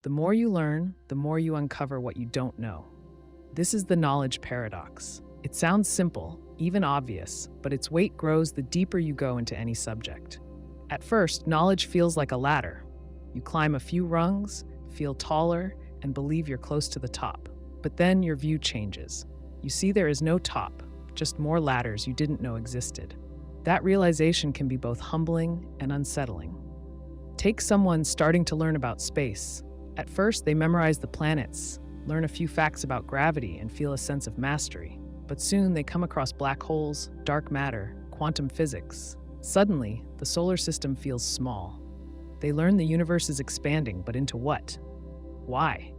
The more you learn, the more you uncover what you don't know. This is the knowledge paradox. It sounds simple, even obvious, but its weight grows the deeper you go into any subject. At first, knowledge feels like a ladder. You climb a few rungs, feel taller, and believe you're close to the top. But then your view changes. You see there is no top, just more ladders you didn't know existed. That realization can be both humbling and unsettling. Take someone starting to learn about space. At first, they memorize the planets, learn a few facts about gravity, and feel a sense of mastery. But soon they come across black holes, dark matter, quantum physics. Suddenly, the solar system feels small. They learn the universe is expanding, but into what? Why?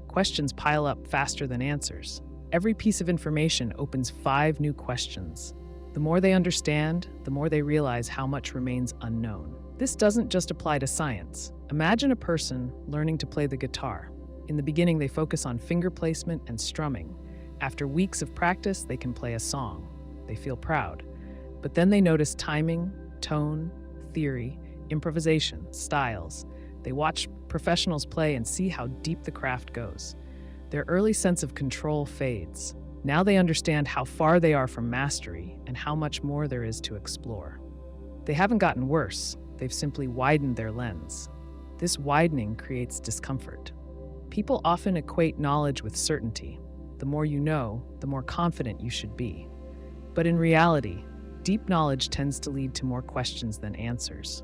Questions pile up faster than answers. Every piece of information opens 5 new questions. The more they understand, the more they realize how much remains unknown. This doesn't just apply to science. Imagine a person learning to play the guitar. In the beginning, they focus on finger placement and strumming. After weeks of practice, they can play a song. They feel proud. But then they notice timing, tone, theory, improvisation, styles. They watch professionals play and see how deep the craft goes. Their early sense of control fades. Now they understand how far they are from mastery and how much more there is to explore. They haven't gotten worse. They've simply widened their lens. This widening creates discomfort. People often equate knowledge with certainty. The more you know, the more confident you should be. But in reality, deep knowledge tends to lead to more questions than answers.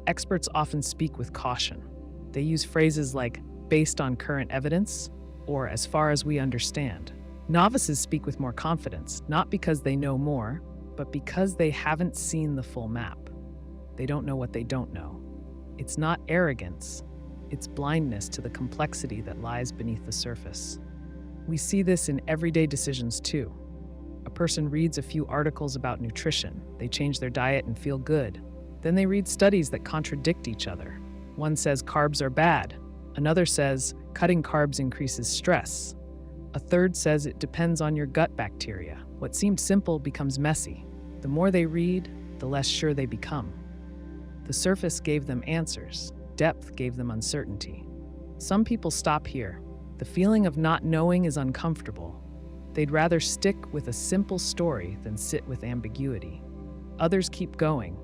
Experts often speak with caution. They use phrases like, based on current evidence, or as far as we understand. Novices speak with more confidence, not because they know more, but because they haven't seen the full map. They don't know what they don't know. It's not arrogance, it's blindness to the complexity that lies beneath the surface. We see this in everyday decisions too. A person reads a few articles about nutrition, they change their diet and feel good. Then they read studies that contradict each other. One says carbs are bad, another says cutting carbs increases stress. A third says it depends on your gut bacteria. What seemed simple becomes messy. The more they read, the less sure they become. The surface gave them answers, depth gave them uncertainty. Some people stop here. The feeling of not knowing is uncomfortable. They'd rather stick with a simple story than sit with ambiguity. Others keep going.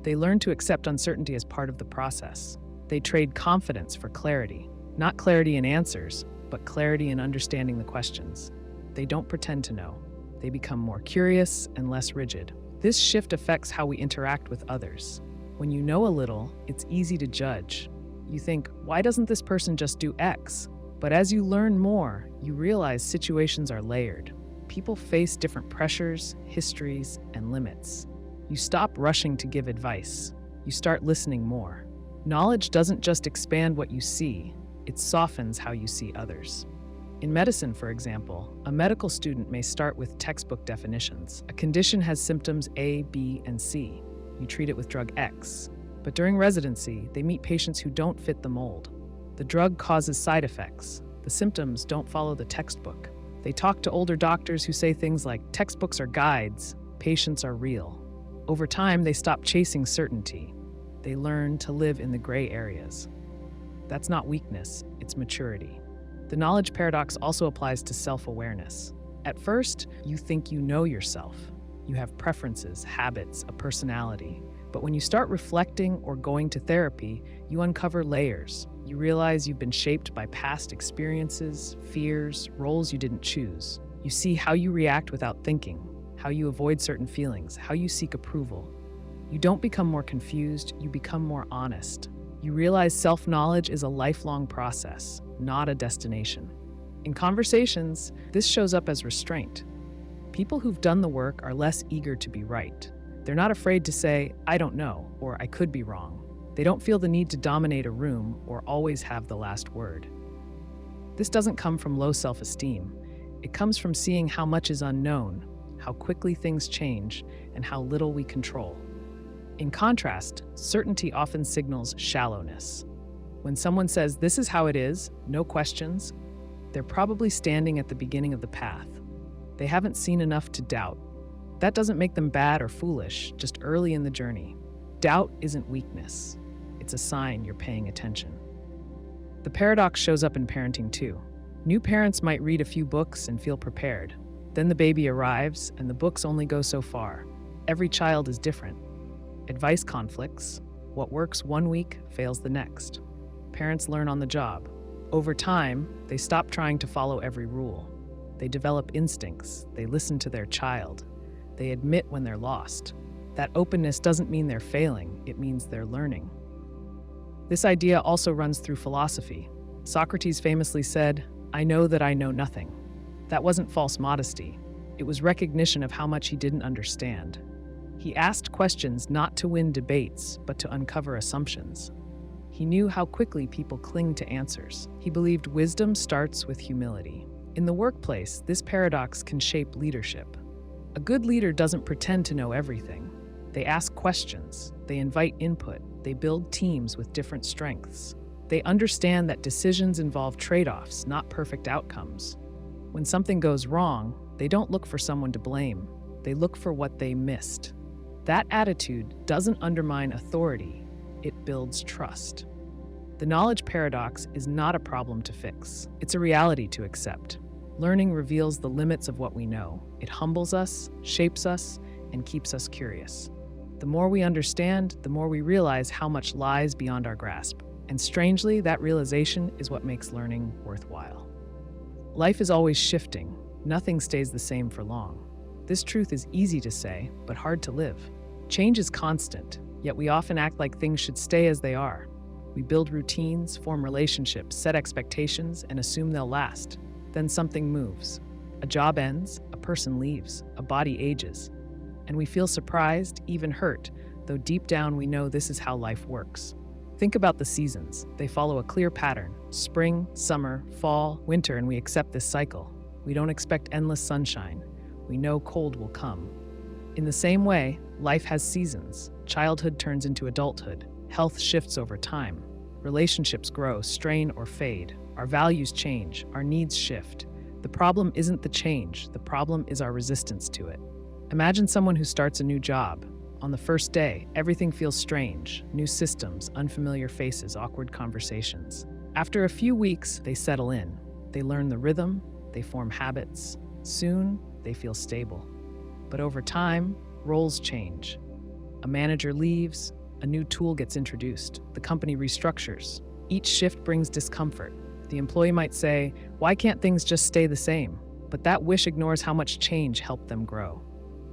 They learn to accept uncertainty as part of the process. They trade confidence for clarity. Not clarity in answers, but clarity in understanding the questions. They don't pretend to know. They become more curious and less rigid. This shift affects how we interact with others. When you know a little, it's easy to judge. You think, why doesn't this person just do X? But as you learn more, you realize situations are layered. People face different pressures, histories, and limits. You stop rushing to give advice. You start listening more. Knowledge doesn't just expand what you see, it softens how you see others. In medicine, for example, a medical student may start with textbook definitions. A condition has symptoms A, B, and C. You treat it with drug X. But during residency, they meet patients who don't fit the mold. The drug causes side effects. The symptoms don't follow the textbook. They talk to older doctors who say things like, textbooks are guides, patients are real. Over time, they stop chasing certainty. They learn to live in the gray areas. That's not weakness, it's maturity. The knowledge paradox also applies to self-awareness. At first, you think you know yourself. You have preferences, habits, a personality. But when you start reflecting or going to therapy, you uncover layers. You realize you've been shaped by past experiences, fears, roles you didn't choose. You see how you react without thinking, how you avoid certain feelings, how you seek approval. You don't become more confused, you become more honest. You realize self-knowledge is a lifelong process, not a destination. In conversations, this shows up as restraint. People who've done the work are less eager to be right. They're not afraid to say, I don't know, or I could be wrong. They don't feel the need to dominate a room or always have the last word. This doesn't come from low self-esteem. It comes from seeing how much is unknown, how quickly things change, and how little we control. In contrast, certainty often signals shallowness. When someone says, this is how it is, no questions, they're probably standing at the beginning of the path. They haven't seen enough to doubt. That doesn't make them bad or foolish, just early in the journey. Doubt isn't weakness. It's a sign you're paying attention. The paradox shows up in parenting too. New parents might read a few books and feel prepared. Then the baby arrives, and the books only go so far. Every child is different. Advice conflicts. What works one week fails the next. Parents learn on the job. Over time, they stop trying to follow every rule. They develop instincts. They listen to their child. They admit when they're lost. That openness doesn't mean they're failing, it means they're learning. This idea also runs through philosophy. Socrates famously said, "I know that I know nothing." That wasn't false modesty. It was recognition of how much he didn't understand. He asked questions not to win debates, but to uncover assumptions. He knew how quickly people cling to answers. He believed wisdom starts with humility. In the workplace, this paradox can shape leadership. A good leader doesn't pretend to know everything. They ask questions, they invite input, they build teams with different strengths. They understand that decisions involve trade-offs, not perfect outcomes. When something goes wrong, they don't look for someone to blame. They look for what they missed. That attitude doesn't undermine authority, it builds trust. The knowledge paradox is not a problem to fix. It's a reality to accept. Learning reveals the limits of what we know. It humbles us, shapes us, and keeps us curious. The more we understand, the more we realize how much lies beyond our grasp. And strangely, that realization is what makes learning worthwhile. Life is always shifting. Nothing stays the same for long. This truth is easy to say, but hard to live. Change is constant, yet we often act like things should stay as they are. We build routines, form relationships, set expectations, and assume they'll last. Then something moves. A job ends, a person leaves, a body ages. And we feel surprised, even hurt, though deep down we know this is how life works. Think about the seasons. They follow a clear pattern. Spring, summer, fall, winter, and we accept this cycle. We don't expect endless sunshine. We know cold will come. In the same way, life has seasons. Childhood turns into adulthood. Health shifts over time. Relationships grow, strain, or fade. Our values change. Our needs shift. The problem isn't the change. The problem is our resistance to it. Imagine someone who starts a new job. On the first day, everything feels strange. New systems, unfamiliar faces, awkward conversations. After a few weeks, they settle in. They learn the rhythm. They form habits. Soon, they feel stable. But over time, roles change. A manager leaves, a new tool gets introduced, the company restructures. Each shift brings discomfort. The employee might say, "Why can't things just stay the same?" But that wish ignores how much change helped them grow.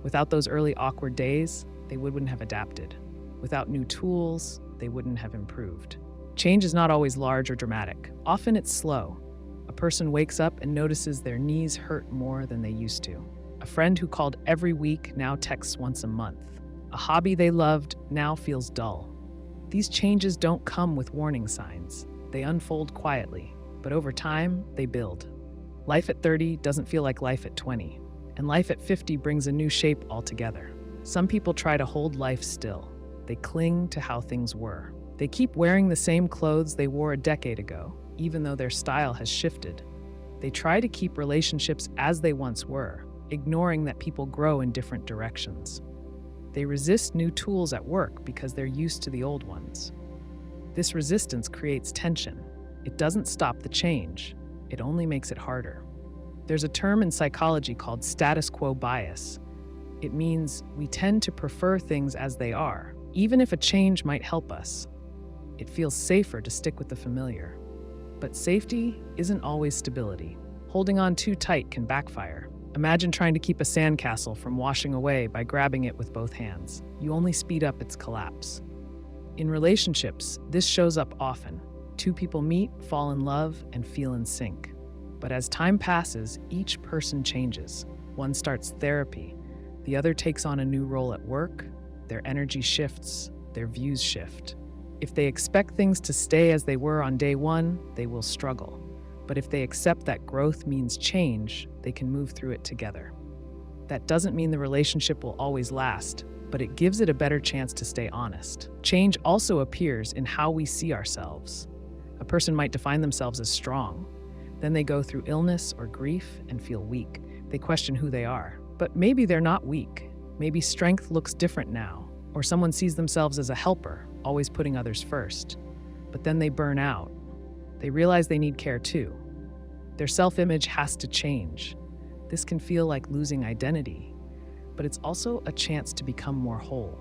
Without those early awkward days, they wouldn't have adapted. Without new tools, they wouldn't have improved. Change is not always large or dramatic. Often it's slow. A person wakes up and notices their knees hurt more than they used to. A friend who called every week now texts once a month. A hobby they loved now feels dull. These changes don't come with warning signs. They unfold quietly, but over time, they build. Life at 30 doesn't feel like life at 20, and life at 50 brings a new shape altogether. Some people try to hold life still. They cling to how things were. They keep wearing the same clothes they wore a decade ago, even though their style has shifted. They try to keep relationships as they once were, ignoring that people grow in different directions. They resist new tools at work because they're used to the old ones. This resistance creates tension. It doesn't stop the change, it only makes it harder. There's a term in psychology called status quo bias. It means we tend to prefer things as they are, even if a change might help us. It feels safer to stick with the familiar. But safety isn't always stability. Holding on too tight can backfire. Imagine trying to keep a sandcastle from washing away by grabbing it with both hands. You only speed up its collapse. In relationships, this shows up often. Two people meet, fall in love, and feel in sync. But as time passes, each person changes. One starts therapy. The other takes on a new role at work. Their energy shifts. Their views shift. If they expect things to stay as they were on day one, they will struggle. But if they accept that growth means change, they can move through it together. That doesn't mean the relationship will always last, but it gives it a better chance to stay honest. Change also appears in how we see ourselves. A person might define themselves as strong. Then they go through illness or grief and feel weak. They question who they are. But maybe they're not weak. Maybe strength looks different now. Or someone sees themselves as a helper, always putting others first. But then they burn out. They realize they need care too. Their self-image has to change. This can feel like losing identity, but it's also a chance to become more whole.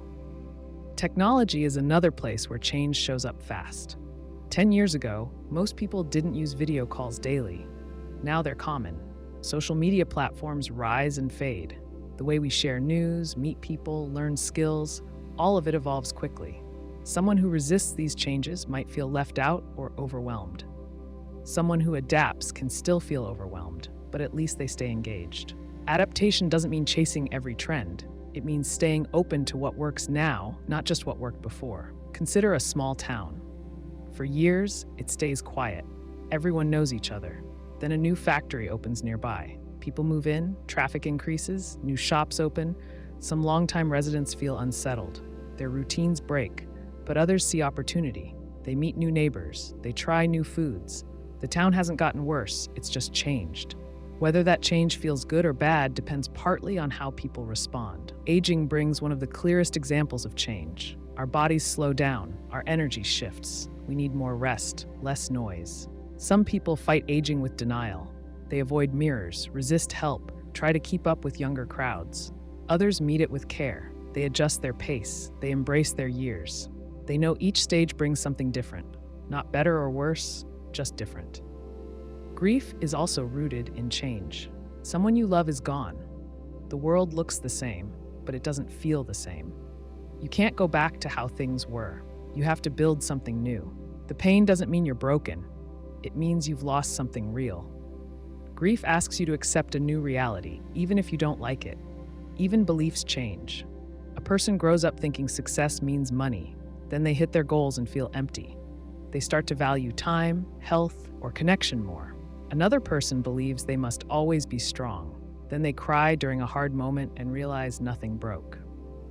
Technology is another place where change shows up fast. 10 years ago, most people didn't use video calls daily. Now they're common. Social media platforms rise and fade. The way we share news, meet people, learn skills, all of it evolves quickly. Someone who resists these changes might feel left out or overwhelmed. Someone who adapts can still feel overwhelmed, but at least they stay engaged. Adaptation doesn't mean chasing every trend. It means staying open to what works now, not just what worked before. Consider a small town. For years, it stays quiet. Everyone knows each other. Then a new factory opens nearby. People move in, traffic increases, new shops open. Some longtime residents feel unsettled. Their routines break, but others see opportunity. They meet new neighbors. They try new foods. The town hasn't gotten worse, it's just changed. Whether that change feels good or bad depends partly on how people respond. Aging brings one of the clearest examples of change. Our bodies slow down, our energy shifts. We need more rest, less noise. Some people fight aging with denial. They avoid mirrors, resist help, try to keep up with younger crowds. Others meet it with care. They adjust their pace, they embrace their years. They know each stage brings something different. Not better or worse, just different. Grief is also rooted in change. Someone you love is gone. The world looks the same, but it doesn't feel the same. You can't go back to how things were. You have to build something new. The pain doesn't mean you're broken. It means you've lost something real. Grief asks you to accept a new reality, even if you don't like it. Even beliefs change. A person grows up thinking success means money. Then they hit their goals and feel empty. They start to value time, health, or connection more. Another person believes they must always be strong. Then they cry during a hard moment and realize nothing broke.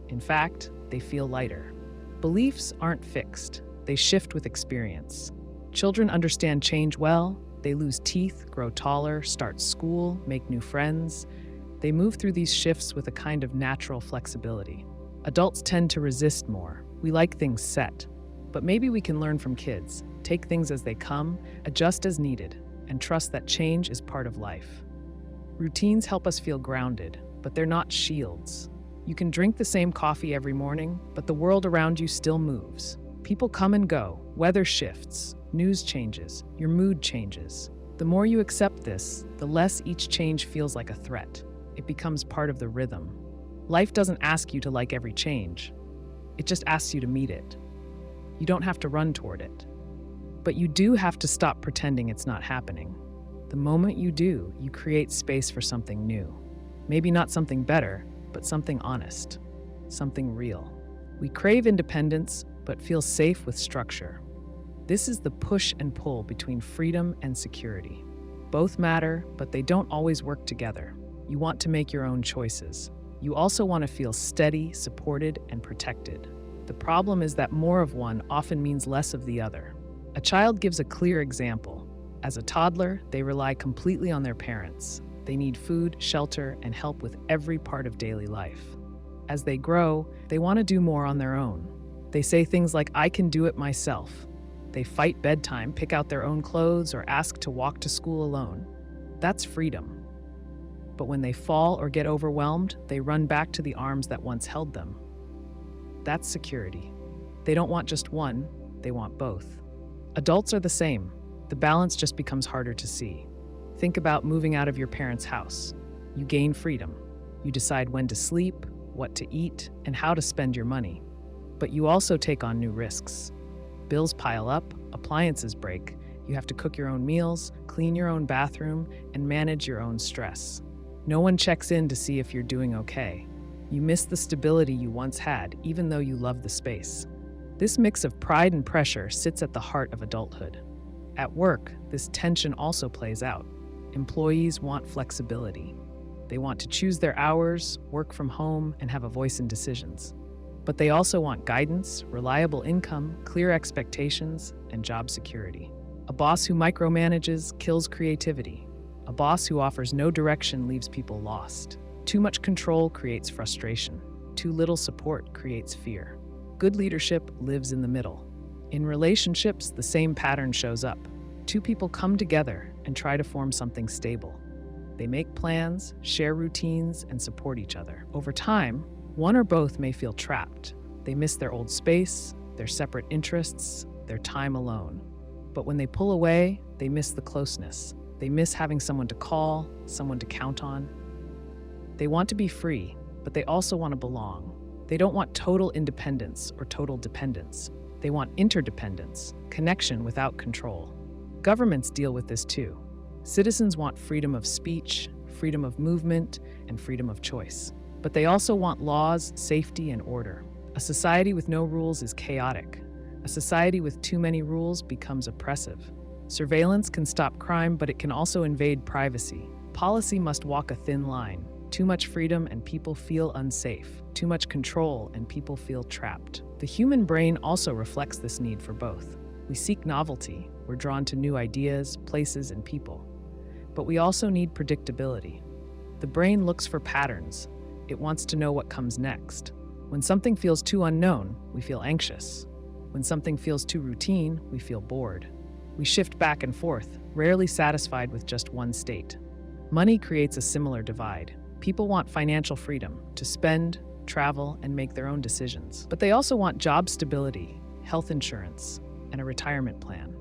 In fact, they feel lighter. Beliefs aren't fixed. They shift with experience. Children understand change well. They lose teeth, grow taller, start school, make new friends. They move through these shifts with a kind of natural flexibility. Adults tend to resist more. We like things set. But maybe we can learn from kids, take things as they come, adjust as needed, and trust that change is part of life. Routines help us feel grounded, but they're not shields. You can drink the same coffee every morning, but the world around you still moves. People come and go, weather shifts, news changes, your mood changes. The more you accept this, the less each change feels like a threat. It becomes part of the rhythm. Life doesn't ask you to like every change. It just asks you to meet it. You don't have to run toward it. But you do have to stop pretending it's not happening. The moment you do, you create space for something new. Maybe not something better, but something honest, something real. We crave independence, but feel safe with structure. This is the push and pull between freedom and security. Both matter, but they don't always work together. You want to make your own choices. You also want to feel steady, supported, and protected. The problem is that more of one often means less of the other. A child gives a clear example. As a toddler, they rely completely on their parents. They need food, shelter, and help with every part of daily life. As they grow, they want to do more on their own. They say things like, "I can do it myself." They fight bedtime, pick out their own clothes, or ask to walk to school alone. That's freedom. But when they fall or get overwhelmed, they run back to the arms that once held them. That's security. They don't want just one, they want both. Adults are the same. The balance just becomes harder to see. Think about moving out of your parents' house. You gain freedom. You decide when to sleep, what to eat, and how to spend your money. But you also take on new risks. Bills pile up, appliances break. You have to cook your own meals, clean your own bathroom, and manage your own stress. No one checks in to see if you're doing okay. You miss the stability you once had, even though you love the space. This mix of pride and pressure sits at the heart of adulthood. At work, this tension also plays out. Employees want flexibility. They want to choose their hours, work from home, and have a voice in decisions. But they also want guidance, reliable income, clear expectations, and job security. A boss who micromanages kills creativity. A boss who offers no direction leaves people lost. Too much control creates frustration. Too little support creates fear. Good leadership lives in the middle. In relationships, the same pattern shows up. two people come together and try to form something stable. They make plans, share routines, and support each other. Over time, one or both may feel trapped. They miss their old space, their separate interests, their time alone. But when they pull away, they miss the closeness. They miss having someone to call, someone to count on. They want to be free, but they also want to belong. They don't want total independence or total dependence. They want interdependence, connection without control. Governments deal with this too. Citizens want freedom of speech, freedom of movement, and freedom of choice. But they also want laws, safety, and order. A society with no rules is chaotic. A society with too many rules becomes oppressive. Surveillance can stop crime, but it can also invade privacy. Policy must walk a thin line. Too much freedom and people feel unsafe. Too much control and people feel trapped. The human brain also reflects this need for both. We seek novelty. We're drawn to new ideas, places, and people. But we also need predictability. The brain looks for patterns. It wants to know what comes next. When something feels too unknown, we feel anxious. When something feels too routine, we feel bored. We shift back and forth, rarely satisfied with just one state. Money creates a similar divide. People want financial freedom to spend, travel, and make their own decisions. But they also want job stability, health insurance, and a retirement plan.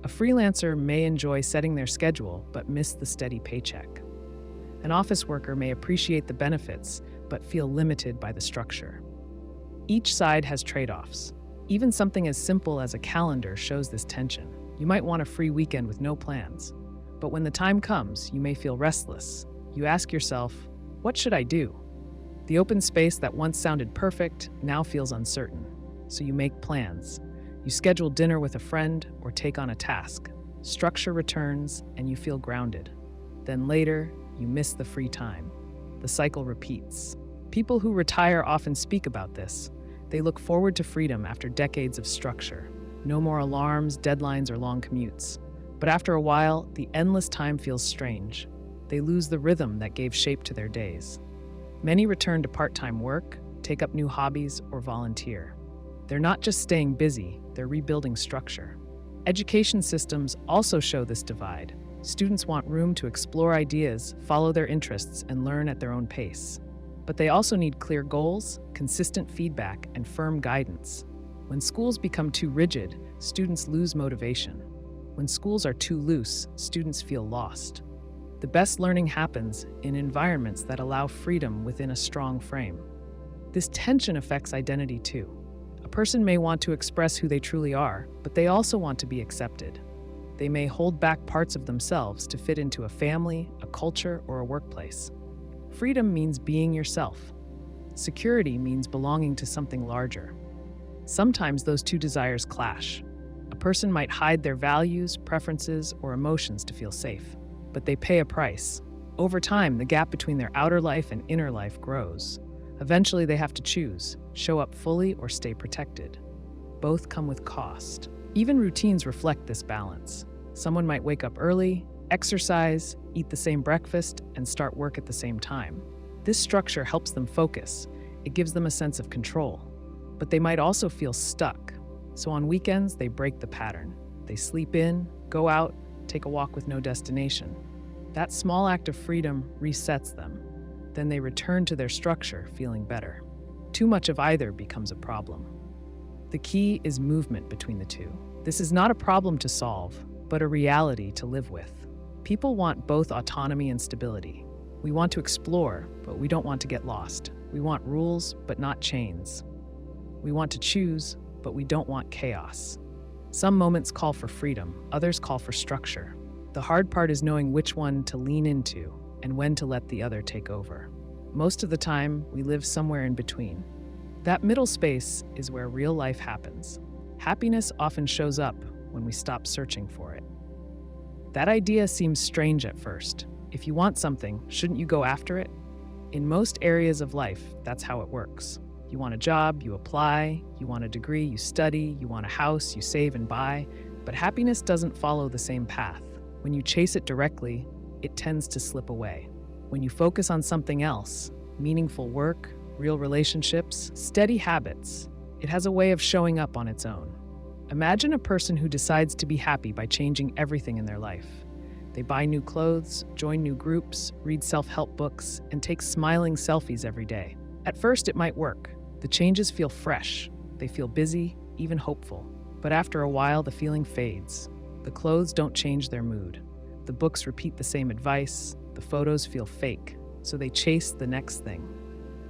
A freelancer may enjoy setting their schedule but miss the steady paycheck. An office worker may appreciate the benefits but feel limited by the structure. Each side has trade-offs. Even something as simple as a calendar shows this tension. You might want a free weekend with no plans, but when the time comes, you may feel restless. You ask yourself, what should I do? The open space that once sounded perfect now feels uncertain, so you make plans. You schedule dinner with a friend or take on a task. Structure returns and you feel grounded. Then later, you miss the free time. The cycle repeats. People who retire often speak about this. They look forward to freedom after decades of structure. No more alarms, deadlines, or long commutes. But after a while, the endless time feels strange. They lose the rhythm that gave shape to their days. Many return to part-time work, take up new hobbies, or volunteer. They're not just staying busy, they're rebuilding structure. Education systems also show this divide. Students want room to explore ideas, follow their interests, and learn at their own pace. But they also need clear goals, consistent feedback, and firm guidance. When schools become too rigid, students lose motivation. When schools are too loose, students feel lost. The best learning happens in environments that allow freedom within a strong frame. This tension affects identity too. A person may want to express who they truly are, but they also want to be accepted. They may hold back parts of themselves to fit into a family, a culture, or a workplace. Freedom means being yourself. Security means belonging to something larger. Sometimes those two desires clash. A person might hide their values, preferences, or emotions to feel safe, but they pay a price. Over time, the gap between their outer life and inner life grows. Eventually, they have to choose, show up fully or stay protected. Both come with cost. Even routines reflect this balance. Someone might wake up early, exercise, eat the same breakfast, and start work at the same time. This structure helps them focus. It gives them a sense of control. But they might also feel stuck. So on weekends, they break the pattern. They sleep in, go out, take a walk with no destination. That small act of freedom resets them. Then they return to their structure feeling better. Too much of either becomes a problem. The key is movement between the two. This is not a problem to solve, but a reality to live with. People want both autonomy and stability. We want to explore, but we don't want to get lost. We want rules, but not chains. We want to choose, but we don't want chaos. Some moments call for freedom, others call for structure. The hard part is knowing which one to lean into and when to let the other take over. Most of the time, we live somewhere in between. That middle space is where real life happens. Happiness often shows up when we stop searching for it. That idea seems strange at first. If you want something, shouldn't you go after it? In most areas of life, that's how it works. You want a job, you apply. You want a degree, you study. You want a house, you save and buy. But happiness doesn't follow the same path. When you chase it directly, it tends to slip away. When you focus on something else, meaningful work, real relationships, steady habits, it has a way of showing up on its own. Imagine a person who decides to be happy by changing everything in their life. They buy new clothes, join new groups, read self-help books, and take smiling selfies every day. At first, it might work. The changes feel fresh. They feel busy, even hopeful. But after a while, the feeling fades. The clothes don't change their mood. The books repeat the same advice. The photos feel fake. So they chase the next thing.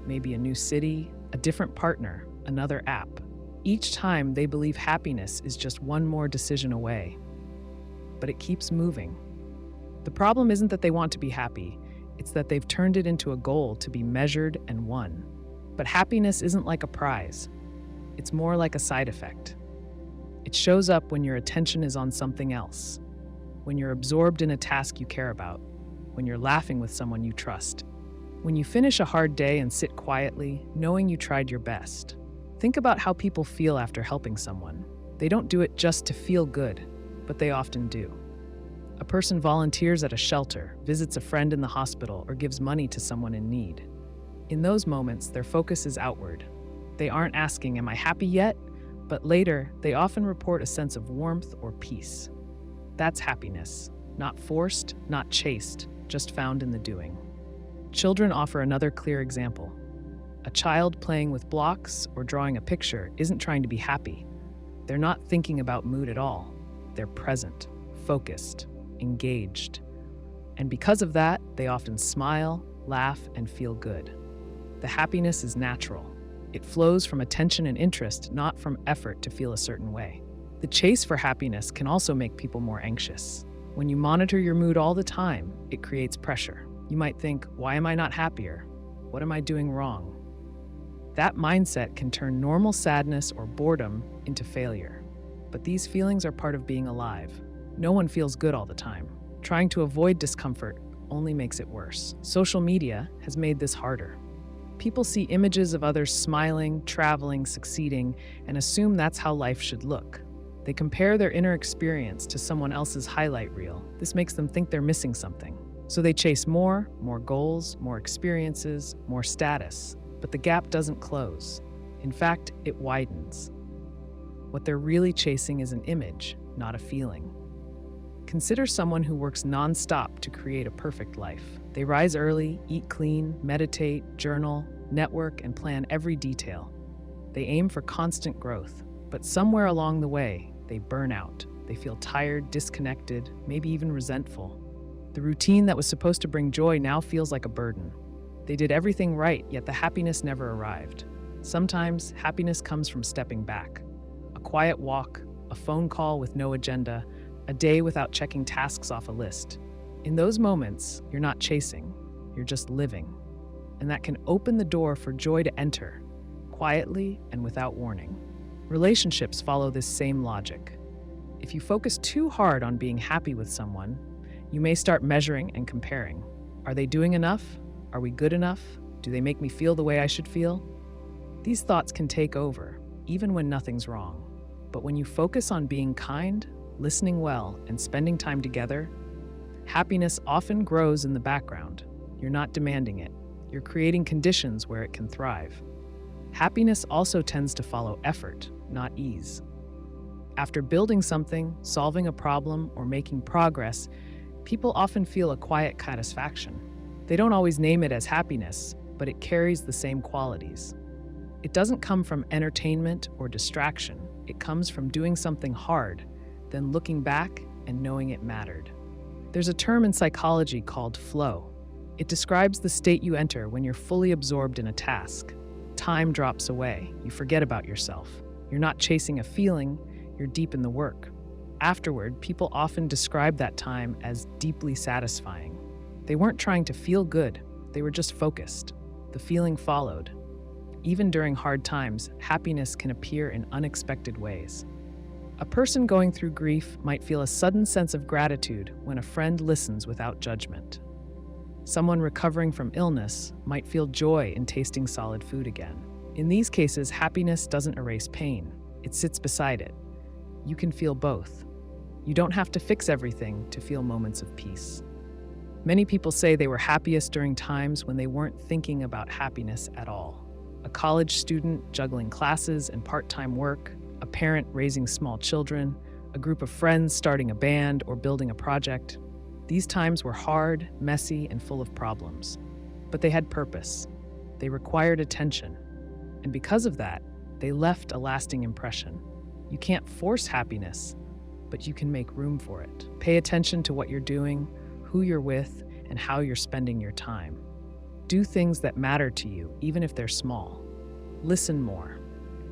Maybe a new city, a different partner, another app. Each time they believe happiness is just one more decision away. But it keeps moving. The problem isn't that they want to be happy. It's that they've turned it into a goal to be measured and won. But happiness isn't like a prize. It's more like a side effect. It shows up when your attention is on something else, when you're absorbed in a task you care about, when you're laughing with someone you trust, when you finish a hard day and sit quietly, knowing you tried your best. Think about how people feel after helping someone. They don't do it just to feel good, but they often do. A person volunteers at a shelter, visits a friend in the hospital, or gives money to someone in need. In those moments, their focus is outward. They aren't asking, "Am I happy yet?" But later, they often report a sense of warmth or peace. That's happiness, not forced, not chased, just found in the doing. Children offer another clear example. A child playing with blocks or drawing a picture isn't trying to be happy. They're not thinking about mood at all. They're present, focused, engaged. And because of that, they often smile, laugh, and feel good. The happiness is natural. It flows from attention and interest, not from effort to feel a certain way. The chase for happiness can also make people more anxious. When you monitor your mood all the time, it creates pressure. You might think, "Why am I not happier? What am I doing wrong?" That mindset can turn normal sadness or boredom into failure. But these feelings are part of being alive. No one feels good all the time. Trying to avoid discomfort only makes it worse. Social media has made this harder. People see images of others smiling, traveling, succeeding, and assume that's how life should look. They compare their inner experience to someone else's highlight reel. This makes them think they're missing something. So they chase more goals, more experiences, more status. But the gap doesn't close. In fact, it widens. What they're really chasing is an image, not a feeling. Consider someone who works nonstop to create a perfect life. They rise early, eat clean, meditate, journal, network, and plan every detail. They aim for constant growth, but somewhere along the way, they burn out. They feel tired, disconnected, maybe even resentful. The routine that was supposed to bring joy now feels like a burden. They did everything right, yet the happiness never arrived. Sometimes, happiness comes from stepping back. A quiet walk, a phone call with no agenda, a day without checking tasks off a list. In those moments, you're not chasing, you're just living. And that can open the door for joy to enter, quietly and without warning. Relationships follow this same logic. If you focus too hard on being happy with someone, you may start measuring and comparing. Are they doing enough? Are we good enough? Do they make me feel the way I should feel? These thoughts can take over, even when nothing's wrong. But when you focus on being kind, listening well, and spending time together, happiness often grows in the background. You're not demanding it. You're creating conditions where it can thrive. Happiness also tends to follow effort, not ease. After building something, solving a problem, or making progress, people often feel a quiet satisfaction. They don't always name it as happiness, but it carries the same qualities. It doesn't come from entertainment or distraction. It comes from doing something hard, then looking back and knowing it mattered. There's a term in psychology called flow. It describes the state you enter when you're fully absorbed in a task. Time drops away. You forget about yourself. You're not chasing a feeling, you're deep in the work. Afterward, people often describe that time as deeply satisfying. They weren't trying to feel good, they were just focused. The feeling followed. Even during hard times, happiness can appear in unexpected ways. A person going through grief might feel a sudden sense of gratitude when a friend listens without judgment. Someone recovering from illness might feel joy in tasting solid food again. In these cases, happiness doesn't erase pain, it sits beside it. You can feel both. You don't have to fix everything to feel moments of peace. Many people say they were happiest during times when they weren't thinking about happiness at all. A college student juggling classes and part-time work, a parent raising small children, a group of friends starting a band or building a project. These times were hard, messy, and full of problems. But they had purpose. They required attention. And because of that, they left a lasting impression. You can't force happiness, but you can make room for it. Pay attention to what you're doing, who you're with, and how you're spending your time. Do things that matter to you, even if they're small. Listen more.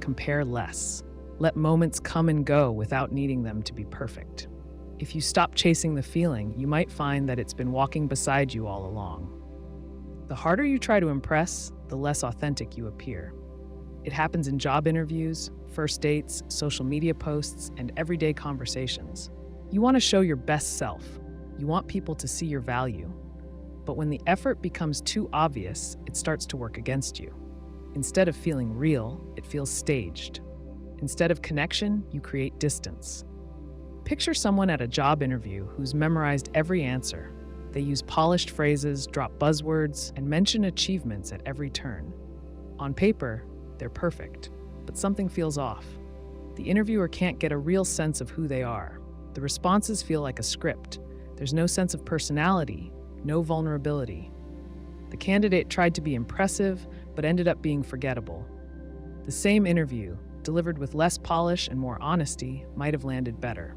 Compare less. Let moments come and go without needing them to be perfect. If you stop chasing the feeling, you might find that it's been walking beside you all along. The harder you try to impress, the less authentic you appear. It happens in job interviews, first dates, social media posts, and everyday conversations. You want to show your best self. You want people to see your value. But when the effort becomes too obvious, it starts to work against you. Instead of feeling real, it feels staged. Instead of connection, you create distance. Picture someone at a job interview who's memorized every answer. They use polished phrases, drop buzzwords, and mention achievements at every turn. On paper, they're perfect, but something feels off. The interviewer can't get a real sense of who they are. The responses feel like a script. There's no sense of personality, no vulnerability. The candidate tried to be impressive, but ended up being forgettable. The same interview, delivered with less polish and more honesty, might have landed better.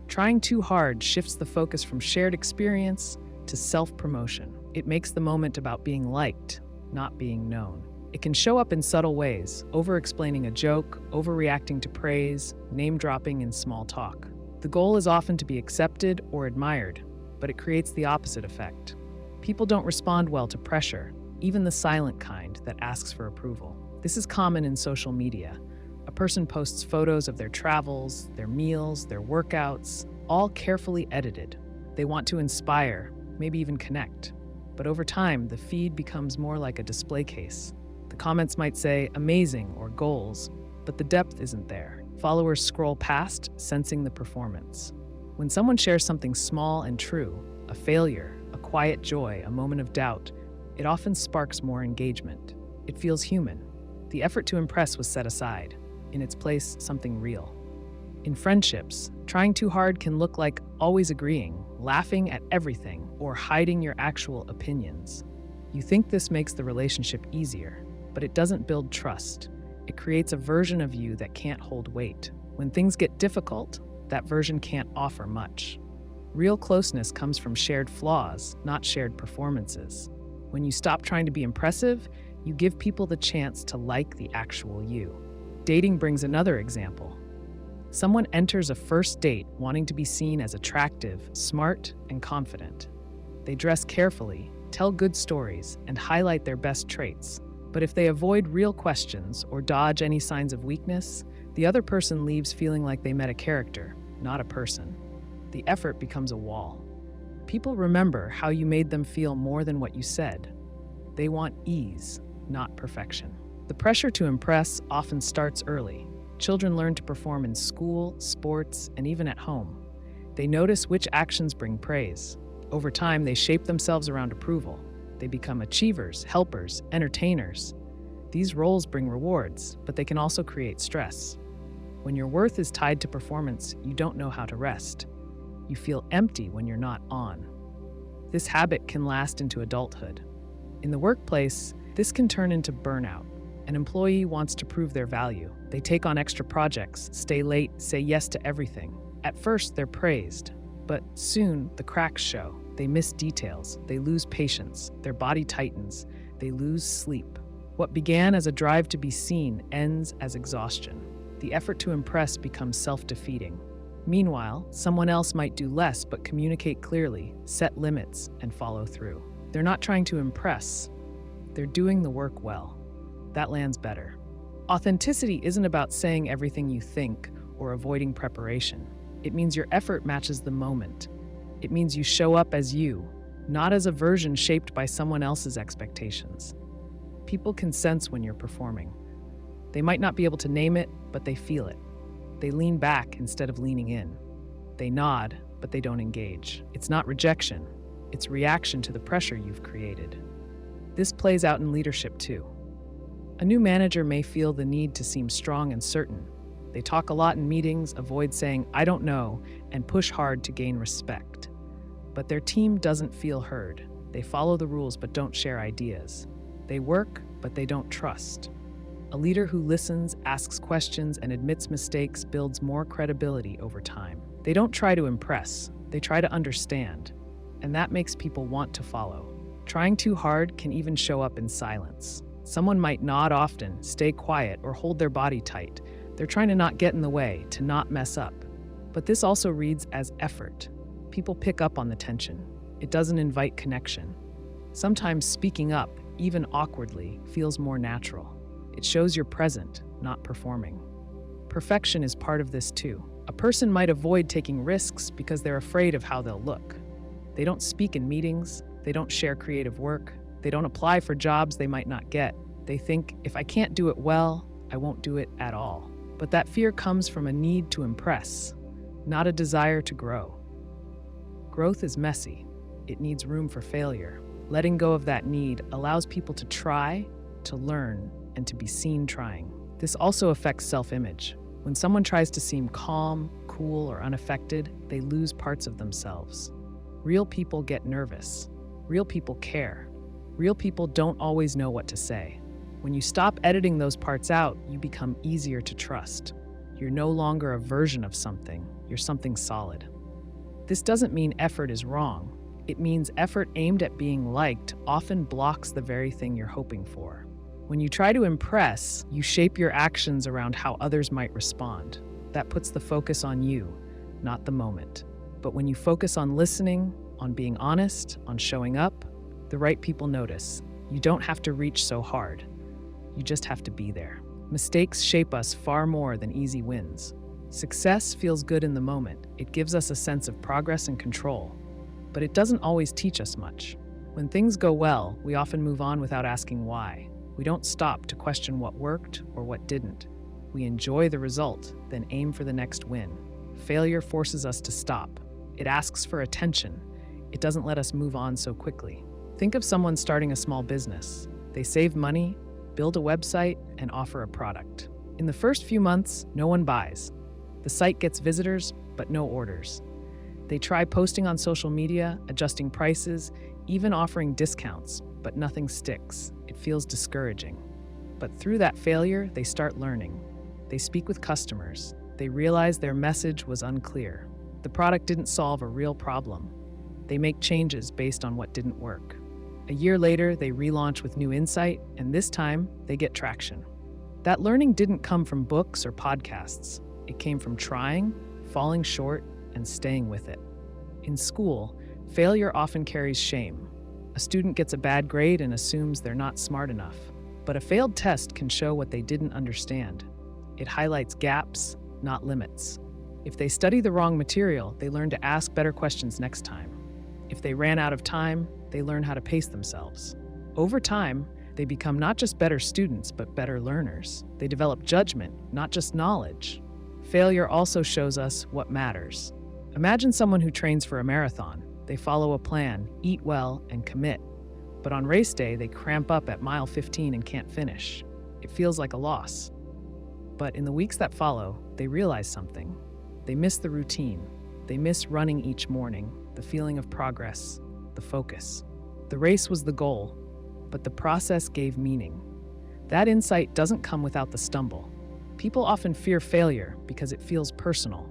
Trying too hard shifts the focus from shared experience to self-promotion. It makes the moment about being liked, not being known. It can show up in subtle ways, over-explaining a joke, overreacting to praise, name-dropping in small talk. The goal is often to be accepted or admired, but it creates the opposite effect. People don't respond well to pressure, even the silent kind that asks for approval. This is common in social media. A person posts photos of their travels, their meals, their workouts, all carefully edited. They want to inspire, maybe even connect. But over time, the feed becomes more like a display case. The comments might say amazing or goals, but the depth isn't there. Followers scroll past, sensing the performance. When someone shares something small and true, a failure, a quiet joy, a moment of doubt, it often sparks more engagement. It feels human. The effort to impress was set aside. In its place, something real. In friendships, trying too hard can look like always agreeing, laughing at everything, or hiding your actual opinions. You think this makes the relationship easier, but it doesn't build trust. It creates a version of you that can't hold weight. When things get difficult, that version can't offer much. Real closeness comes from shared flaws, not shared performances. When you stop trying to be impressive, you give people the chance to like the actual you. Dating brings another example. Someone enters a first date wanting to be seen as attractive, smart, and confident. They dress carefully, tell good stories, and highlight their best traits. But if they avoid real questions or dodge any signs of weakness, the other person leaves feeling like they met a character, not a person. The effort becomes a wall. People remember how you made them feel more than what you said. They want ease, not perfection. The pressure to impress often starts early. Children learn to perform in school, sports, and even at home. They notice which actions bring praise. Over time, they shape themselves around approval. They become achievers, helpers, entertainers. These roles bring rewards, but they can also create stress. When your worth is tied to performance, you don't know how to rest. You feel empty when you're not on. This habit can last into adulthood. In the workplace, this can turn into burnout. An employee wants to prove their value. They take on extra projects, stay late, say yes to everything. At first, they're praised, but soon the cracks show. They miss details, they lose patience, their body tightens, they lose sleep. What began as a drive to be seen ends as exhaustion. The effort to impress becomes self-defeating. Meanwhile, someone else might do less but communicate clearly, set limits, and follow through. They're not trying to impress, they're doing the work well. That lands better. Authenticity isn't about saying everything you think or avoiding preparation. It means your effort matches the moment. It means you show up as you, not as a version shaped by someone else's expectations. People can sense when you're performing. They might not be able to name it, but they feel it. They lean back instead of leaning in. They nod, but they don't engage. It's not rejection. It's reaction to the pressure you've created. This plays out in leadership too. A new manager may feel the need to seem strong and certain. They talk a lot in meetings, avoid saying, "I don't know," and push hard to gain respect. But their team doesn't feel heard. They follow the rules but don't share ideas. They work, but they don't trust. A leader who listens, asks questions, and admits mistakes builds more credibility over time. They don't try to impress, they try to understand, and that makes people want to follow. Trying too hard can even show up in silence. Someone might nod often, stay quiet, or hold their body tight. They're trying to not get in the way, to not mess up. But this also reads as effort. People pick up on the tension. It doesn't invite connection. Sometimes speaking up, even awkwardly, feels more natural. It shows you're present, not performing. Perfection is part of this too. A person might avoid taking risks because they're afraid of how they'll look. They don't speak in meetings, they don't share creative work, they don't apply for jobs they might not get. They think, if I can't do it well, I won't do it at all. But that fear comes from a need to impress, not a desire to grow. Growth is messy. It needs room for failure. Letting go of that need allows people to try, to learn, and to be seen trying. This also affects self-image. When someone tries to seem calm, cool, or unaffected, they lose parts of themselves. Real people get nervous. Real people care. Real people don't always know what to say. When you stop editing those parts out, you become easier to trust. You're no longer a version of something, you're something solid. This doesn't mean effort is wrong. It means effort aimed at being liked often blocks the very thing you're hoping for. When you try to impress, you shape your actions around how others might respond. That puts the focus on you, not the moment. But when you focus on listening, on being honest, on showing up, the right people notice. You don't have to reach so hard. You just have to be there. Mistakes shape us far more than easy wins. Success feels good in the moment. It gives us a sense of progress and control. But it doesn't always teach us much. When things go well, we often move on without asking why. We don't stop to question what worked or what didn't. We enjoy the result, then aim for the next win. Failure forces us to stop. It asks for attention. It doesn't let us move on so quickly. Think of someone starting a small business. They save money, build a website, and offer a product. In the first few months, no one buys. The site gets visitors, but no orders. They try posting on social media, adjusting prices, even offering discounts, but nothing sticks. It feels discouraging. But through that failure, they start learning. They speak with customers. They realize their message was unclear. The product didn't solve a real problem. They make changes based on what didn't work. A year later, they relaunch with new insight, and this time, they get traction. That learning didn't come from books or podcasts. It came from trying, falling short, and staying with it. In school, failure often carries shame. A student gets a bad grade and assumes they're not smart enough. But a failed test can show what they didn't understand. It highlights gaps, not limits. If they study the wrong material, they learn to ask better questions next time. If they ran out of time, they learn how to pace themselves. Over time, they become not just better students, but better learners. They develop judgment, not just knowledge. Failure also shows us what matters. Imagine someone who trains for a marathon. They follow a plan, eat well, and commit. But on race day, they cramp up at mile 15 and can't finish. It feels like a loss. But in the weeks that follow, they realize something. They miss the routine. They miss running each morning, the feeling of progress, the focus. The race was the goal, but the process gave meaning. That insight doesn't come without the stumble. People often fear failure because it feels personal.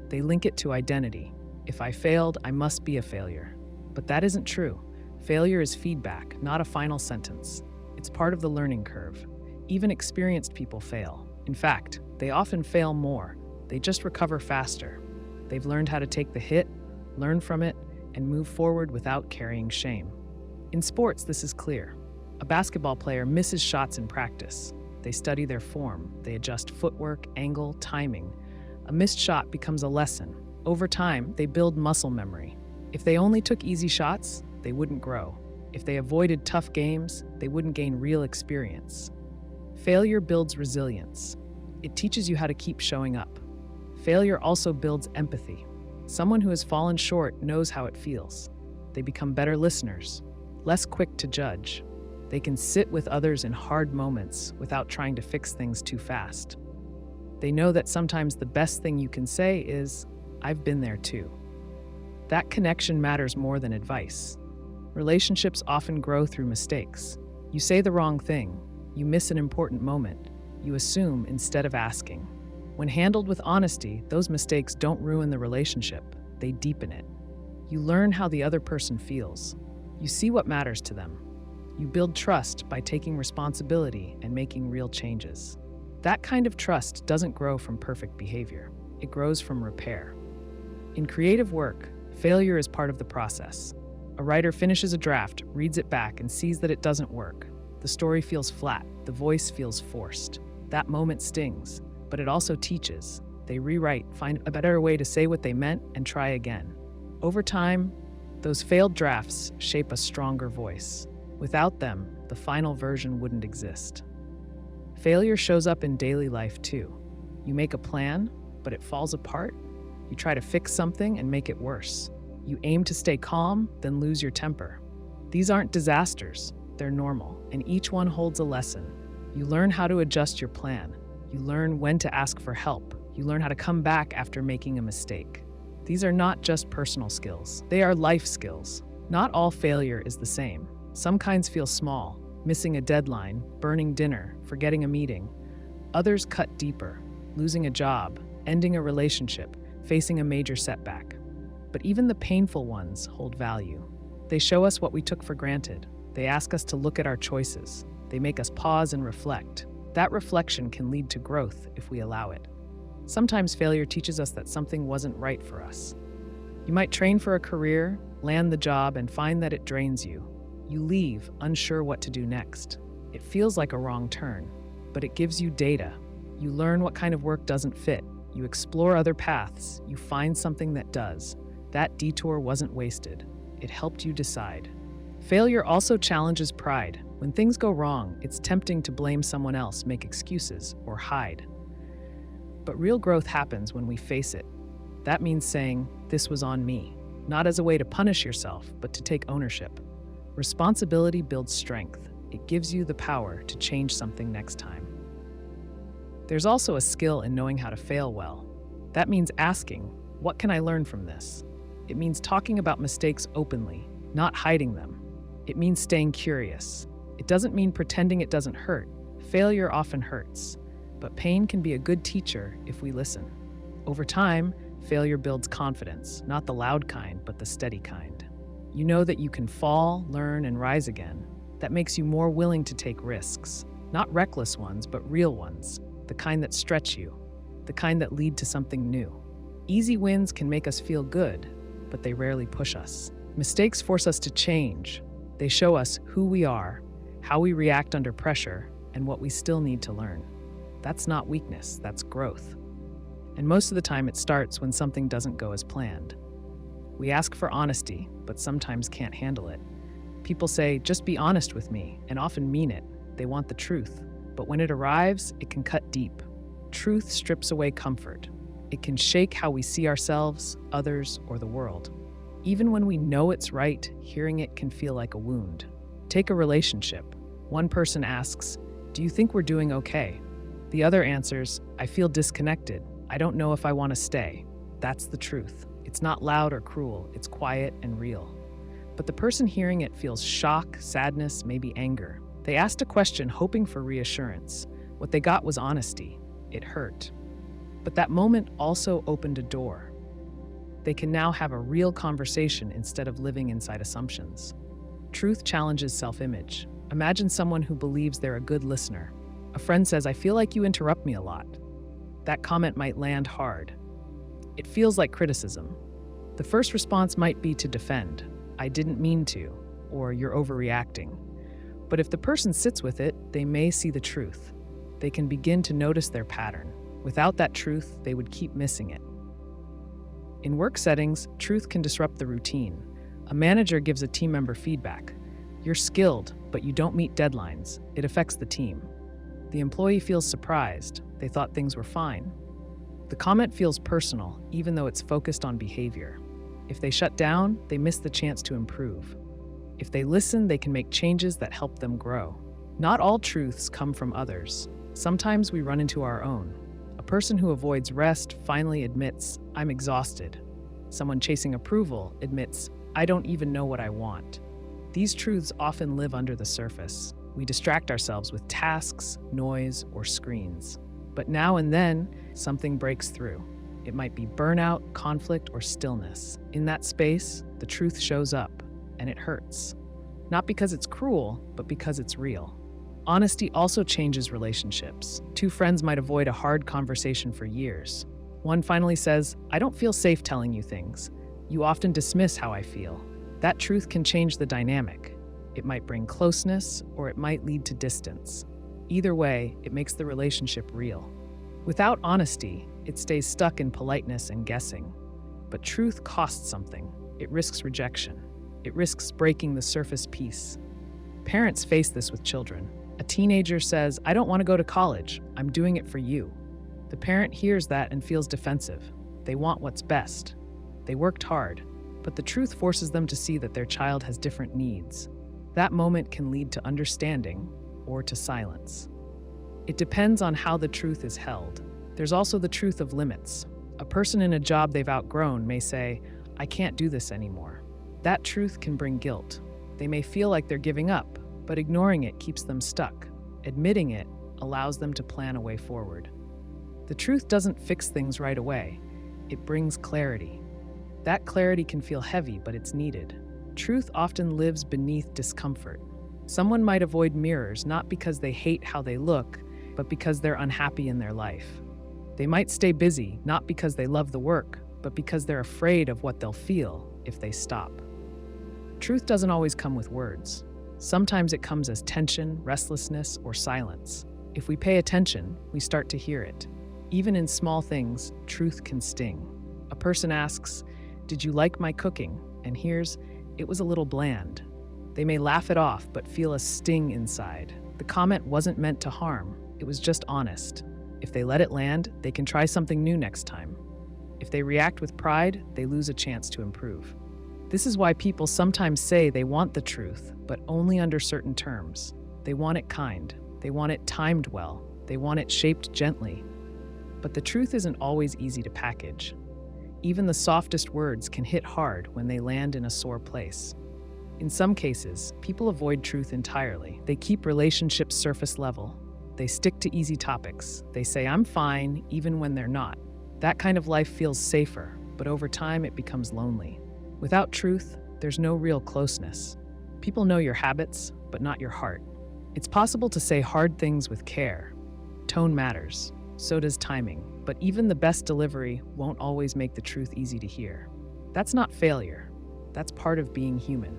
They link it to identity. If I failed, I must be a failure. But that isn't true. Failure is feedback, not a final sentence. It's part of the learning curve. Even experienced people fail. In fact, they often fail more. They just recover faster. They've learned how to take the hit, learn from it, and move forward without carrying shame. In sports, this is clear. A basketball player misses shots in practice. They study their form. They adjust footwork, angle, timing. A missed shot becomes a lesson. Over time, they build muscle memory. If they only took easy shots, they wouldn't grow. If they avoided tough games, they wouldn't gain real experience. Failure builds resilience. It teaches you how to keep showing up. Failure also builds empathy. Someone who has fallen short knows how it feels. They become better listeners, less quick to judge. They can sit with others in hard moments without trying to fix things too fast. They know that sometimes the best thing you can say is, "I've been there too." That connection matters more than advice. Relationships often grow through mistakes. You say the wrong thing, you miss an important moment, you assume instead of asking. When handled with honesty, those mistakes don't ruin the relationship, they deepen it. You learn how the other person feels. You see what matters to them. You build trust by taking responsibility and making real changes. That kind of trust doesn't grow from perfect behavior. It grows from repair. In creative work, failure is part of the process. A writer finishes a draft, reads it back, and sees that it doesn't work. The story feels flat, the voice feels forced. That moment stings, but it also teaches. They rewrite, find a better way to say what they meant, and try again. Over time, those failed drafts shape a stronger voice. Without them, the final version wouldn't exist. Failure shows up in daily life too. You make a plan, but it falls apart. You try to fix something and make it worse. You aim to stay calm, then lose your temper. These aren't disasters, they're normal, and each one holds a lesson. You learn how to adjust your plan. You learn when to ask for help. You learn how to come back after making a mistake. These are not just personal skills, they are life skills. Not all failure is the same. Some kinds feel small, missing a deadline, burning dinner, forgetting a meeting. Others cut deeper, losing a job, ending a relationship, facing a major setback. But even the painful ones hold value. They show us what we took for granted. They ask us to look at our choices. They make us pause and reflect. That reflection can lead to growth if we allow it. Sometimes failure teaches us that something wasn't right for us. You might train for a career, land the job, and find that it drains you. You leave, unsure what to do next. It feels like a wrong turn, but it gives you data. You learn what kind of work doesn't fit. You explore other paths. You find something that does. That detour wasn't wasted. It helped you decide. Failure also challenges pride. When things go wrong, it's tempting to blame someone else, make excuses, or hide. But real growth happens when we face it. That means saying, "This was on me," not as a way to punish yourself, but to take ownership. Responsibility builds strength. It gives you the power to change something next time. There's also a skill in knowing how to fail well. That means asking, "What can I learn from this?" It means talking about mistakes openly, not hiding them. It means staying curious. It doesn't mean pretending it doesn't hurt. Failure often hurts, but pain can be a good teacher if we listen. Over time, failure builds confidence, not the loud kind, but the steady kind. You know that you can fall, learn, and rise again. That makes you more willing to take risks. Not reckless ones, but real ones. The kind that stretch you. The kind that lead to something new. Easy wins can make us feel good, but they rarely push us. Mistakes force us to change. They show us who we are, how we react under pressure, and what we still need to learn. That's not weakness, that's growth. And most of the time it starts when something doesn't go as planned. We ask for honesty, but sometimes can't handle it. People say, "Just be honest with me," and often mean it. They want the truth. But when it arrives, it can cut deep. Truth strips away comfort. It can shake how we see ourselves, others, or the world. Even when we know it's right, hearing it can feel like a wound. Take a relationship. One person asks, "Do you think we're doing okay?" The other answers, "I feel disconnected. I don't know if I want to stay." That's the truth. It's not loud or cruel. It's quiet and real. But the person hearing it feels shock, sadness, maybe anger. They asked a question hoping for reassurance. What they got was honesty. It hurt. But that moment also opened a door. They can now have a real conversation instead of living inside assumptions. Truth challenges self-image. Imagine someone who believes they're a good listener. A friend says, "I feel like you interrupt me a lot." That comment might land hard. It feels like criticism. The first response might be to defend. "I didn't mean to," or "You're overreacting." But if the person sits with it, they may see the truth. They can begin to notice their pattern. Without that truth, they would keep missing it. In work settings, truth can disrupt the routine. A manager gives a team member feedback. "You're skilled, but you don't meet deadlines." It affects the team. The employee feels surprised. They thought things were fine. The comment feels personal, even though it's focused on behavior. If they shut down, they miss the chance to improve. If they listen, they can make changes that help them grow. Not all truths come from others. Sometimes we run into our own. A A person who avoids rest finally admits, I'm exhausted. Someone chasing approval admits, I don't even know what I want. These truths often live under the surface. We distract ourselves with tasks, noise, or screens. But now and then, something breaks through. It might be burnout, conflict, or stillness. In that space, the truth shows up, and it hurts. Not because it's cruel, but because it's real. Honesty also changes relationships. Two friends might avoid a hard conversation for years. One finally says, I don't feel safe telling you things. You often dismiss how I feel. That truth can change the dynamic. It might bring closeness, or it might lead to distance. Either way, it makes the relationship real. Without honesty, it stays stuck in politeness and guessing. But truth costs something. It risks rejection. It risks breaking the surface peace. Parents face this with children. A teenager says, I don't want to go to college. I'm doing it for you. The parent hears that and feels defensive. They want what's best. They worked hard, but the truth forces them to see that their child has different needs. That moment can lead to understanding or to silence. It depends on how the truth is held. There's also the truth of limits. A person in a job they've outgrown may say, I can't do this anymore. That truth can bring guilt. They may feel like they're giving up, but ignoring it keeps them stuck. Admitting it allows them to plan a way forward. The truth doesn't fix things right away. It brings clarity. That clarity can feel heavy, but it's needed. Truth often lives beneath discomfort. Someone might avoid mirrors not because they hate how they look, but because they're unhappy in their life. They might stay busy not because they love the work, but because they're afraid of what they'll feel if they stop. Truth doesn't always come with words. Sometimes it comes as tension, restlessness, or silence. If we pay attention, we start to hear it. Even in small things, truth can sting. A person asks, did you like my cooking? And hears, it was a little bland. They may laugh it off, but feel a sting inside. The comment wasn't meant to harm. It was just honest. If they let it land, they can try something new next time. If they react with pride, they lose a chance to improve. This is why people sometimes say they want the truth, but only under certain terms. They want it kind. They want it timed well. They want it shaped gently. But the truth isn't always easy to package. Even the softest words can hit hard when they land in a sore place. In some cases, people avoid truth entirely. They keep relationships surface level. They stick to easy topics. They say, I'm fine, even when they're not. That kind of life feels safer, but over time it becomes lonely. Without truth, there's no real closeness. People know your habits, but not your heart. It's possible to say hard things with care. Tone matters. So does timing. But even the best delivery won't always make the truth easy to hear. That's not failure. That's part of being human.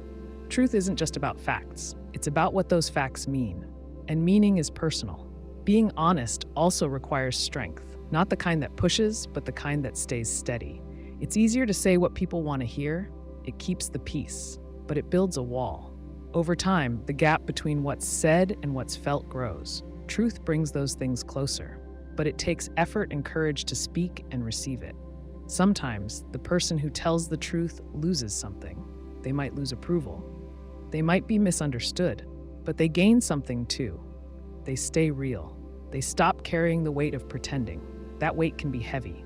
Truth isn't just about facts. It's about what those facts mean. And meaning is personal. Being honest also requires strength. Not the kind that pushes, but the kind that stays steady. It's easier to say what people want to hear. It keeps the peace, but it builds a wall. Over time, the gap between what's said and what's felt grows. Truth brings those things closer, but it takes effort and courage to speak and receive it. Sometimes, the person who tells the truth loses something. They might lose approval. They might be misunderstood, but they gain something too. They stay real. They stop carrying the weight of pretending. That weight can be heavy.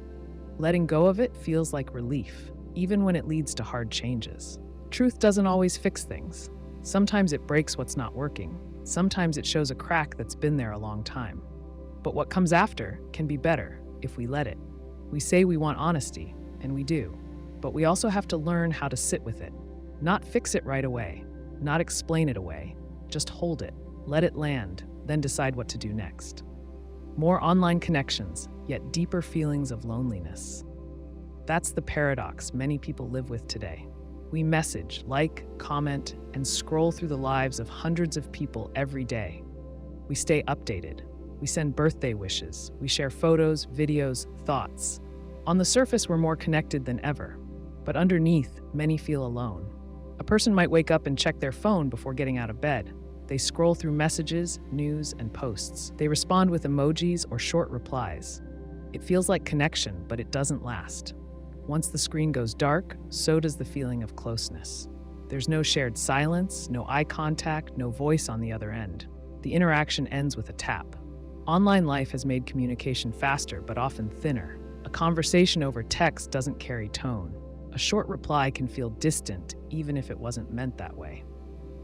Letting go of it feels like relief, even when it leads to hard changes. Truth doesn't always fix things. Sometimes it breaks what's not working. Sometimes it shows a crack that's been there a long time. But what comes after can be better if we let it. We say we want honesty, and we do. But we also have to learn how to sit with it. Not fix it right away. Not explain it away. Just hold it. Let it land, then decide what to do next. More online connections, yet deeper feelings of loneliness. That's the paradox many people live with today. We message, like, comment, and scroll through the lives of hundreds of people every day. We stay updated. We send birthday wishes. We share photos, videos, thoughts. On the surface, we're more connected than ever. But underneath, many feel alone. A person might wake up and check their phone before getting out of bed. They scroll through messages, news, and posts. They respond with emojis or short replies. It feels like connection, but it doesn't last. Once the screen goes dark, so does the feeling of closeness. There's no shared silence, no eye contact, no voice on the other end. The interaction ends with a tap. Online life has made communication faster but often thinner. A conversation over text doesn't carry tone. A short reply can feel distant even if it wasn't meant that way.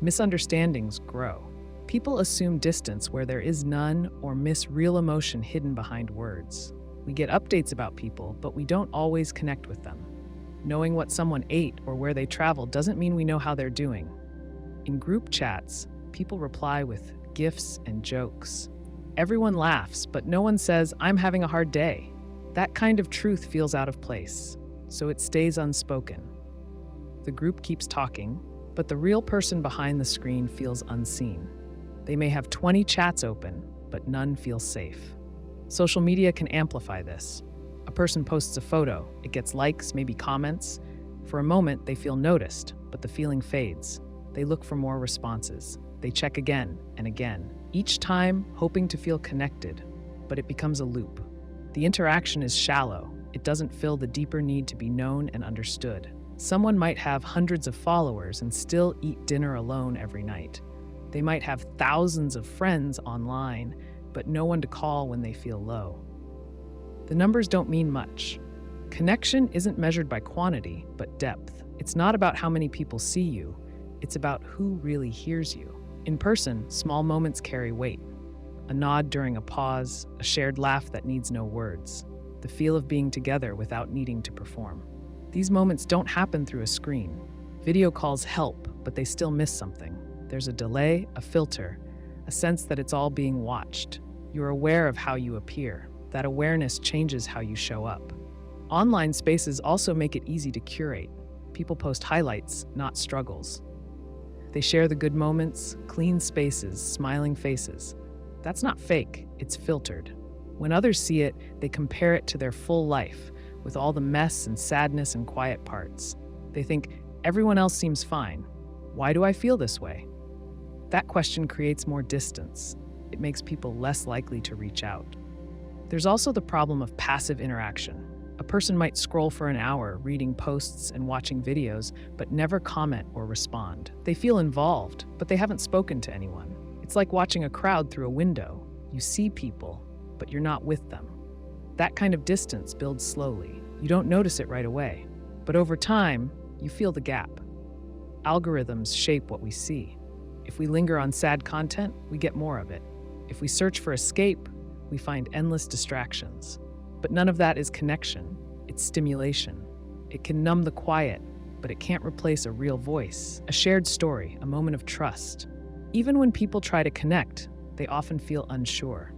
Misunderstandings grow. People assume distance where there is none or miss real emotion hidden behind words. We get updates about people, but we don't always connect with them. Knowing what someone ate or where they traveled doesn't mean we know how they're doing. In group chats, people reply with gifs and jokes. Everyone laughs, but no one says, "I'm having a hard day." That kind of truth feels out of place, so it stays unspoken. The group keeps talking, but the real person behind the screen feels unseen. They may have 20 chats open, but none feel safe. Social media can amplify this. A person posts a photo, it gets likes, maybe comments. For a moment, they feel noticed, but the feeling fades. They look for more responses. They check again and again, each time hoping to feel connected, but it becomes a loop. The interaction is shallow. It doesn't fill the deeper need to be known and understood. Someone might have hundreds of followers and still eat dinner alone every night. They might have thousands of friends online, but no one to call when they feel low. The numbers don't mean much. Connection isn't measured by quantity, but depth. It's not about how many people see you. It's about who really hears you. In person, small moments carry weight. A nod during a pause, a shared laugh that needs no words, the feel of being together without needing to perform. These moments don't happen through a screen. Video calls help, but they still miss something. There's a delay, a filter, a sense that it's all being watched. You're aware of how you appear. That awareness changes how you show up. Online spaces also make it easy to curate. People post highlights, not struggles. They share the good moments, clean spaces, smiling faces. That's not fake, it's filtered. When others see it, they compare it to their full life, with all the mess and sadness and quiet parts. They think, everyone else seems fine. Why do I feel this way? That question creates more distance. It makes people less likely to reach out. There's also the problem of passive interaction. A person might scroll for an hour, reading posts and watching videos, but never comment or respond. They feel involved, but they haven't spoken to anyone. It's like watching a crowd through a window. You see people, but you're not with them. That kind of distance builds slowly. You don't notice it right away, but over time, you feel the gap. Algorithms shape what we see. If we linger on sad content, we get more of it. If we search for escape, we find endless distractions. But none of that is connection, it's stimulation. It can numb the quiet, but it can't replace a real voice, a shared story, a moment of trust. Even when people try to connect, they often feel unsure.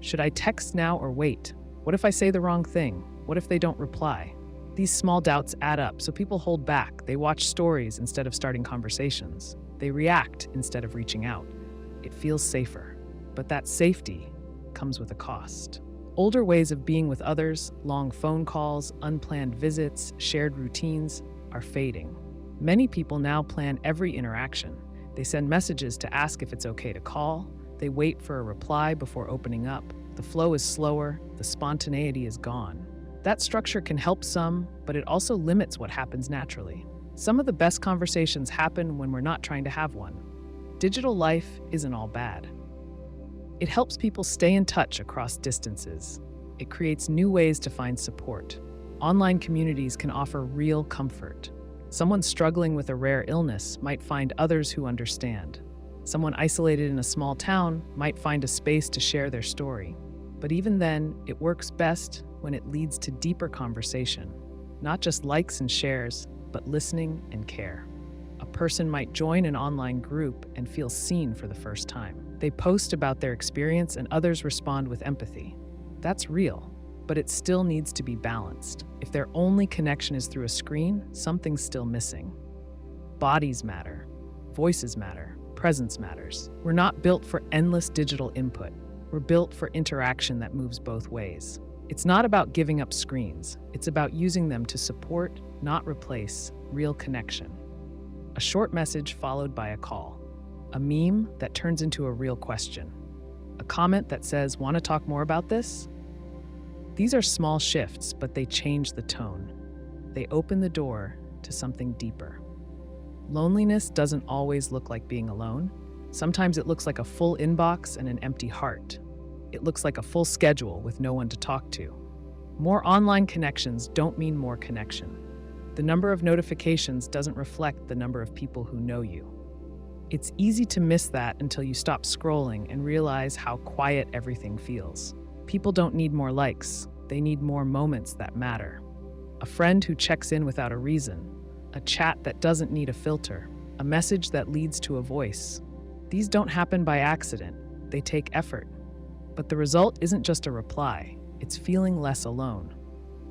Should I text now or wait? What if I say the wrong thing? What if they don't reply? These small doubts add up, so people hold back. They watch stories instead of starting conversations. They react instead of reaching out. It feels safer, but that safety comes with a cost. Older ways of being with others, long phone calls, unplanned visits, shared routines, are fading. Many people now plan every interaction. They send messages to ask if it's okay to call. They wait for a reply before opening up. The flow is slower, the spontaneity is gone. That structure can help some, but it also limits what happens naturally. Some of the best conversations happen when we're not trying to have one. Digital life isn't all bad. It helps people stay in touch across distances. It creates new ways to find support. Online communities can offer real comfort. Someone struggling with a rare illness might find others who understand. Someone isolated in a small town might find a space to share their story. But even then, it works best when it leads to deeper conversation. Not just likes and shares, but listening and care. A person might join an online group and feel seen for the first time. They post about their experience and others respond with empathy. That's real, but it still needs to be balanced. If their only connection is through a screen, something's still missing. Bodies matter, voices matter, presence matters. We're not built for endless digital input. We're built for interaction that moves both ways. It's not about giving up screens. It's about using them to support, not replace, real connection. A short message followed by a call. A meme that turns into a real question. A comment that says, "Want to talk more about this?" These are small shifts, but they change the tone. They open the door to something deeper. Loneliness doesn't always look like being alone. Sometimes it looks like a full inbox and an empty heart. It looks like a full schedule with no one to talk to. More online connections don't mean more connection. The number of notifications doesn't reflect the number of people who know you. It's easy to miss that until you stop scrolling and realize how quiet everything feels. People don't need more likes, they need more moments that matter. A friend who checks in without a reason, a chat that doesn't need a filter, a message that leads to a voice. These don't happen by accident, they take effort. But the result isn't just a reply, it's feeling less alone.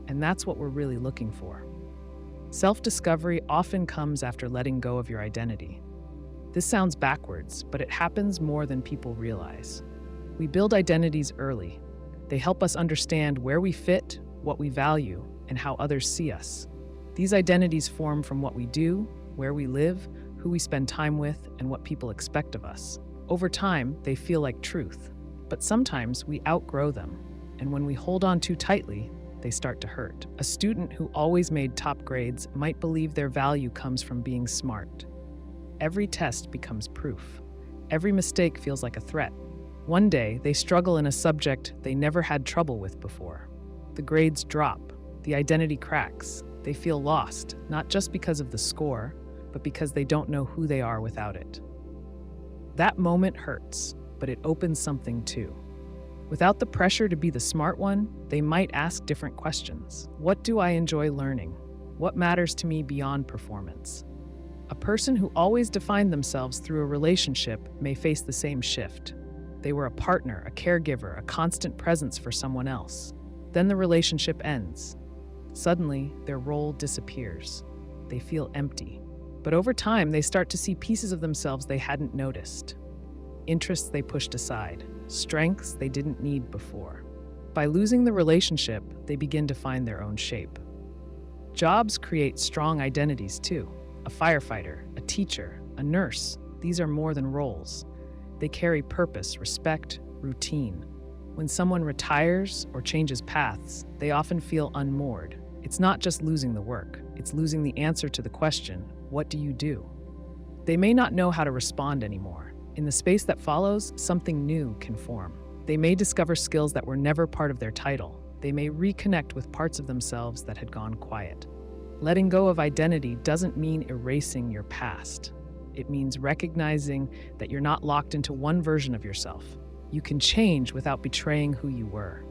And that's what we're really looking for. Self-discovery often comes after letting go of your identity. This sounds backwards, but it happens more than people realize. We build identities early. They help us understand where we fit, what we value, and how others see us. These identities form from what we do, where we live, who we spend time with, and what people expect of us. Over time, they feel like truth, but sometimes we outgrow them, and when we hold on too tightly, they start to hurt. A student who always made top grades might believe their value comes from being smart. Every test becomes proof. Every mistake feels like a threat. One day, they struggle in a subject they never had trouble with before. The grades drop, the identity cracks. They feel lost, not just because of the score, but because they don't know who they are without it. That moment hurts, but it opens something too. Without the pressure to be the smart one, they might ask different questions. What do I enjoy learning? What matters to me beyond performance? A person who always defined themselves through a relationship may face the same shift. They were a partner, a caregiver, a constant presence for someone else. Then the relationship ends. Suddenly, their role disappears. They feel empty. But over time, they start to see pieces of themselves they hadn't noticed. Interests they pushed aside, strengths they didn't need before. By losing the relationship, they begin to find their own shape. Jobs create strong identities too. A firefighter, a teacher, a nurse, these are more than roles. They carry purpose, respect, routine. When someone retires or changes paths, they often feel unmoored. It's not just losing the work, it's losing the answer to the question, what do you do? They may not know how to respond anymore. In the space that follows, something new can form. They may discover skills that were never part of their title. They may reconnect with parts of themselves that had gone quiet. Letting go of identity doesn't mean erasing your past. It means recognizing that you're not locked into one version of yourself. You can change without betraying who you were.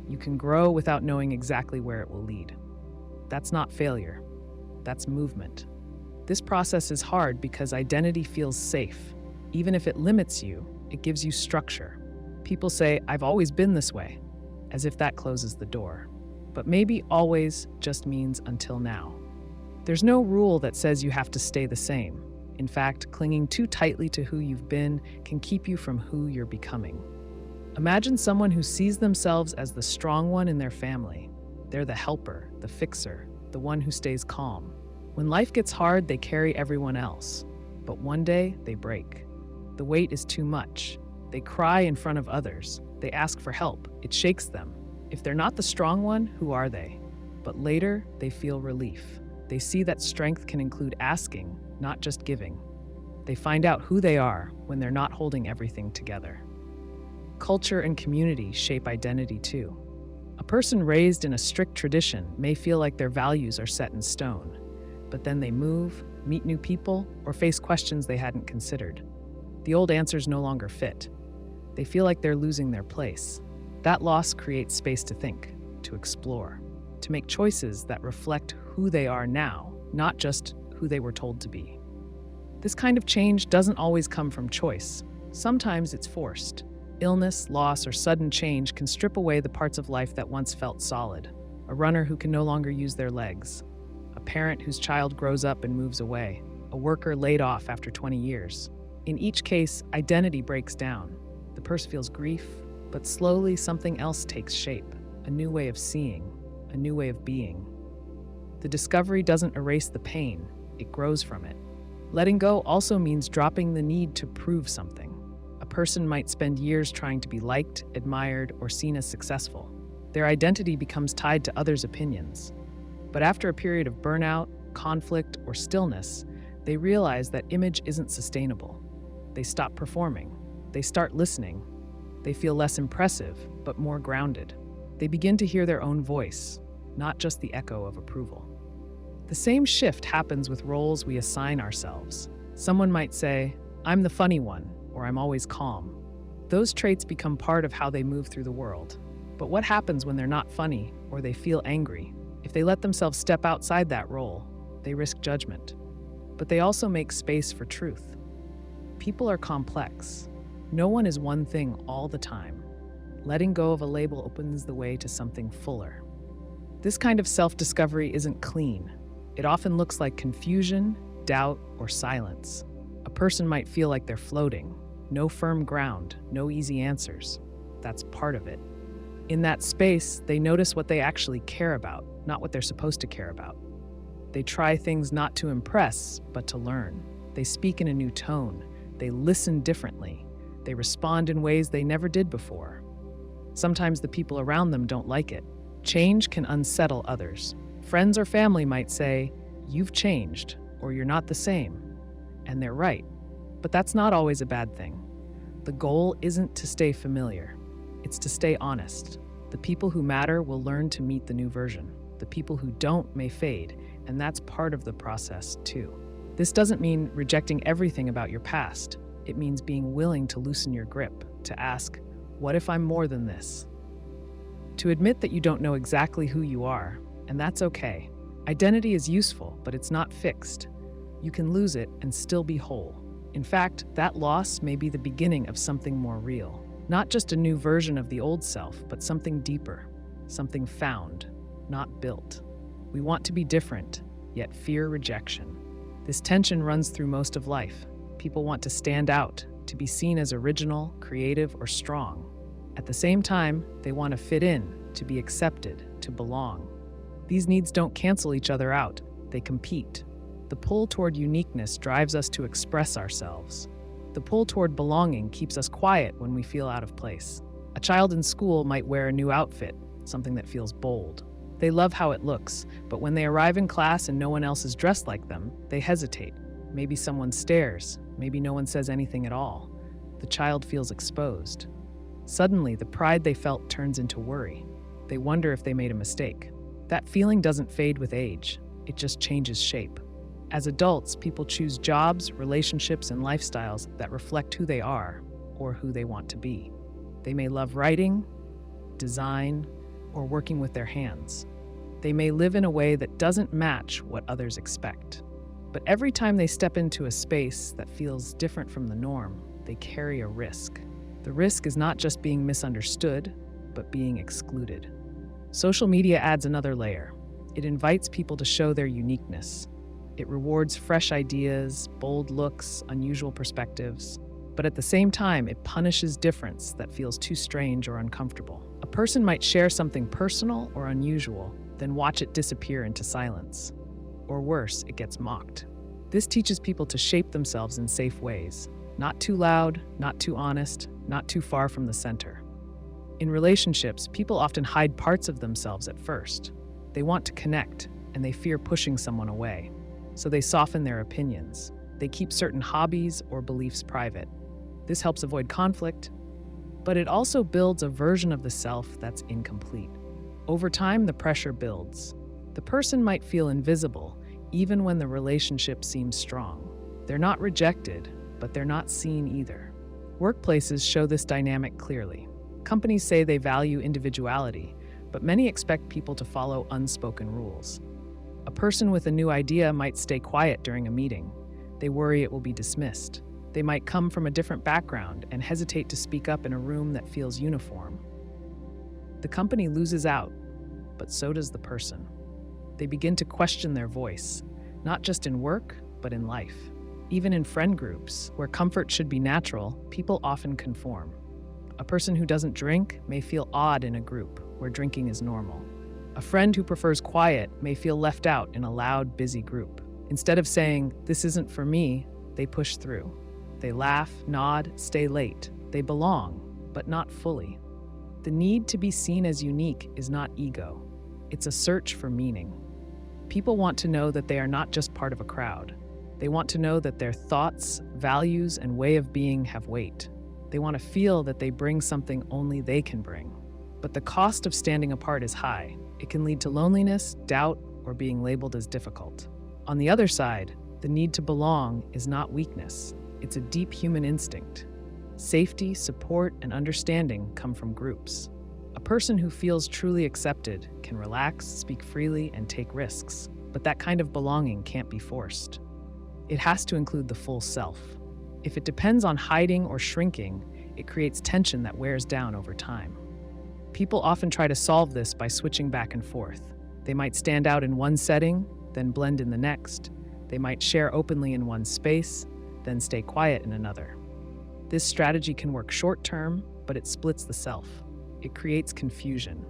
You can grow without knowing exactly where it will lead. That's not failure. That's movement. This process is hard because identity feels safe. Even if it limits you, it gives you structure. People say, I've always been this way, as if that closes the door. But maybe always just means until now. There's no rule that says you have to stay the same. In fact, clinging too tightly to who you've been can keep you from who you're becoming. Imagine someone who sees themselves as the strong one in their family. They're the helper, the fixer, the one who stays calm. When life gets hard, they carry everyone else. But one day, they break. The weight is too much. They cry in front of others. They ask for help. It shakes them. If they're not the strong one, who are they? But later, they feel relief. They see that strength can include asking, not just giving. They find out who they are when they're not holding everything together. Culture and community shape identity too. A person raised in a strict tradition may feel like their values are set in stone, but then they move, meet new people, or face questions they hadn't considered. The old answers no longer fit. They feel like they're losing their place. That loss creates space to think, to explore, to make choices that reflect who they are now, not just who they were told to be. This kind of change doesn't always come from choice. Sometimes it's forced. Illness, loss, or sudden change can strip away the parts of life that once felt solid. A runner who can no longer use their legs. A parent whose child grows up and moves away. A worker laid off after 20 years. In each case, identity breaks down. The person feels grief, but slowly something else takes shape. A new way of seeing, a new way of being. The discovery doesn't erase the pain, it grows from it. Letting go also means dropping the need to prove something. A person might spend years trying to be liked, admired, or seen as successful. Their identity becomes tied to others' opinions. But after a period of burnout, conflict, or stillness, they realize that image isn't sustainable. They stop performing. They start listening. They feel less impressive, but more grounded. They begin to hear their own voice, not just the echo of approval. The same shift happens with roles we assign ourselves. Someone might say, "I'm the funny one," or "I'm always calm." Those traits become part of how they move through the world. But what happens when they're not funny or they feel angry? If they let themselves step outside that role, they risk judgment. But they also make space for truth. People are complex. No one is one thing all the time. Letting go of a label opens the way to something fuller. This kind of self-discovery isn't clean. It often looks like confusion, doubt, or silence. A person might feel like they're floating. No firm ground, no easy answers. That's part of it. In that space, they notice what they actually care about, not what they're supposed to care about. They try things not to impress, but to learn. They speak in a new tone. They listen differently. They respond in ways they never did before. Sometimes the people around them don't like it. Change can unsettle others. Friends or family might say, "You've changed," or "You're not the same." And they're right. But that's not always a bad thing. The goal isn't to stay familiar. It's to stay honest. The people who matter will learn to meet the new version. The people who don't may fade, and that's part of the process too. This doesn't mean rejecting everything about your past. It means being willing to loosen your grip, to ask, "What if I'm more than this?" To admit that you don't know exactly who you are, and that's okay. Identity is useful, but it's not fixed. You can lose it and still be whole. In fact, that loss may be the beginning of something more real. Not just a new version of the old self, but something deeper, something found, not built. We want to be different, yet fear rejection. This tension runs through most of life. People want to stand out, to be seen as original, creative, or strong. At the same time, they want to fit in, to be accepted, to belong. These needs don't cancel each other out, they compete. The pull toward uniqueness drives us to express ourselves. The pull toward belonging keeps us quiet when we feel out of place. A child in school might wear a new outfit, something that feels bold. They love how it looks, but when they arrive in class and no one else is dressed like them, they hesitate. Maybe someone stares, maybe no one says anything at all. The child feels exposed. Suddenly, the pride they felt turns into worry. They wonder if they made a mistake. That feeling doesn't fade with age, it just changes shape. As adults, people choose jobs, relationships, and lifestyles that reflect who they are or who they want to be. They may love writing, design, or working with their hands. They may live in a way that doesn't match what others expect. But every time they step into a space that feels different from the norm, they carry a risk. The risk is not just being misunderstood, but being excluded. Social media adds another layer. It invites people to show their uniqueness. It rewards fresh ideas, bold looks, unusual perspectives. But at the same time, it punishes difference that feels too strange or uncomfortable. A person might share something personal or unusual, then watch it disappear into silence. Or worse, it gets mocked. This teaches people to shape themselves in safe ways. Not too loud, not too honest, not too far from the center. In relationships, people often hide parts of themselves at first. They want to connect, and they fear pushing someone away. So they soften their opinions. They keep certain hobbies or beliefs private. This helps avoid conflict, but it also builds a version of the self that's incomplete. Over time, the pressure builds. The person might feel invisible, even when the relationship seems strong. They're not rejected, but they're not seen either. Workplaces show this dynamic clearly. Companies say they value individuality, but many expect people to follow unspoken rules. A person with a new idea might stay quiet during a meeting. They worry it will be dismissed. They might come from a different background and hesitate to speak up in a room that feels uniform. The company loses out, but so does the person. They begin to question their voice, not just in work, but in life. Even in friend groups, where comfort should be natural, people often conform. A person who doesn't drink may feel odd in a group where drinking is normal. A friend who prefers quiet may feel left out in a loud, busy group. Instead of saying, "This isn't for me," they push through. They laugh, nod, stay late. They belong, but not fully. The need to be seen as unique is not ego. It's a search for meaning. People want to know that they are not just part of a crowd. They want to know that their thoughts, values, and way of being have weight. They want to feel that they bring something only they can bring. But the cost of standing apart is high. It can lead to loneliness, doubt, or being labeled as difficult. On the other side, the need to belong is not weakness. It's a deep human instinct. Safety, support, and understanding come from groups. A person who feels truly accepted can relax, speak freely, and take risks. But that kind of belonging can't be forced. It has to include the full self. If it depends on hiding or shrinking, it creates tension that wears down over time. People often try to solve this by switching back and forth. They might stand out in one setting, then blend in the next. They might share openly in one space, then stay quiet in another. This strategy can work short-term, but it splits the self. It creates confusion.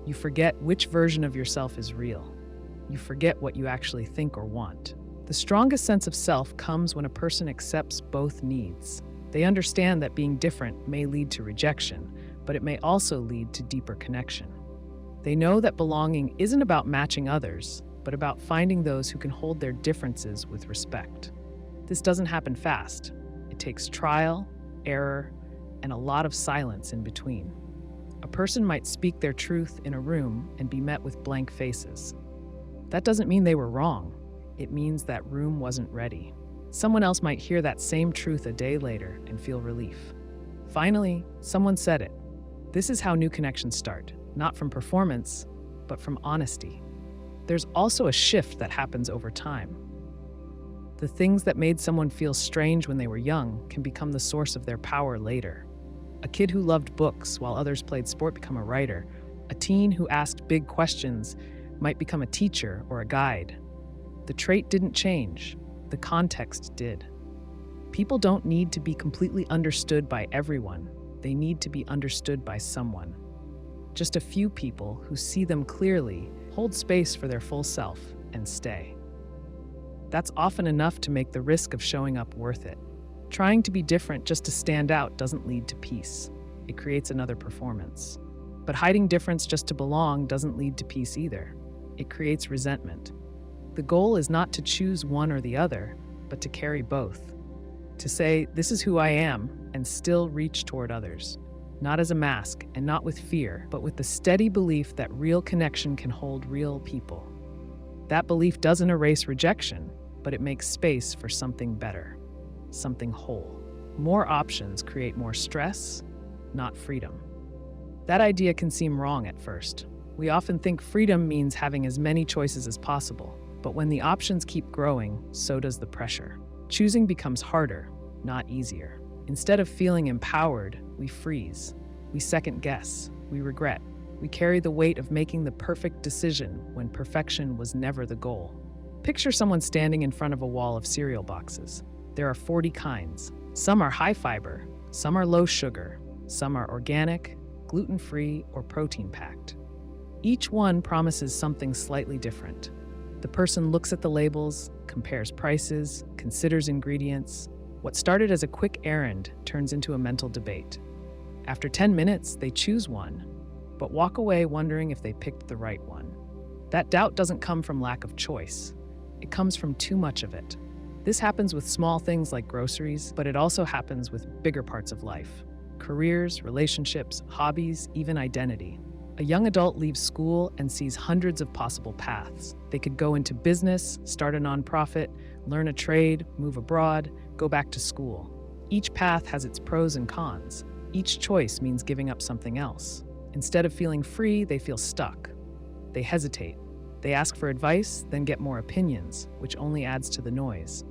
You forget which version of yourself is real. You forget what you actually think or want. The strongest sense of self comes when a person accepts both needs. They understand that being different may lead to rejection, but it may also lead to deeper connection. They know that belonging isn't about matching others, but about finding those who can hold their differences with respect. This doesn't happen fast. It takes trial, error, and a lot of silence in between. A person might speak their truth in a room and be met with blank faces. That doesn't mean they were wrong. It means that room wasn't ready. Someone else might hear that same truth a day later and feel relief. Finally, someone said it. This is how new connections start, not from performance, but from honesty. There's also a shift that happens over time. The things that made someone feel strange when they were young can become the source of their power later. A kid who loved books while others played sport become a writer. A teen who asked big questions might become a teacher or a guide. The trait didn't change, the context did. People don't need to be completely understood by everyone. They need to be understood by someone. Just a few people who see them clearly, hold space for their full self, and stay. That's often enough to make the risk of showing up worth it. Trying to be different just to stand out doesn't lead to peace. It creates another performance. But hiding difference just to belong doesn't lead to peace either. It creates resentment. The goal is not to choose one or the other, but to carry both. To say, this is who I am, and still reach toward others. Not as a mask, and not with fear, but with the steady belief that real connection can hold real people. That belief doesn't erase rejection, but it makes space for something better, something whole. More options create more stress, not freedom. That idea can seem wrong at first. We often think freedom means having as many choices as possible, but when the options keep growing, so does the pressure. Choosing becomes harder, not easier. Instead of feeling empowered, we freeze. We second guess. We regret. We carry the weight of making the perfect decision when perfection was never the goal. Picture someone standing in front of a wall of cereal boxes. There are 40 kinds. Some are high fiber, some are low sugar, some are organic, gluten-free, or protein-packed. Each one promises something slightly different. The person looks at the labels, compares prices, considers ingredients. What started as a quick errand turns into a mental debate. After 10 minutes, they choose one, but walk away wondering if they picked the right one. That doubt doesn't come from lack of choice. It comes from too much of it. This happens with small things like groceries, but it also happens with bigger parts of life. Careers, relationships, hobbies, even identity. A young adult leaves school and sees hundreds of possible paths. They could go into business, start a nonprofit, learn a trade, move abroad, go back to school. Each path has its pros and cons. Each choice means giving up something else. Instead of feeling free, they feel stuck. They hesitate. They ask for advice, then get more opinions, which only adds to the noise.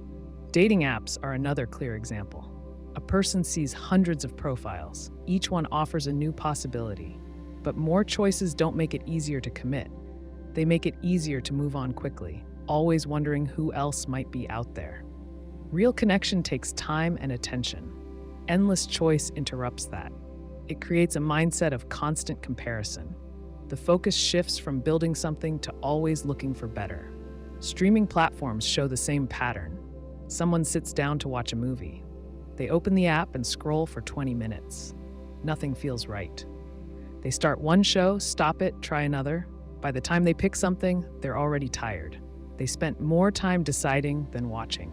Dating apps are another clear example. A person sees hundreds of profiles. Each one offers a new possibility. But more choices don't make it easier to commit. They make it easier to move on quickly, always wondering who else might be out there. Real connection takes time and attention. Endless choice interrupts that. It creates a mindset of constant comparison. The focus shifts from building something to always looking for better. Streaming platforms show the same pattern. Someone sits down to watch a movie. They open the app and scroll for 20 minutes. Nothing feels right. They start one show, stop it, try another. By the time they pick something, they're already tired. They spent more time deciding than watching.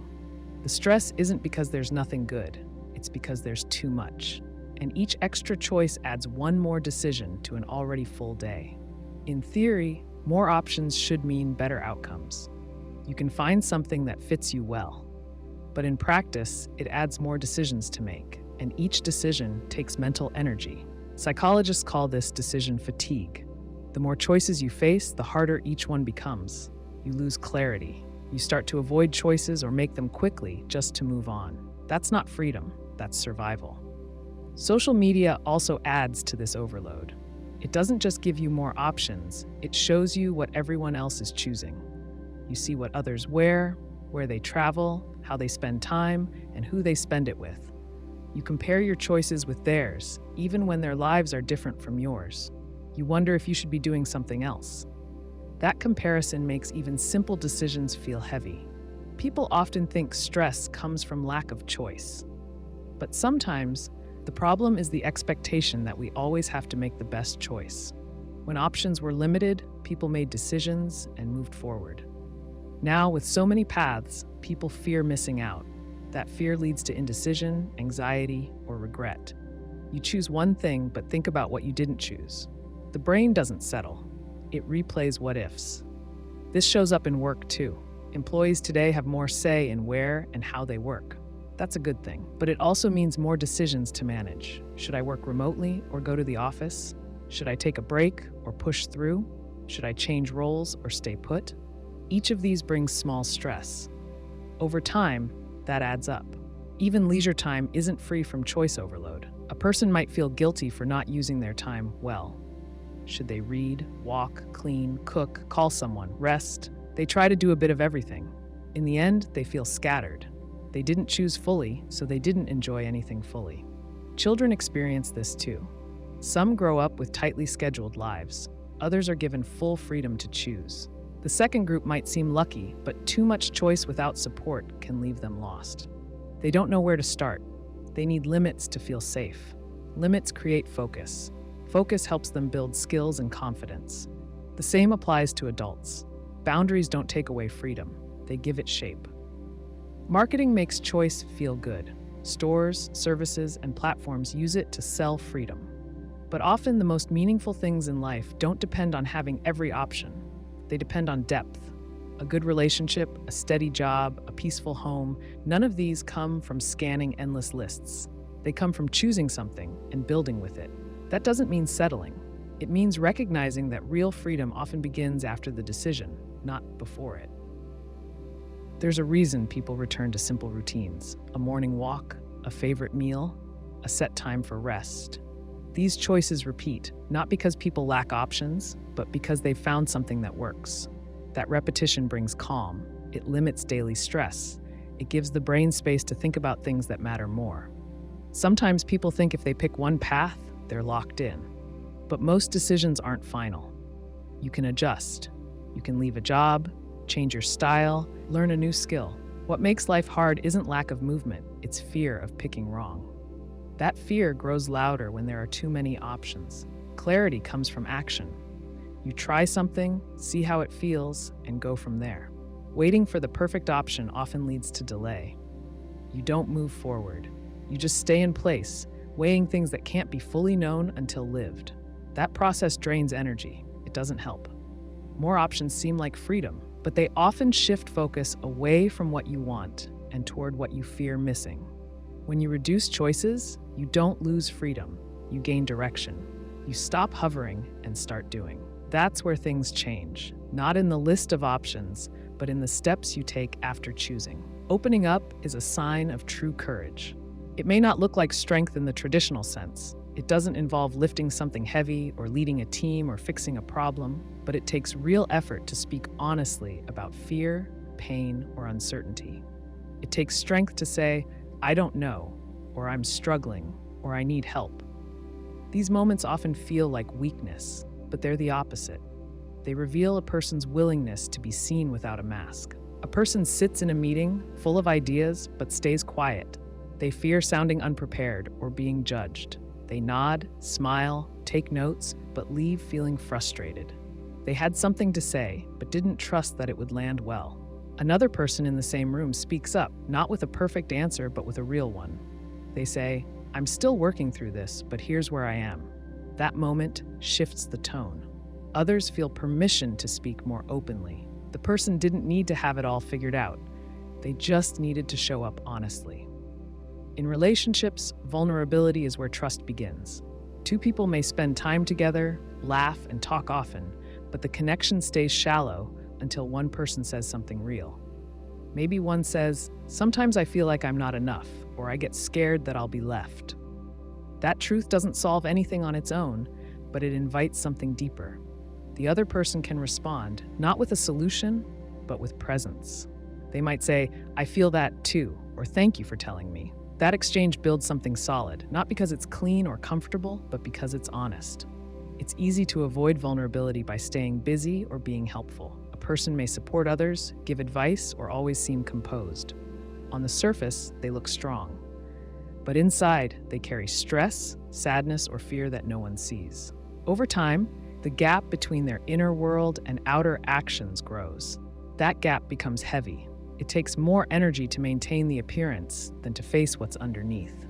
The stress isn't because there's nothing good. It's because there's too much. and each extra choice adds one more decision to an already full day. In theory, more options should mean better outcomes. You can find something that fits you well. But in practice, it adds more decisions to make, and each decision takes mental energy. Psychologists call this decision fatigue. The more choices you face, the harder each one becomes. You lose clarity. You start to avoid choices or make them quickly just to move on. That's not freedom, that's survival. Social media also adds to this overload. It doesn't just give you more options, it shows you what everyone else is choosing. You see what others wear, where they travel, how they spend time, and who they spend it with. You compare your choices with theirs, even when their lives are different from yours. You wonder if you should be doing something else. That comparison makes even simple decisions feel heavy. People often think stress comes from lack of choice. But sometimes, the problem is the expectation that we always have to make the best choice. When options were limited, people made decisions and moved forward. Now, with so many paths, people fear missing out. That fear leads to indecision, anxiety, or regret. You choose one thing, but think about what you didn't choose. The brain doesn't settle. It replays what-ifs. This shows up in work, too. Employees today have more say in where and how they work. That's a good thing, but it also means more decisions to manage. Should I work remotely or go to the office? Should I take a break or push through? Should I change roles or stay put? Each of these brings small stress. Over time, that adds up. Even leisure time isn't free from choice overload. A person might feel guilty for not using their time well. Should they read, walk, clean, cook, call someone, rest? They try to do a bit of everything. In the end, they feel scattered. They didn't choose fully, so they didn't enjoy anything fully. Children experience this too. Some grow up with tightly scheduled lives. Others are given full freedom to choose. The second group might seem lucky, but too much choice without support can leave them lost. They don't know where to start. They need limits to feel safe. Limits create focus. Focus helps them build skills and confidence. The same applies to adults. Boundaries don't take away freedom. They give it shape. Marketing makes choice feel good. Stores, services, and platforms use it to sell freedom. But often the most meaningful things in life don't depend on having every option. They depend on depth. A good relationship, a steady job, a peaceful home, none of these come from scanning endless lists. They come from choosing something and building with it. That doesn't mean settling. It means recognizing that real freedom often begins after the decision, not before it. There's a reason people return to simple routines: a morning walk, a favorite meal, a set time for rest. These choices repeat, not because people lack options, but because they've found something that works. That repetition brings calm. It limits daily stress. It gives the brain space to think about things that matter more. Sometimes people think if they pick one path, they're locked in. But most decisions aren't final. You can adjust. You can leave a job, change your style, learn a new skill. What makes life hard isn't lack of movement, it's fear of picking wrong. That fear grows louder when there are too many options. Clarity comes from action. You try something, see how it feels, and go from there. Waiting for the perfect option often leads to delay. You don't move forward. You just stay in place, weighing things that can't be fully known until lived. That process drains energy. It doesn't help. More options seem like freedom, but they often shift focus away from what you want and toward what you fear missing. When you reduce choices, you don't lose freedom. You gain direction. You stop hovering and start doing. That's where things change, not in the list of options, but in the steps you take after choosing. Opening up is a sign of true courage. It may not look like strength in the traditional sense. It doesn't involve lifting something heavy or leading a team or fixing a problem, but it takes real effort to speak honestly about fear, pain, or uncertainty. It takes strength to say, "I don't know," or "I'm struggling," or "I need help." These moments often feel like weakness, but they're the opposite. They reveal a person's willingness to be seen without a mask. A person sits in a meeting full of ideas but stays quiet. They fear sounding unprepared or being judged. They nod, smile, take notes, but leave feeling frustrated. They had something to say, but didn't trust that it would land well. Another person in the same room speaks up, not with a perfect answer, but with a real one. They say, I'm still working through this, but here's where I am. That moment shifts the tone. Others feel permission to speak more openly. The person didn't need to have it all figured out. They just needed to show up honestly. In relationships, vulnerability is where trust begins. Two people may spend time together, laugh, and talk often, but the connection stays shallow until one person says something real. Maybe one says, "Sometimes I feel like I'm not enough," or "I get scared that I'll be left." That truth doesn't solve anything on its own, but it invites something deeper. The other person can respond, not with a solution, but with presence. They might say, "I feel that too," or "Thank you for telling me." That exchange builds something solid, not because it's clean or comfortable, but because it's honest. It's easy to avoid vulnerability by staying busy or being helpful. A person may support others, give advice, or always seem composed. On the surface, they look strong. But inside, they carry stress, sadness, or fear that no one sees. Over time, the gap between their inner world and outer actions grows. That gap becomes heavy. It takes more energy to maintain the appearance than to face what's underneath.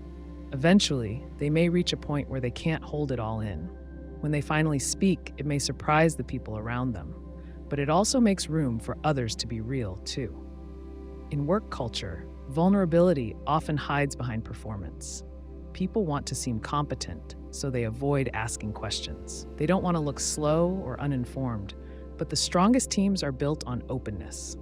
Eventually, they may reach a point where they can't hold it all in. When they finally speak, it may surprise the people around them, but it also makes room for others to be real, too. In work culture, vulnerability often hides behind performance. People want to seem competent, so they avoid asking questions. They don't want to look slow or uninformed, but the strongest teams are built on openness.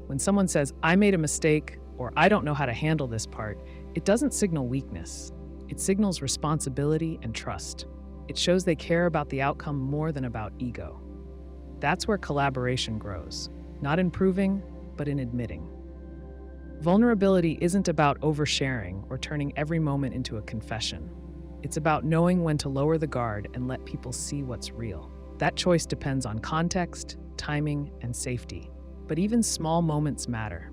When someone says, "I made a mistake," or "I don't know how to handle this part," it doesn't signal weakness. It signals responsibility and trust. It shows they care about the outcome more than about ego. That's where collaboration grows, not in proving, but in admitting. Vulnerability isn't about oversharing or turning every moment into a confession. It's about knowing when to lower the guard and let people see what's real. That choice depends on context, timing, and safety. But even small moments matter.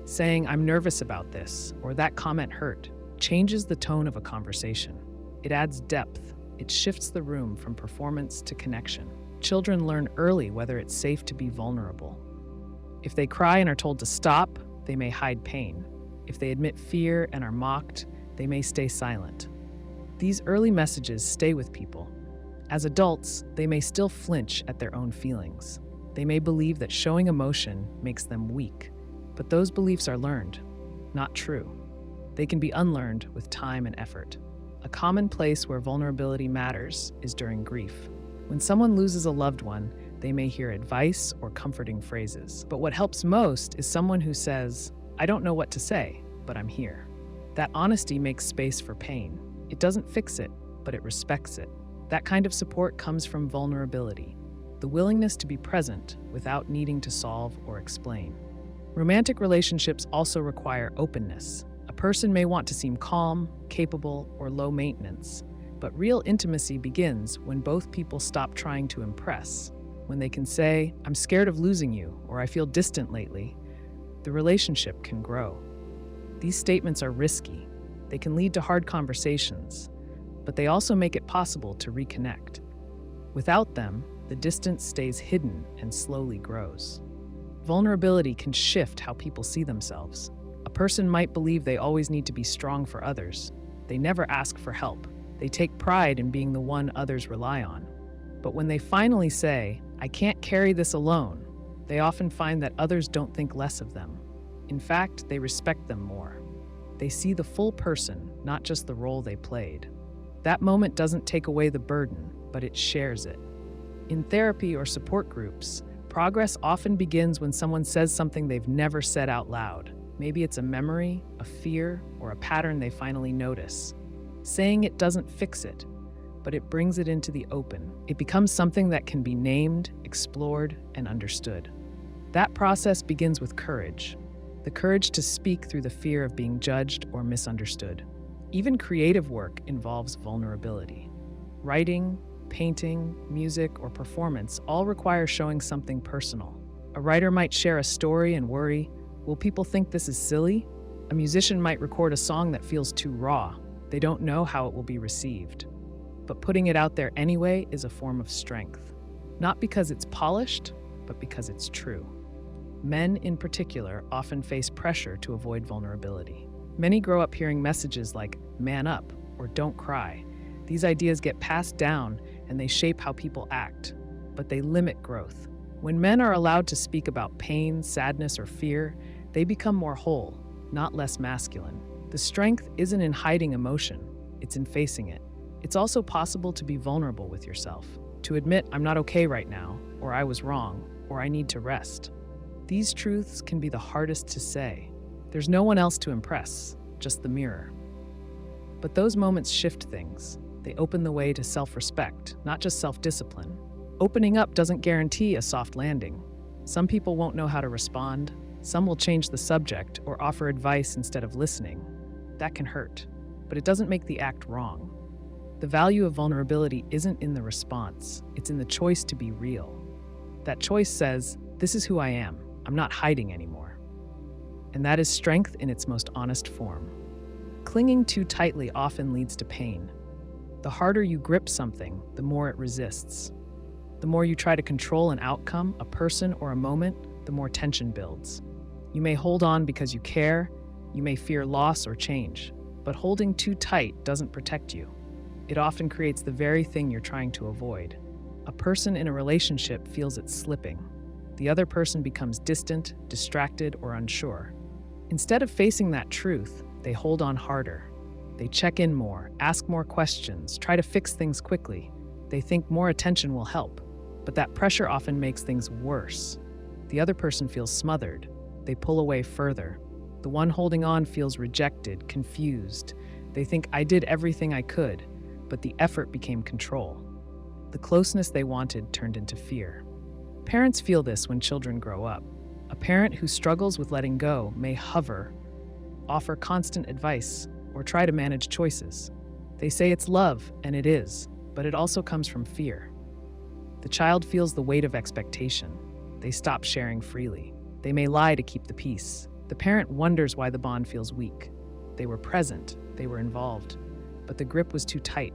Saying, "I'm nervous about this," or "that comment hurt," changes the tone of a conversation. It adds depth. It shifts the room from performance to connection. Children learn early whether it's safe to be vulnerable. If they cry and are told to stop, they may hide pain. If they admit fear and are mocked, they may stay silent. These early messages stay with people. As adults, they may still flinch at their own feelings. They may believe that showing emotion makes them weak, but those beliefs are learned, not true. They can be unlearned with time and effort. A common place where vulnerability matters is during grief. When someone loses a loved one, they may hear advice or comforting phrases. But what helps most is someone who says, "I don't know what to say, but I'm here." That honesty makes space for pain. It doesn't fix it, but it respects it. That kind of support comes from vulnerability, the willingness to be present without needing to solve or explain. Romantic relationships also require openness. A person may want to seem calm, capable, or low maintenance, but real intimacy begins when both people stop trying to impress. When they can say, "I'm scared of losing you," or "I feel distant lately," the relationship can grow. These statements are risky. They can lead to hard conversations, but they also make it possible to reconnect. Without them, the distance stays hidden and slowly grows. Vulnerability can shift how people see themselves. A person might believe they always need to be strong for others. They never ask for help. They take pride in being the one others rely on. But when they finally say, "I can't carry this alone," they often find that others don't think less of them. In fact, they respect them more. They see the full person, not just the role they played. That moment doesn't take away the burden, but it shares it. In therapy or support groups, progress often begins when someone says something they've never said out loud. Maybe it's a memory, a fear, or a pattern they finally notice. Saying it doesn't fix it, but it brings it into the open. It becomes something that can be named, explored, and understood. That process begins with courage. The courage to speak through the fear of being judged or misunderstood. Even creative work involves vulnerability. Writing, painting, music, or performance all require showing something personal. A writer might share a story and worry, "Will people think this is silly?" A musician might record a song that feels too raw. They don't know how it will be received. But putting it out there anyway is a form of strength. Not because it's polished, but because it's true. Men, in particular, often face pressure to avoid vulnerability. Many grow up hearing messages like "man up" or "don't cry." These ideas get passed down and they shape how people act, but they limit growth. When men are allowed to speak about pain, sadness, or fear, they become more whole, not less masculine. The strength isn't in hiding emotion, it's in facing it. It's also possible to be vulnerable with yourself, to admit "I'm not okay right now," or "I was wrong," or "I need to rest." These truths can be the hardest to say. There's no one else to impress, just the mirror. But those moments shift things. They open the way to self-respect, not just self-discipline. Opening up doesn't guarantee a soft landing. Some people won't know how to respond. Some will change the subject or offer advice instead of listening. That can hurt, but it doesn't make the act wrong. The value of vulnerability isn't in the response, it's in the choice to be real. That choice says, "This is who I am. I'm not hiding anymore." And that is strength in its most honest form. Clinging too tightly often leads to pain. The harder you grip something, the more it resists. The more you try to control an outcome, a person, or a moment, the more tension builds. You may hold on because you care, you may fear loss or change, but holding too tight doesn't protect you. It often creates the very thing you're trying to avoid. A person in a relationship feels it slipping. The other person becomes distant, distracted, or unsure. Instead of facing that truth, they hold on harder. They check in more, ask more questions, try to fix things quickly. They think more attention will help, but that pressure often makes things worse. The other person feels smothered. They pull away further. The one holding on feels rejected, confused. They think, "I did everything I could," but the effort became control. The closeness they wanted turned into fear. Parents feel this when children grow up. A parent who struggles with letting go may hover, offer constant advice, or try to manage choices. They say it's love, and it is, but it also comes from fear. The child feels the weight of expectation. They stop sharing freely. They may lie to keep the peace. The parent wonders why the bond feels weak. They were present, they were involved, but the grip was too tight.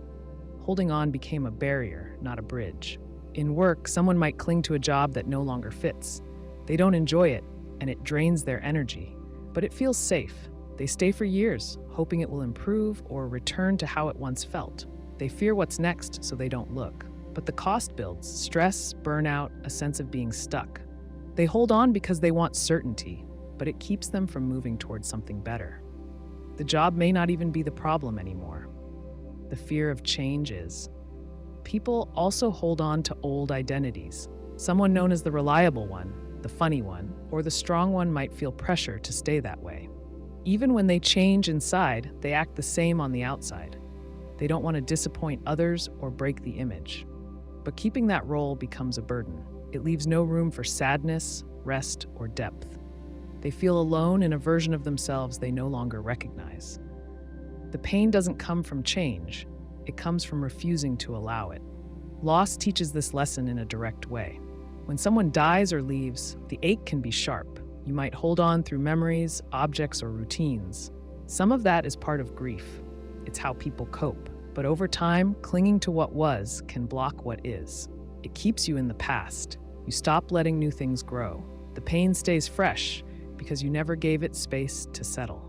Holding on became a barrier, not a bridge. In work, someone might cling to a job that no longer fits. They don't enjoy it, and it drains their energy, but it feels safe. They stay for years, hoping it will improve or return to how it once felt. They fear what's next, so they don't look. But the cost builds: stress, burnout, a sense of being stuck. They hold on because they want certainty, but it keeps them from moving towards something better. The job may not even be the problem anymore. The fear of change is. People also hold on to old identities. Someone known as the reliable one, the funny one, or the strong one might feel pressure to stay that way. Even when they change inside, they act the same on the outside. They don't want to disappoint others or break the image. But keeping that role becomes a burden. It leaves no room for sadness, rest, or depth. They feel alone in a version of themselves they no longer recognize. The pain doesn't come from change, it comes from refusing to allow it. Loss teaches this lesson in a direct way. When someone dies or leaves, the ache can be sharp. You might hold on through memories, objects, or routines. Some of that is part of grief. It's how people cope. But over time, clinging to what was can block what is. It keeps you in the past. You stop letting new things grow. The pain stays fresh because you never gave it space to settle.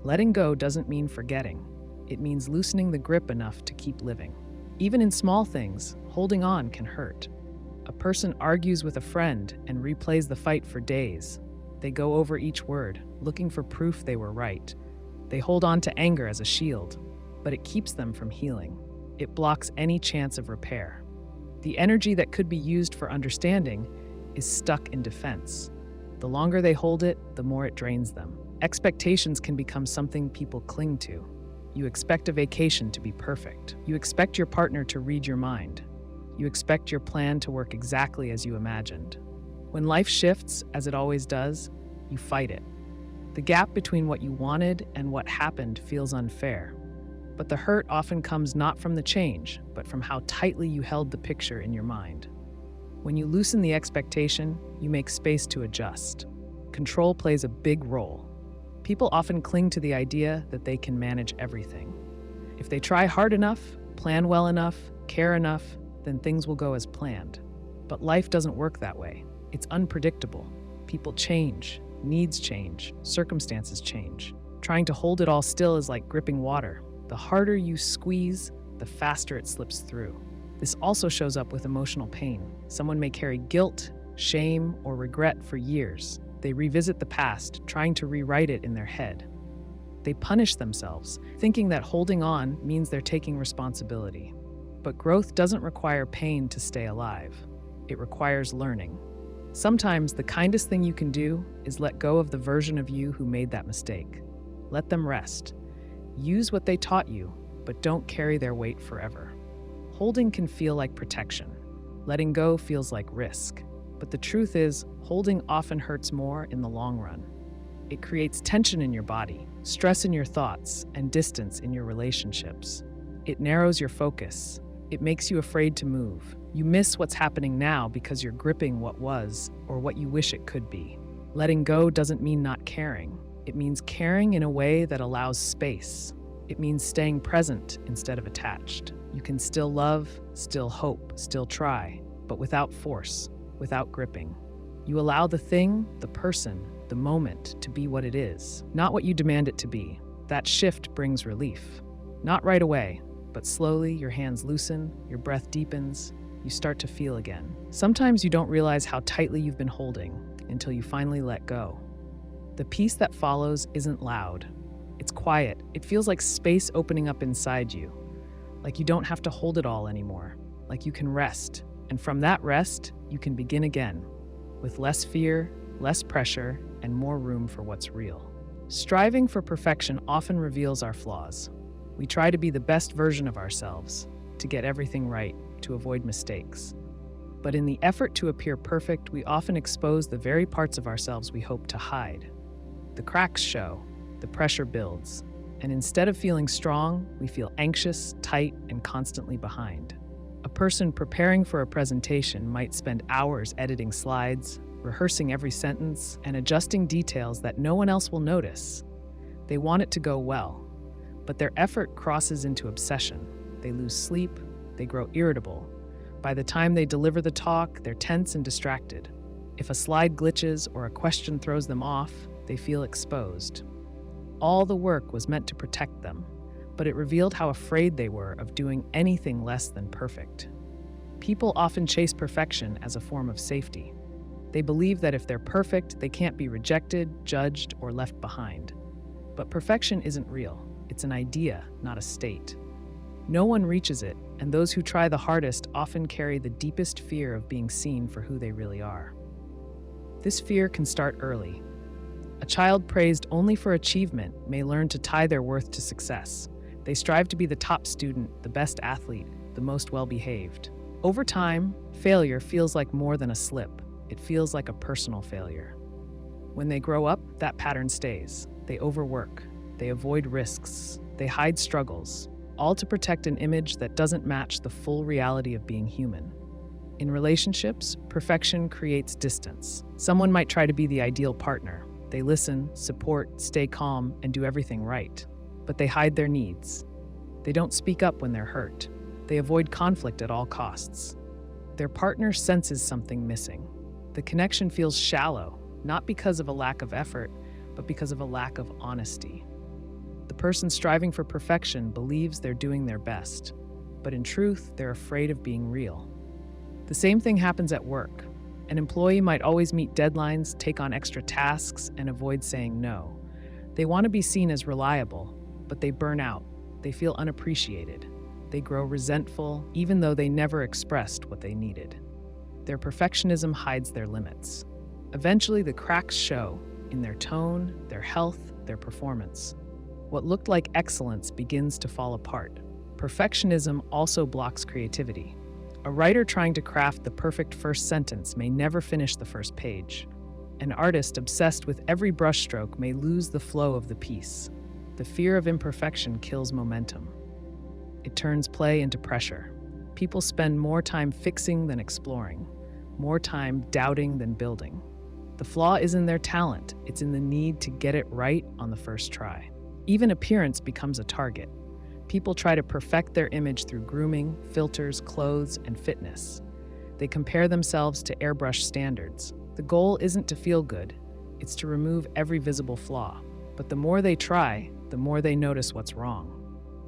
Letting go doesn't mean forgetting. It means loosening the grip enough to keep living. Even in small things, holding on can hurt. A person argues with a friend and replays the fight for days. They go over each word, looking for proof they were right. They hold on to anger as a shield, but it keeps them from healing. It blocks any chance of repair. The energy that could be used for understanding is stuck in defense. The longer they hold it, the more it drains them. Expectations can become something people cling to. You expect a vacation to be perfect. You expect your partner to read your mind. You expect your plan to work exactly as you imagined. When life shifts, as it always does, you fight it. The gap between what you wanted and what happened feels unfair. But the hurt often comes not from the change, but from how tightly you held the picture in your mind. When you loosen the expectation, you make space to adjust. Control plays a big role. People often cling to the idea that they can manage everything. If they try hard enough, plan well enough, care enough, then things will go as planned. But life doesn't work that way. It's unpredictable. People change, needs change, circumstances change. Trying to hold it all still is like gripping water. The harder you squeeze, the faster it slips through. This also shows up with emotional pain. Someone may carry guilt, shame, or regret for years. They revisit the past, trying to rewrite it in their head. They punish themselves, thinking that holding on means they're taking responsibility. But growth doesn't require pain to stay alive. It requires learning. Sometimes the kindest thing you can do is let go of the version of you who made that mistake. Let them rest. Use what they taught you, but don't carry their weight forever. Holding can feel like protection. Letting go feels like risk. But the truth is, holding often hurts more in the long run. It creates tension in your body, stress in your thoughts, and distance in your relationships. It narrows your focus. It makes you afraid to move. You miss what's happening now because you're gripping what was or what you wish it could be. Letting go doesn't mean not caring. It means caring in a way that allows space. It means staying present instead of attached. You can still love, still hope, still try, but without force, without gripping. You allow the thing, the person, the moment to be what it is, not what you demand it to be. That shift brings relief. Not right away, but slowly your hands loosen, your breath deepens, you start to feel again. Sometimes you don't realize how tightly you've been holding until you finally let go. The peace that follows isn't loud. It's quiet. It feels like space opening up inside you, like you don't have to hold it all anymore, like you can rest. And from that rest, you can begin again, with less fear, less pressure, and more room for what's real. Striving for perfection often reveals our flaws. We try to be the best version of ourselves, to get everything right, to avoid mistakes. But in the effort to appear perfect, we often expose the very parts of ourselves we hope to hide. The cracks show, the pressure builds, and instead of feeling strong, we feel anxious, tight, and constantly behind. A person preparing for a presentation might spend hours editing slides, rehearsing every sentence, and adjusting details that no one else will notice. They want it to go well, but their effort crosses into obsession. They lose sleep, they grow irritable. By the time they deliver the talk, they're tense and distracted. If a slide glitches or a question throws them off, they feel exposed. All the work was meant to protect them, but it revealed how afraid they were of doing anything less than perfect. People often chase perfection as a form of safety. They believe that if they're perfect, they can't be rejected, judged, or left behind. But perfection isn't real. It's an idea, not a state. No one reaches it, and those who try the hardest often carry the deepest fear of being seen for who they really are. This fear can start early. A child praised only for achievement may learn to tie their worth to success. They strive to be the top student, the best athlete, the most well-behaved. Over time, failure feels like more than a slip. It feels like a personal failure. When they grow up, that pattern stays. They overwork. They avoid risks. They hide struggles, all to protect an image that doesn't match the full reality of being human. In relationships, perfection creates distance. Someone might try to be the ideal partner. They listen, support, stay calm, and do everything right. But they hide their needs. They don't speak up when they're hurt. They avoid conflict at all costs. Their partner senses something missing. The connection feels shallow, not because of a lack of effort, but because of a lack of honesty. The person striving for perfection believes they're doing their best, but in truth, they're afraid of being real. The same thing happens at work. An employee might always meet deadlines, take on extra tasks, and avoid saying no. They want to be seen as reliable, but they burn out. They feel unappreciated. They grow resentful, even though they never expressed what they needed. Their perfectionism hides their limits. Eventually, the cracks show in their tone, their health, their performance. What looked like excellence begins to fall apart. Perfectionism also blocks creativity. A writer trying to craft the perfect first sentence may never finish the first page. An artist obsessed with every brushstroke may lose the flow of the piece. The fear of imperfection kills momentum. It turns play into pressure. People spend more time fixing than exploring, more time doubting than building. The flaw isn't in their talent, it's in the need to get it right on the first try. Even appearance becomes a target. People try to perfect their image through grooming, filters, clothes, and fitness. They compare themselves to airbrush standards. The goal isn't to feel good, it's to remove every visible flaw. But the more they try, the more they notice what's wrong.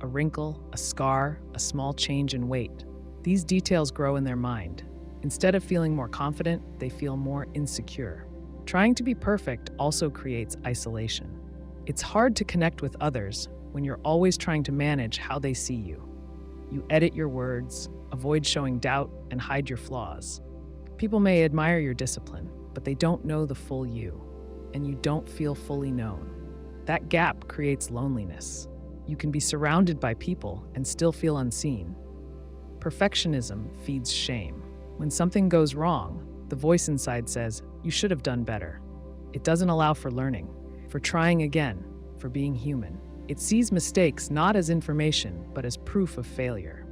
A wrinkle, a scar, a small change in weight. These details grow in their mind. Instead of feeling more confident, they feel more insecure. Trying to be perfect also creates isolation. It's hard to connect with others when you're always trying to manage how they see you. You edit your words, avoid showing doubt, and hide your flaws. People may admire your discipline, but they don't know the full you, and you don't feel fully known. That gap creates loneliness. You can be surrounded by people and still feel unseen. Perfectionism feeds shame. When something goes wrong, the voice inside says, "You should have done better." It doesn't allow for learning, for trying again, for being human. It sees mistakes not as information, but as proof of failure.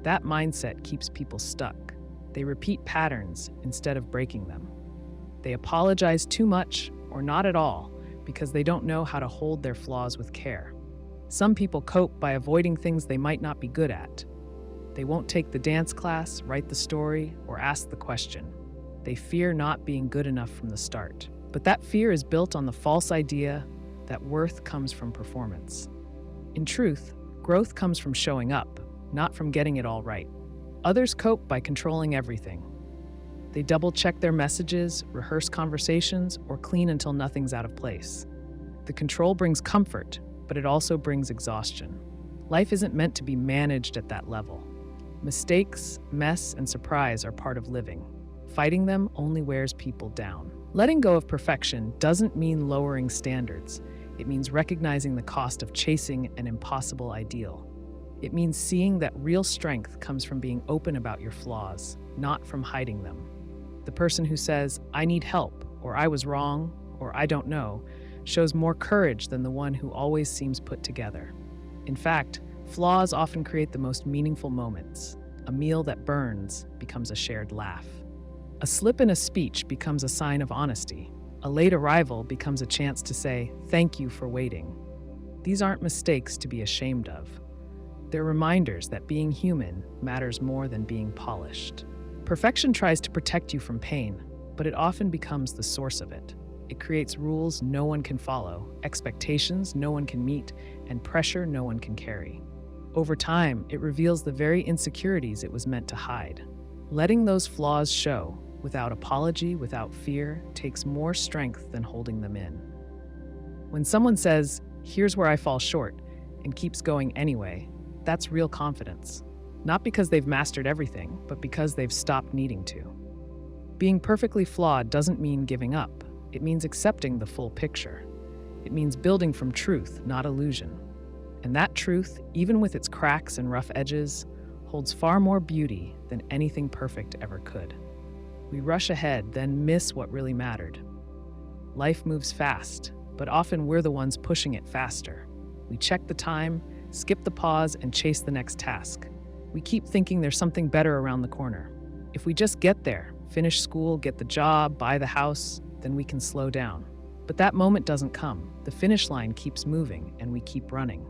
That mindset keeps people stuck. They repeat patterns instead of breaking them. They apologize too much or not at all because they don't know how to hold their flaws with care. Some people cope by avoiding things they might not be good at. They won't take the dance class, write the story, or ask the question. They fear not being good enough from the start. But that fear is built on the false idea that worth comes from performance. In truth, growth comes from showing up, not from getting it all right. Others cope by controlling everything. They double-check their messages, rehearse conversations, or clean until nothing's out of place. The control brings comfort, but it also brings exhaustion. Life isn't meant to be managed at that level. Mistakes, mess, and surprise are part of living. Fighting them only wears people down. Letting go of perfection doesn't mean lowering standards. It means recognizing the cost of chasing an impossible ideal. It means seeing that real strength comes from being open about your flaws, not from hiding them. The person who says, "I need help," or "I was wrong," or "I don't know," shows more courage than the one who always seems put together. In fact, flaws often create the most meaningful moments. A meal that burns becomes a shared laugh. A slip in a speech becomes a sign of honesty. A late arrival becomes a chance to say, "Thank you for waiting." These aren't mistakes to be ashamed of. They're reminders that being human matters more than being polished. Perfection tries to protect you from pain, but it often becomes the source of it. It creates rules no one can follow, expectations no one can meet, and pressure no one can carry. Over time, it reveals the very insecurities it was meant to hide. Letting those flaws show, without apology, without fear, takes more strength than holding them in. When someone says, "Here's where I fall short," and keeps going anyway, that's real confidence. Not because they've mastered everything, but because they've stopped needing to. Being perfectly flawed doesn't mean giving up. It means accepting the full picture. It means building from truth, not illusion. And that truth, even with its cracks and rough edges, holds far more beauty than anything perfect ever could. We rush ahead, then miss what really mattered. Life moves fast, but often we're the ones pushing it faster. We check the time, skip the pause, and chase the next task. We keep thinking there's something better around the corner. If we just get there, finish school, get the job, buy the house, then we can slow down. But that moment doesn't come. The finish line keeps moving, and we keep running.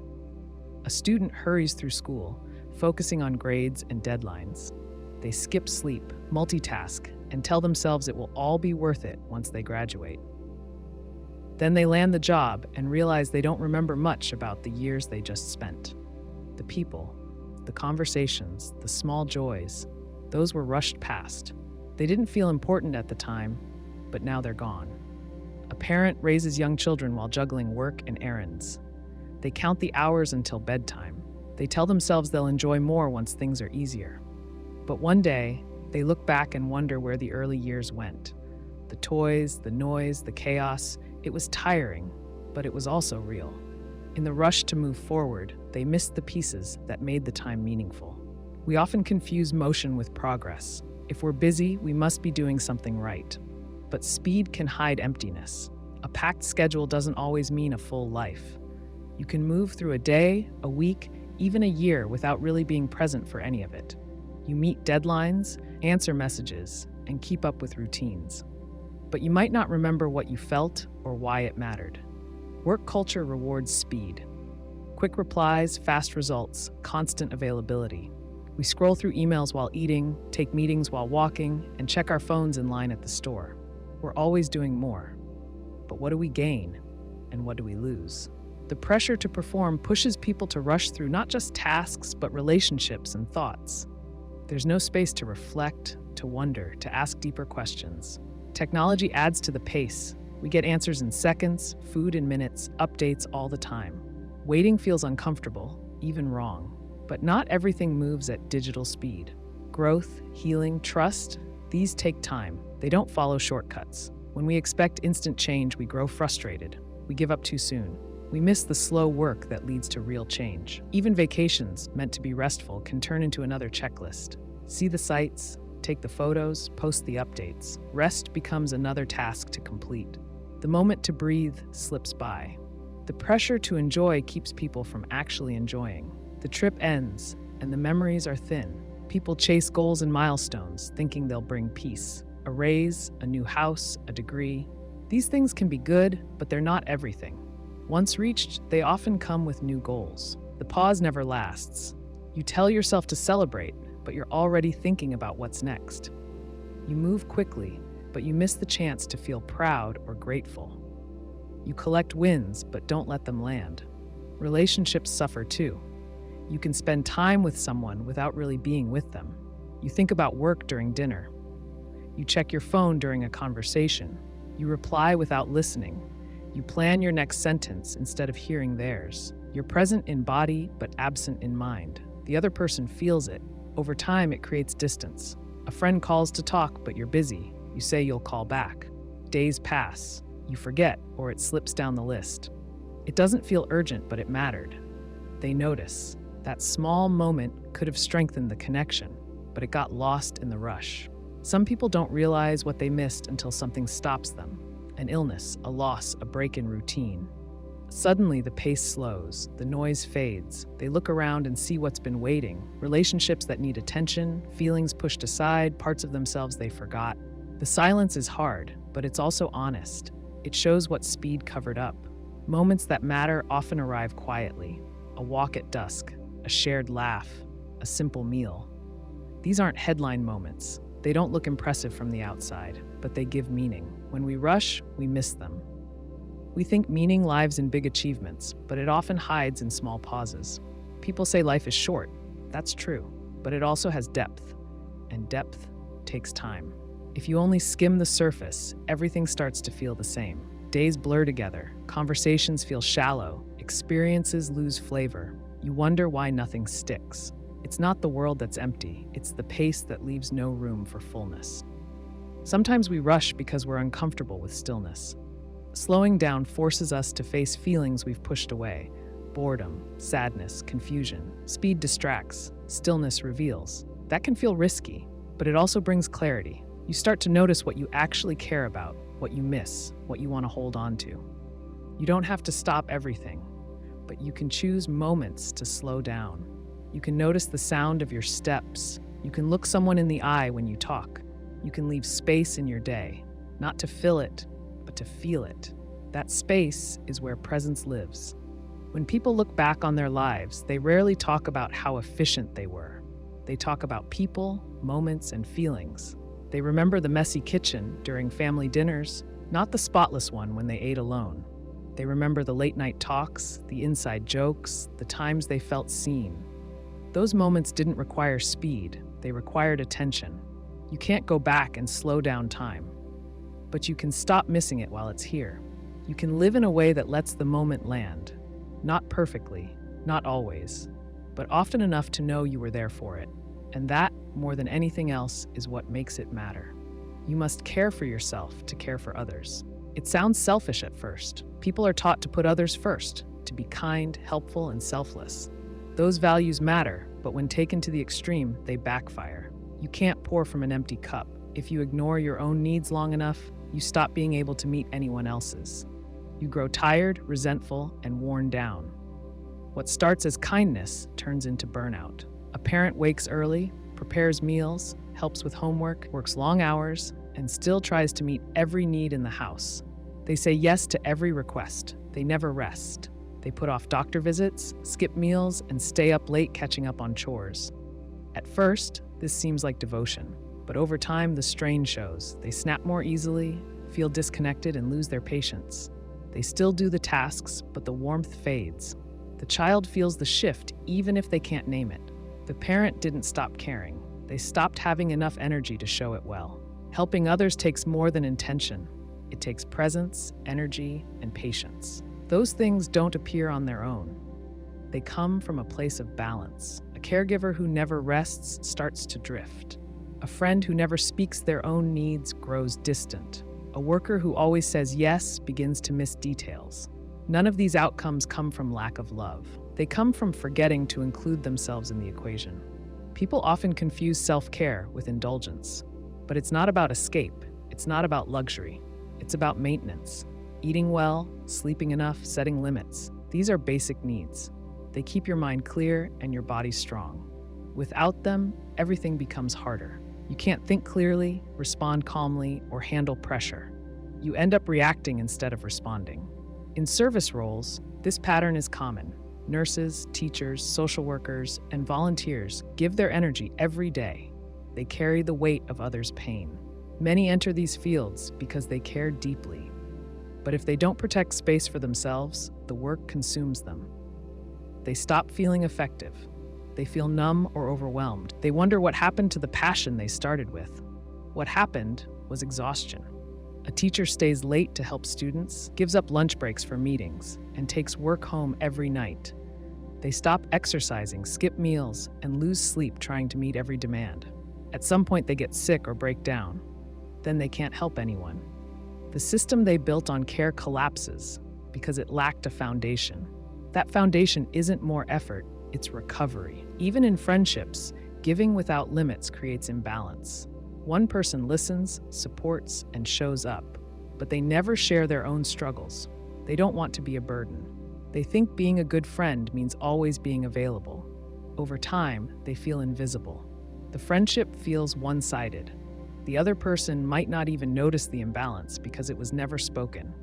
A student hurries through school, focusing on grades and deadlines. They skip sleep, multitask, and tell themselves it will all be worth it once they graduate. Then they land the job and realize they don't remember much about the years they just spent. The people, the conversations, the small joys, those were rushed past. They didn't feel important at the time, but now they're gone. A parent raises young children while juggling work and errands. They count the hours until bedtime. They tell themselves they'll enjoy more once things are easier. But one day, they look back and wonder where the early years went. The toys, the noise, the chaos, it was tiring, but it was also real. In the rush to move forward, they missed the pieces that made the time meaningful. We often confuse motion with progress. If we're busy, we must be doing something right. But speed can hide emptiness. A packed schedule doesn't always mean a full life. You can move through a day, a week, even a year without really being present for any of it. You meet deadlines, answer messages, and keep up with routines. But you might not remember what you felt or why it mattered. Work culture rewards speed. Quick replies, fast results, constant availability. We scroll through emails while eating, take meetings while walking, and check our phones in line at the store. We're always doing more. But what do we gain? and what do we lose? The pressure to perform pushes people to rush through not just tasks, but relationships and thoughts. There's no space to reflect, to wonder, to ask deeper questions. Technology adds to the pace. We get answers in seconds, food in minutes, updates all the time. Waiting feels uncomfortable, even wrong. But not everything moves at digital speed. Growth, healing, trust, these take time. They don't follow shortcuts. When we expect instant change, we grow frustrated. We give up too soon. We miss the slow work that leads to real change. Even vacations, meant to be restful, can turn into another checklist. See the sights, take the photos, post the updates. Rest becomes another task to complete. The moment to breathe slips by. The pressure to enjoy keeps people from actually enjoying. The trip ends, and the memories are thin. People chase goals and milestones, thinking they'll bring peace. A raise, a new house, a degree. These things can be good, but they're not everything. Once reached, they often come with new goals. The pause never lasts. You tell yourself to celebrate, but you're already thinking about what's next. You move quickly, but you miss the chance to feel proud or grateful. You collect wins, but don't let them land. Relationships suffer too. You can spend time with someone without really being with them. You think about work during dinner. You check your phone during a conversation. You reply without listening. You plan your next sentence instead of hearing theirs. You're present in body, but absent in mind. The other person feels it. Over time, it creates distance. A friend calls to talk, but you're busy. You say you'll call back. Days pass. You forget, or it slips down the list. It doesn't feel urgent, but it mattered. They notice. That small moment could have strengthened the connection, but it got lost in the rush. Some people don't realize what they missed until something stops them. An illness, a loss, a break in routine. Suddenly, the pace slows, the noise fades. They look around and see what's been waiting. Relationships that need attention, feelings pushed aside, parts of themselves they forgot. The silence is hard, but it's also honest. It shows what speed covered up. Moments that matter often arrive quietly. A walk at dusk, a shared laugh, a simple meal. These aren't headline moments. They don't look impressive from the outside, but they give meaning. When we rush, we miss them. We think meaning lies in big achievements, but it often hides in small pauses. People say life is short. That's true, but it also has depth, and depth takes time. If you only skim the surface, everything starts to feel the same. Days blur together, conversations feel shallow, experiences lose flavor. You wonder why nothing sticks. It's not the world that's empty, it's the pace that leaves no room for fullness. Sometimes we rush because we're uncomfortable with stillness. Slowing down forces us to face feelings we've pushed away. Boredom, sadness, confusion. Speed distracts, stillness reveals. That can feel risky, but it also brings clarity. You start to notice what you actually care about, what you miss, what you want to hold on to. You don't have to stop everything, but you can choose moments to slow down. You can notice the sound of your steps. You can look someone in the eye when you talk. You can leave space in your day, not to fill it, but to feel it. That space is where presence lives. When people look back on their lives, they rarely talk about how efficient they were. They talk about people, moments, and feelings. They remember the messy kitchen during family dinners, not the spotless one when they ate alone. They remember the late-night talks, the inside jokes, the times they felt seen. Those moments didn't require speed, they required attention. You can't go back and slow down time, but you can stop missing it while it's here. You can live in a way that lets the moment land. Not perfectly, not always, but often enough to know you were there for it. And that, more than anything else, is what makes it matter. You must care for yourself to care for others. It sounds selfish at first. People are taught to put others first, to be kind, helpful, and selfless. Those values matter, but when taken to the extreme, they backfire. You can't pour from an empty cup. If you ignore your own needs long enough, you stop being able to meet anyone else's. You grow tired, resentful, and worn down. What starts as kindness turns into burnout. A parent wakes early, prepares meals, helps with homework, works long hours, and still tries to meet every need in the house. They say yes to every request. They never rest. They put off doctor visits, skip meals, and stay up late catching up on chores. At first, this seems like devotion, but over time the strain shows. They snap more easily, feel disconnected, and lose their patience. They still do the tasks, but the warmth fades. The child feels the shift even if they can't name it. The parent didn't stop caring. They stopped having enough energy to show it well. Helping others takes more than intention. It takes presence, energy, and patience. Those things don't appear on their own. They come from a place of balance. A caregiver who never rests starts to drift. A friend who never speaks their own needs grows distant. A worker who always says yes begins to miss details. None of these outcomes come from lack of love. They come from forgetting to include themselves in the equation. People often confuse self-care with indulgence. But it's not about escape. It's not about luxury. It's about maintenance. Eating well, sleeping enough, setting limits. These are basic needs. They keep your mind clear and your body strong. Without them, everything becomes harder. You can't think clearly, respond calmly, or handle pressure. You end up reacting instead of responding. In service roles, this pattern is common. Nurses, teachers, social workers, and volunteers give their energy every day. They carry the weight of others' pain. Many enter these fields because they care deeply. But if they don't protect space for themselves, the work consumes them. They stop feeling effective. They feel numb or overwhelmed. They wonder what happened to the passion they started with. What happened was exhaustion. A teacher stays late to help students, gives up lunch breaks for meetings, and takes work home every night. They stop exercising, skip meals, and lose sleep trying to meet every demand. At some point, they get sick or break down. Then they can't help anyone. The system they built on care collapses because it lacked a foundation. That foundation isn't more effort, it's recovery. Even in friendships, giving without limits creates imbalance. One person listens, supports, and shows up, but they never share their own struggles. They don't want to be a burden. They think being a good friend means always being available. Over time, they feel invisible. The friendship feels one-sided. The other person might not even notice the imbalance because it was never spoken.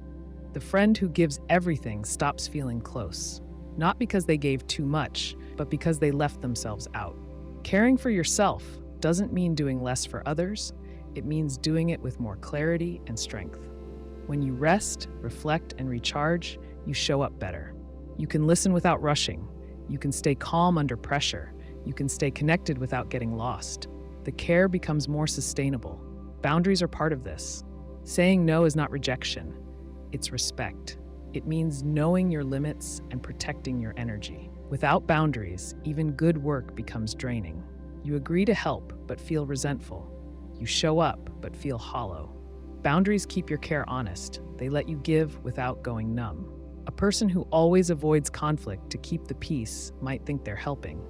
The friend who gives everything stops feeling close, not because they gave too much, but because they left themselves out. Caring for yourself doesn't mean doing less for others. It means doing it with more clarity and strength. When you rest, reflect, and recharge, you show up better. You can listen without rushing. You can stay calm under pressure. You can stay connected without getting lost. The care becomes more sustainable. Boundaries are part of this. Saying no is not rejection. It's respect. It means knowing your limits and protecting your energy. Without boundaries, even good work becomes draining. You agree to help, but feel resentful. You show up, but feel hollow. Boundaries keep your care honest. They let you give without going numb. A person who always avoids conflict to keep the peace might think they're helping.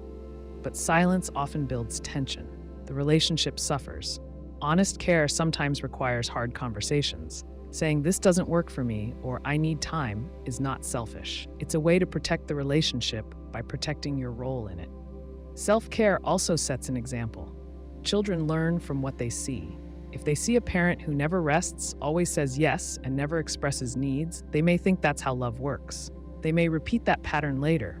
But silence often builds tension. The relationship suffers. Honest care sometimes requires hard conversations. Saying this doesn't work for me or I need time is not selfish. It's a way to protect the relationship by protecting your role in it. Self-care also sets an example. Children learn from what they see. If they see a parent who never rests, always says yes, and never expresses needs, they may think that's how love works. They may repeat that pattern later.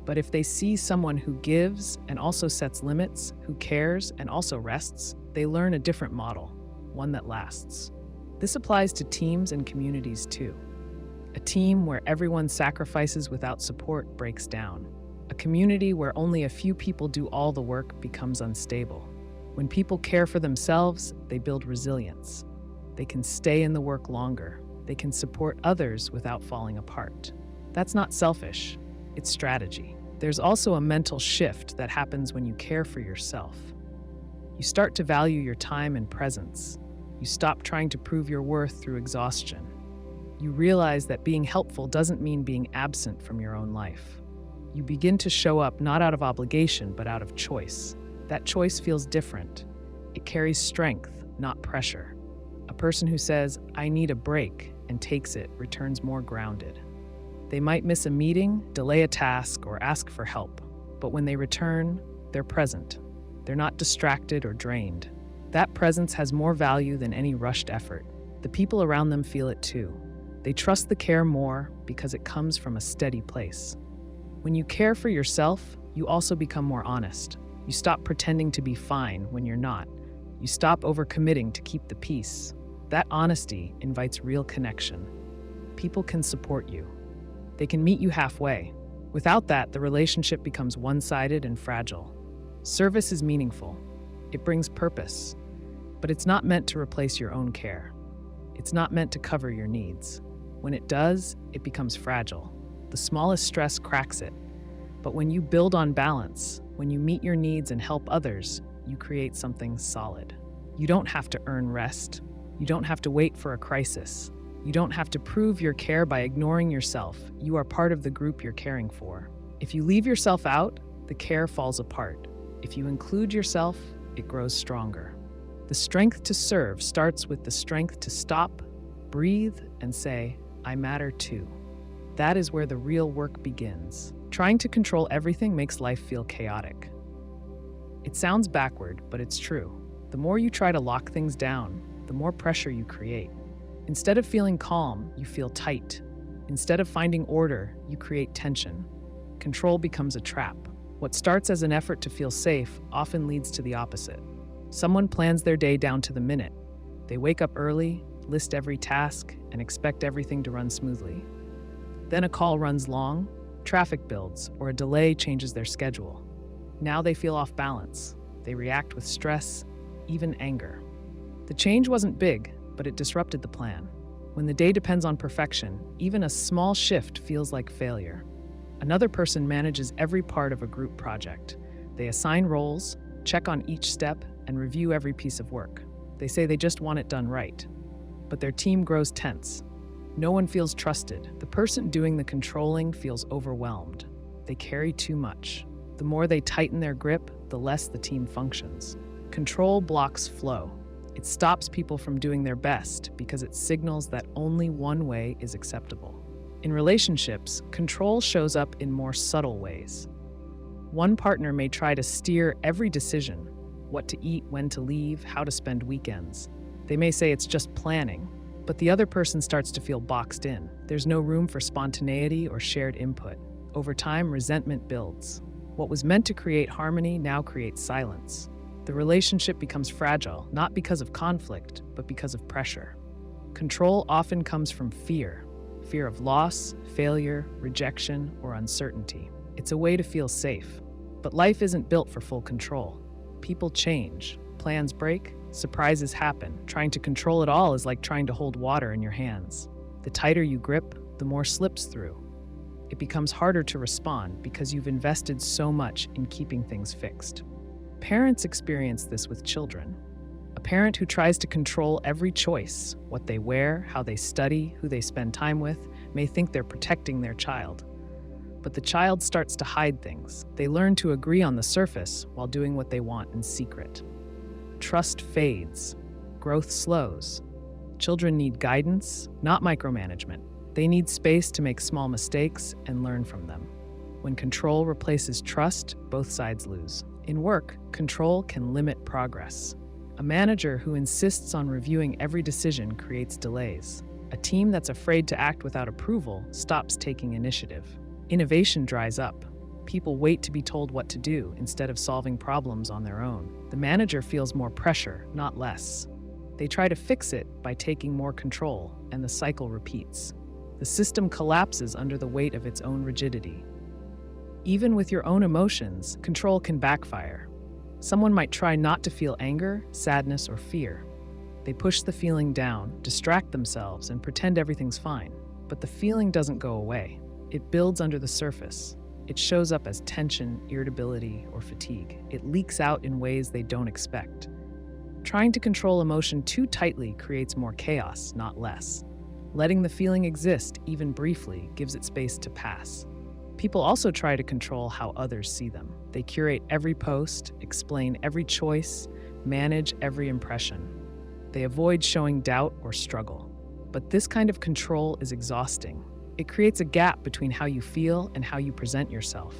But if they see someone who gives and also sets limits, who cares and also rests, they learn a different model, one that lasts. This applies to teams and communities too. A team where everyone sacrifices without support breaks down. A community where only a few people do all the work becomes unstable. When people care for themselves, they build resilience. They can stay in the work longer. They can support others without falling apart. That's not selfish, it's strategy. There's also a mental shift that happens when you care for yourself. You start to value your time and presence. You stop trying to prove your worth through exhaustion. You realize that being helpful doesn't mean being absent from your own life. You begin to show up not out of obligation, but out of choice. That choice feels different. It carries strength, not pressure. A person who says, "I need a break," and takes it returns more grounded. They might miss a meeting, delay a task, or ask for help. But when they return, they're present. They're not distracted or drained. That presence has more value than any rushed effort. The people around them feel it too. They trust the care more because it comes from a steady place. When you care for yourself, you also become more honest. You stop pretending to be fine when you're not. You stop overcommitting to keep the peace. That honesty invites real connection. people can support you. They can meet you halfway. Without that, the relationship becomes one-sided and fragile. Service is meaningful. It brings purpose. But it's not meant to replace your own care. It's not meant to cover your needs. When it does, it becomes fragile. The smallest stress cracks it. But when you build on balance, when you meet your needs and help others, you create something solid. You don't have to earn rest. You don't have to wait for a crisis. You don't have to prove your care by ignoring yourself. You are part of the group you're caring for. If you leave yourself out, the care falls apart. If you include yourself, it grows stronger. The strength to serve starts with the strength to stop, breathe, and say, I matter too. That is where the real work begins. Trying to control everything makes life feel chaotic. It sounds backward, but it's true. The more you try to lock things down, the more pressure you create. Instead of feeling calm, you feel tight. Instead of finding order, you create tension. Control becomes a trap. What starts as an effort to feel safe often leads to the opposite. Someone plans their day down to the minute. They wake up early, list every task, and expect everything to run smoothly. Then a call runs long, traffic builds, or a delay changes their schedule. Now they feel off balance. They react with stress, even anger. The change wasn't big, but it disrupted the plan. When the day depends on perfection, even a small shift feels like failure. Another person manages every part of a group project. They assign roles, check on each step, and review every piece of work. They say they just want it done right. But their team grows tense. No one feels trusted. The person doing the controlling feels overwhelmed. They carry too much. The more they tighten their grip, the less the team functions. Control blocks flow. It stops people from doing their best because it signals that only one way is acceptable. In relationships, control shows up in more subtle ways. One partner may try to steer every decision: what to eat, when to leave, how to spend weekends. They may say it's just planning, but the other person starts to feel boxed in. There's no room for spontaneity or shared input. Over time, resentment builds. What was meant to create harmony now creates silence. The relationship becomes fragile, not because of conflict, but because of pressure. Control often comes from fear of loss, failure, rejection, or uncertainty. It's a way to feel safe. But life isn't built for full control. People change, plans break, surprises happen. Trying to control it all is like trying to hold water in your hands. The tighter you grip, the more slips through. It becomes harder to respond because you've invested so much in keeping things fixed. Parents experience this with children. A parent who tries to control every choice, what they wear, how they study, who they spend time with, may think they're protecting their child. But the child starts to hide things. They learn to agree on the surface while doing what they want in secret. Trust fades. Growth slows. Children need guidance, not micromanagement. They need space to make small mistakes and learn from them. When control replaces trust, both sides lose. In work, control can limit progress. A manager who insists on reviewing every decision creates delays. A team that's afraid to act without approval stops taking initiative. Innovation dries up. People wait to be told what to do instead of solving problems on their own. The manager feels more pressure, not less. They try to fix it by taking more control, and the cycle repeats. The system collapses under the weight of its own rigidity. Even with your own emotions, control can backfire. Someone might try not to feel anger, sadness, or fear. They push the feeling down, distract themselves, and pretend everything's fine. But the feeling doesn't go away. It builds under the surface. It shows up as tension, irritability, or fatigue. It leaks out in ways they don't expect. Trying to control emotion too tightly creates more chaos, not less. Letting the feeling exist, even briefly, gives it space to pass. People also try to control how others see them. They curate every post, explain every choice, manage every impression. They avoid showing doubt or struggle. But this kind of control is exhausting. It creates a gap between how you feel and how you present yourself.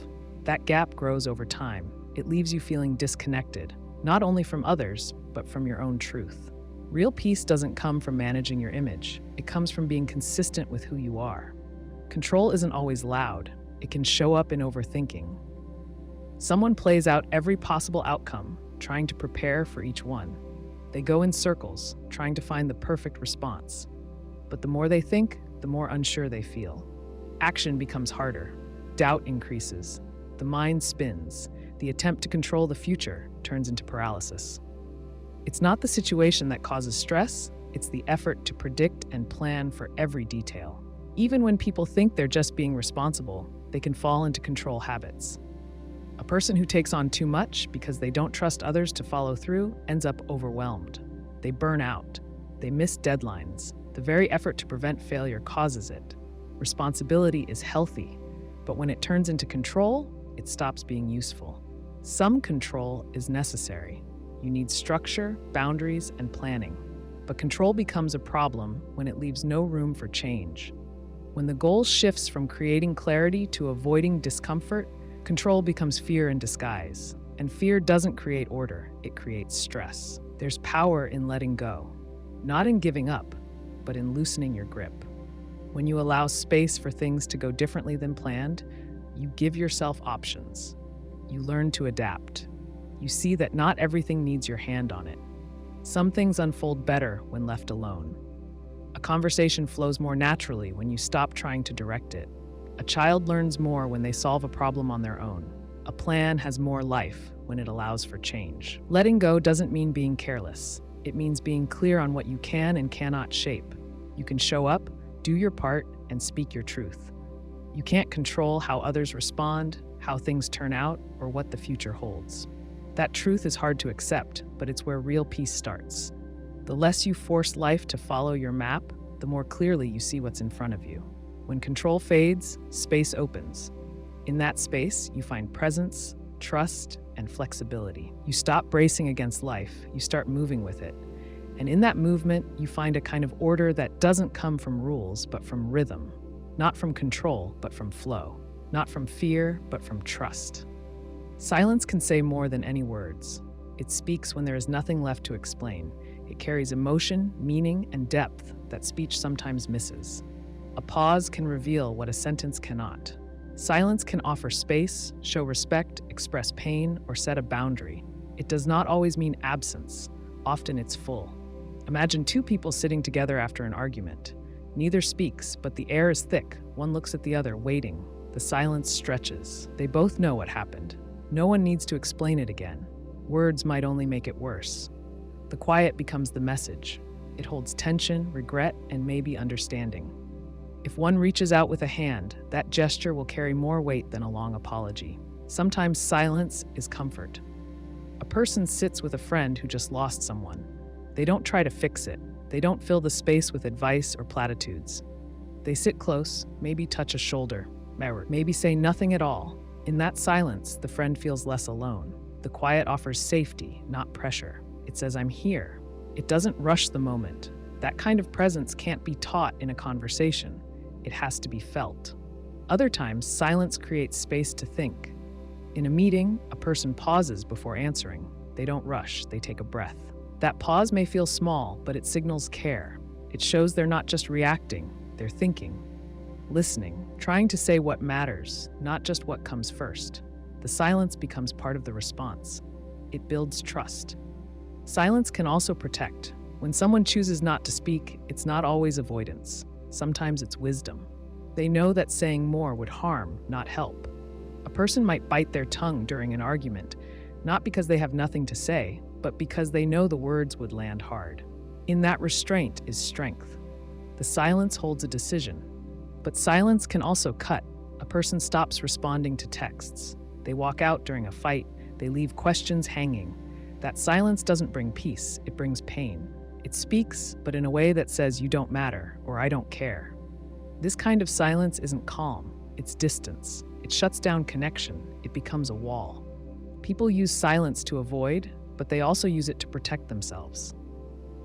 That gap grows over time. It leaves you feeling disconnected, not only from others, but from your own truth. Real peace doesn't come from managing your image. It comes from being consistent with who you are. Control isn't always loud. It can show up in overthinking. Someone plays out every possible outcome, trying to prepare for each one. They go in circles, trying to find the perfect response. But the more they think, the more unsure they feel. Action becomes harder. Doubt increases. The mind spins. The attempt to control the future turns into paralysis. It's not the situation that causes stress, it's the effort to predict and plan for every detail. Even when people think they're just being responsible, they can fall into control habits. A person who takes on too much because they don't trust others to follow through ends up overwhelmed. They burn out. They miss deadlines. The very effort to prevent failure causes it. Responsibility is healthy, but when it turns into control, it stops being useful. Some control is necessary. You need structure, boundaries, and planning. But control becomes a problem when it leaves no room for change. When the goal shifts from creating clarity to avoiding discomfort, control becomes fear in disguise. And fear doesn't create order, it creates stress. There's power in letting go, not in giving up, but in loosening your grip. When you allow space for things to go differently than planned, you give yourself options. You learn to adapt. You see that not everything needs your hand on it. Some things unfold better when left alone. A conversation flows more naturally when you stop trying to direct it. A child learns more when they solve a problem on their own. A plan has more life when it allows for change. Letting go doesn't mean being careless. It means being clear on what you can and cannot shape. You can show up, do your part, and speak your truth. You can't control how others respond, how things turn out, or what the future holds. That truth is hard to accept, but it's where real peace starts. The less you force life to follow your map, the more clearly you see what's in front of you. When control fades, space opens. In that space, you find presence, trust, and flexibility. You stop bracing against life, you start moving with it. And in that movement, you find a kind of order that doesn't come from rules, but from rhythm. Not from control, but from flow. Not from fear, but from trust. Silence can say more than any words. It speaks when there is nothing left to explain. It carries emotion, meaning, and depth that speech sometimes misses. A pause can reveal what a sentence cannot. Silence can offer space, show respect, express pain, or set a boundary. It does not always mean absence. Often it's full. Imagine two people sitting together after an argument. Neither speaks, but the air is thick. One looks at the other, waiting. The silence stretches. They both know what happened. No one needs to explain it again. Words might only make it worse. The quiet becomes the message. It holds tension, regret, and maybe understanding. If one reaches out with a hand, that gesture will carry more weight than a long apology. Sometimes silence is comfort. A person sits with a friend who just lost someone. They don't try to fix it. They don't fill the space with advice or platitudes. They sit close, maybe touch a shoulder, maybe say nothing at all. In that silence, the friend feels less alone. The quiet offers safety, not pressure. It says, "I'm here." It doesn't rush the moment. That kind of presence can't be taught in a conversation. It has to be felt. Other times, silence creates space to think. In a meeting, a person pauses before answering. They don't rush, they take a breath. That pause may feel small, but it signals care. It shows they're not just reacting, they're thinking, listening, trying to say what matters, not just what comes first. The silence becomes part of the response. It builds trust. Silence can also protect. When someone chooses not to speak, it's not always avoidance. Sometimes it's wisdom. They know that saying more would harm, not help. A person might bite their tongue during an argument, not because they have nothing to say, but because they know the words would land hard. In that restraint is strength. The silence holds a decision. But silence can also cut. A person stops responding to texts. They walk out during a fight. They leave questions hanging. That silence doesn't bring peace, it brings pain. It speaks, but in a way that says you don't matter, or I don't care. This kind of silence isn't calm, it's distance. It shuts down connection, it becomes a wall. People use silence to avoid, but they also use it to protect themselves.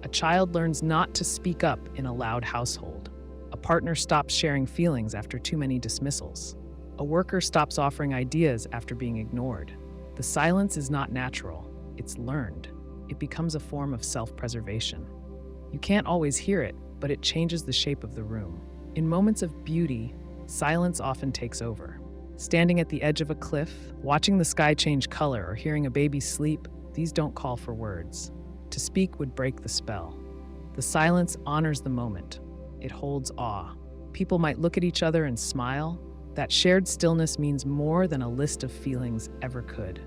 A child learns not to speak up in a loud household. A partner stops sharing feelings after too many dismissals. A worker stops offering ideas after being ignored. The silence is not natural, it's learned. It becomes a form of self-preservation. You can't always hear it, but it changes the shape of the room. In moments of beauty, silence often takes over. Standing at the edge of a cliff, watching the sky change color, or hearing a baby sleep, these don't call for words. To speak would break the spell. The silence honors the moment. It holds awe. People might look at each other and smile. That shared stillness means more than a list of feelings ever could.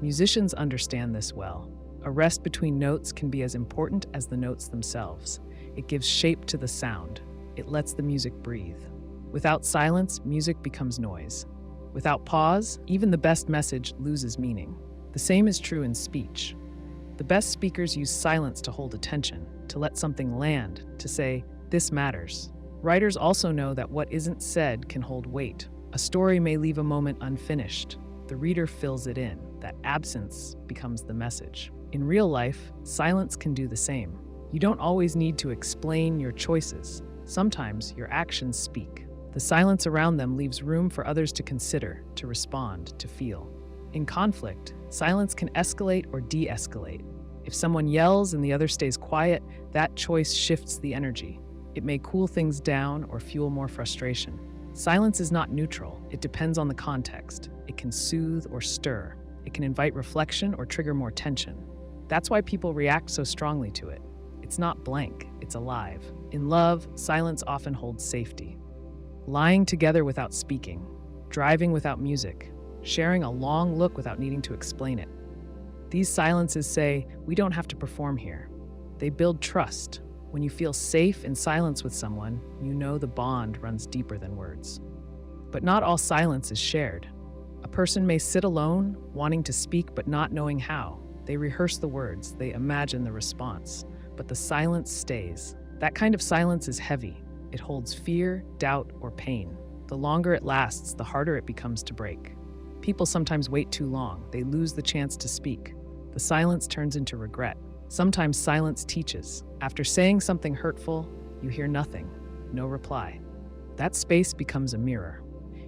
Musicians understand this well. A rest between notes can be as important as the notes themselves. It gives shape to the sound. It lets the music breathe. Without silence, music becomes noise. Without pause, even the best message loses meaning. The same is true in speech. The best speakers use silence to hold attention, to let something land, to say, "This matters." Writers also know that what isn't said can hold weight. A story may leave a moment unfinished. The reader fills it in. That absence becomes the message. In real life, silence can do the same. You don't always need to explain your choices. Sometimes your actions speak. The silence around them leaves room for others to consider, to respond, to feel. In conflict, silence can escalate or de-escalate. If someone yells and the other stays quiet, that choice shifts the energy. It may cool things down or fuel more frustration. Silence is not neutral. It depends on the context. It can soothe or stir. It can invite reflection or trigger more tension. That's why people react so strongly to it. It's not blank, it's alive. In love, silence often holds safety. Lying together without speaking, driving without music, sharing a long look without needing to explain it. These silences say, we don't have to perform here. They build trust. When you feel safe in silence with someone, you know the bond runs deeper than words. But not all silence is shared. A person may sit alone, wanting to speak but not knowing how. They rehearse the words, they imagine the response, but the silence stays. That kind of silence is heavy. It holds fear, doubt, or pain. The longer it lasts, the harder it becomes to break. People sometimes wait too long. They lose the chance to speak. The silence turns into regret. Sometimes silence teaches. After saying something hurtful, you hear nothing, no reply. That space becomes a mirror.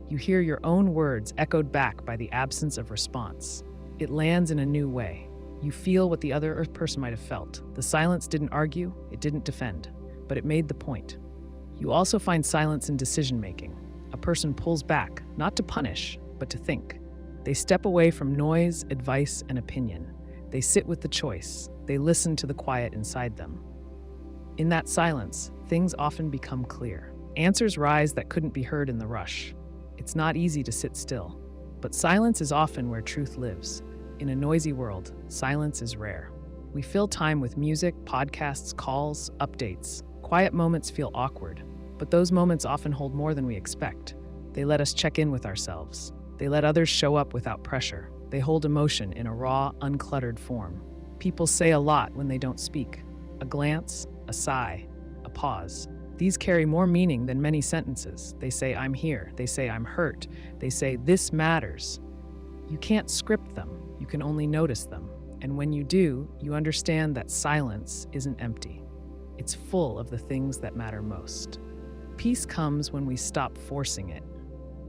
You hear your own words echoed back by the absence of response. It lands in a new way. You feel what the other person might have felt. The silence didn't argue, it didn't defend, but it made the point. You also find silence in decision-making. A person pulls back, not to punish, but to think. They step away from noise, advice, and opinion. They sit with the choice. They listen to the quiet inside them. In that silence, things often become clear. Answers rise that couldn't be heard in the rush. It's not easy to sit still, but silence is often where truth lives. In a noisy world, silence is rare. We fill time with music, podcasts, calls, updates. Quiet moments feel awkward, but those moments often hold more than we expect. They let us check in with ourselves. They let others show up without pressure. They hold emotion in a raw, uncluttered form. People say a lot when they don't speak. A glance, a sigh, a pause. These carry more meaning than many sentences. They say, "I'm here." They say, "I'm hurt." They say, "This matters." You can't script them. You can only notice them. And when you do, you understand that silence isn't empty. It's full of the things that matter most. Peace comes when we stop forcing it.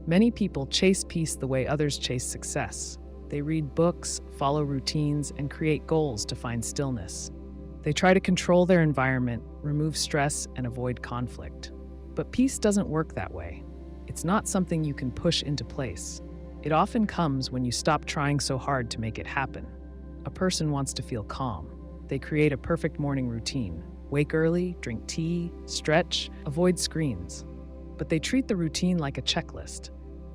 Many people chase peace the way others chase success. They read books, follow routines, and create goals to find stillness. They try to control their environment, remove stress, and avoid conflict. But peace doesn't work that way. It's not something you can push into place. It often comes when you stop trying so hard to make it happen. A person wants to feel calm. They create a perfect morning routine. Wake early, drink tea, stretch, avoid screens. But they treat the routine like a checklist.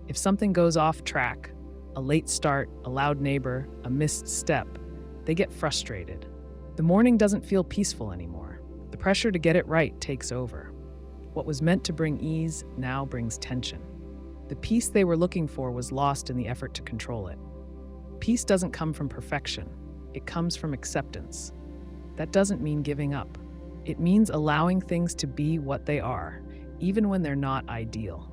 If something goes off track, a late start, a loud neighbor, a missed step, they get frustrated. The morning doesn't feel peaceful anymore. The pressure to get it right takes over. What was meant to bring ease now brings tension. The peace they were looking for was lost in the effort to control it. Peace doesn't come from perfection. It comes from acceptance. That doesn't mean giving up. It means allowing things to be what they are, even when they're not ideal.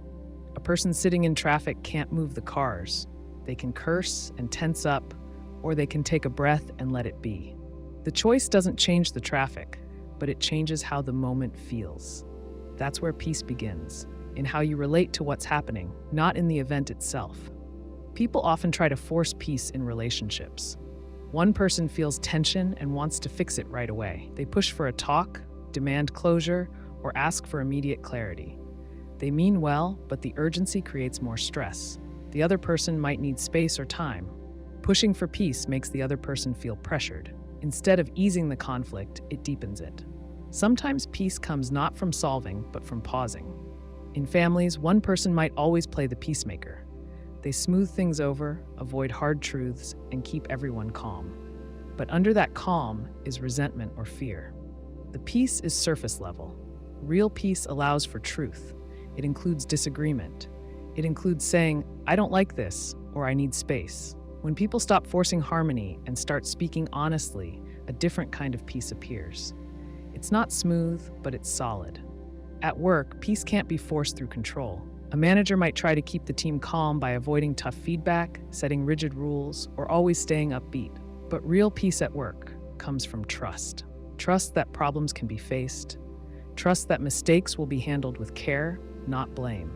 A person sitting in traffic can't move the cars. They can curse and tense up, or they can take a breath and let it be. The choice doesn't change the traffic, but it changes how the moment feels. That's where peace begins, in how you relate to what's happening, not in the event itself. People often try to force peace in relationships. One person feels tension and wants to fix it right away. They push for a talk, demand closure, or ask for immediate clarity. They mean well, but the urgency creates more stress. The other person might need space or time. Pushing for peace makes the other person feel pressured. Instead of easing the conflict, it deepens it. Sometimes peace comes not from solving, but from pausing. In families, one person might always play the peacemaker. They smooth things over, avoid hard truths, and keep everyone calm. But under that calm is resentment or fear. The peace is surface level. Real peace allows for truth. It includes disagreement. It includes saying, "I don't like this," or "I need space." When people stop forcing harmony and start speaking honestly, a different kind of peace appears. It's not smooth, but it's solid. At work, peace can't be forced through control. A manager might try to keep the team calm by avoiding tough feedback, setting rigid rules, or always staying upbeat. But real peace at work comes from trust. Trust that problems can be faced. Trust that mistakes will be handled with care, not blame.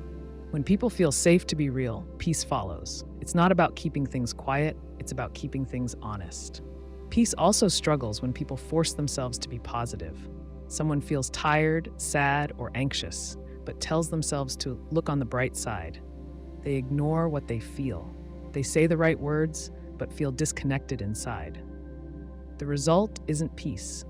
When people feel safe to be real, peace follows. It's not about keeping things quiet, it's about keeping things honest. Peace also struggles when people force themselves to be positive. Someone feels tired, sad, or anxious, but tells themselves to look on the bright side. They ignore what they feel. They say the right words, but feel disconnected inside. The result isn't peace,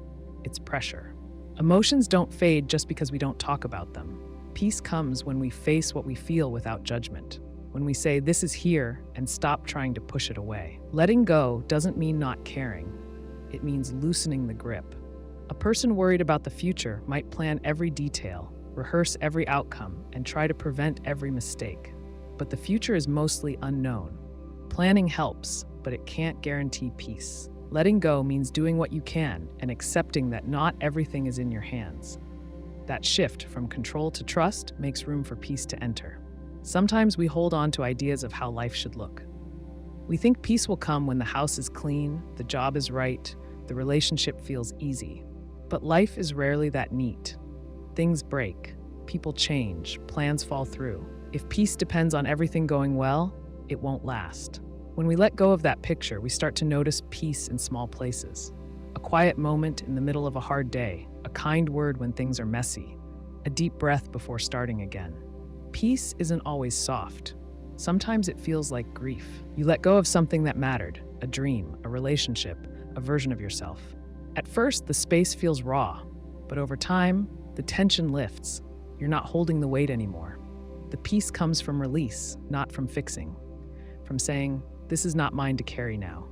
it's pressure. Emotions don't fade just because we don't talk about them. Peace comes when we face what we feel without judgment. When we say, "This is here," and stop trying to push it away. Letting go doesn't mean not caring. It means loosening the grip. A person worried about the future might plan every detail, rehearse every outcome, and try to prevent every mistake. But the future is mostly unknown. Planning helps, but it can't guarantee peace. Letting go means doing what you can and accepting that not everything is in your hands. That shift from control to trust makes room for peace to enter. Sometimes we hold on to ideas of how life should look. We think peace will come when the house is clean, the job is right, the relationship feels easy. But life is rarely that neat. Things break, people change, plans fall through. If peace depends on everything going well, it won't last. When we let go of that picture, we start to notice peace in small places. A quiet moment in the middle of a hard day, a kind word when things are messy, a deep breath before starting again. Peace isn't always soft. Sometimes it feels like grief. You let go of something that mattered, a dream, a relationship, a version of yourself. At first, the space feels raw, but over time, the tension lifts. You're not holding the weight anymore. The peace comes from release, not from fixing. From saying, "This is not mine to carry now."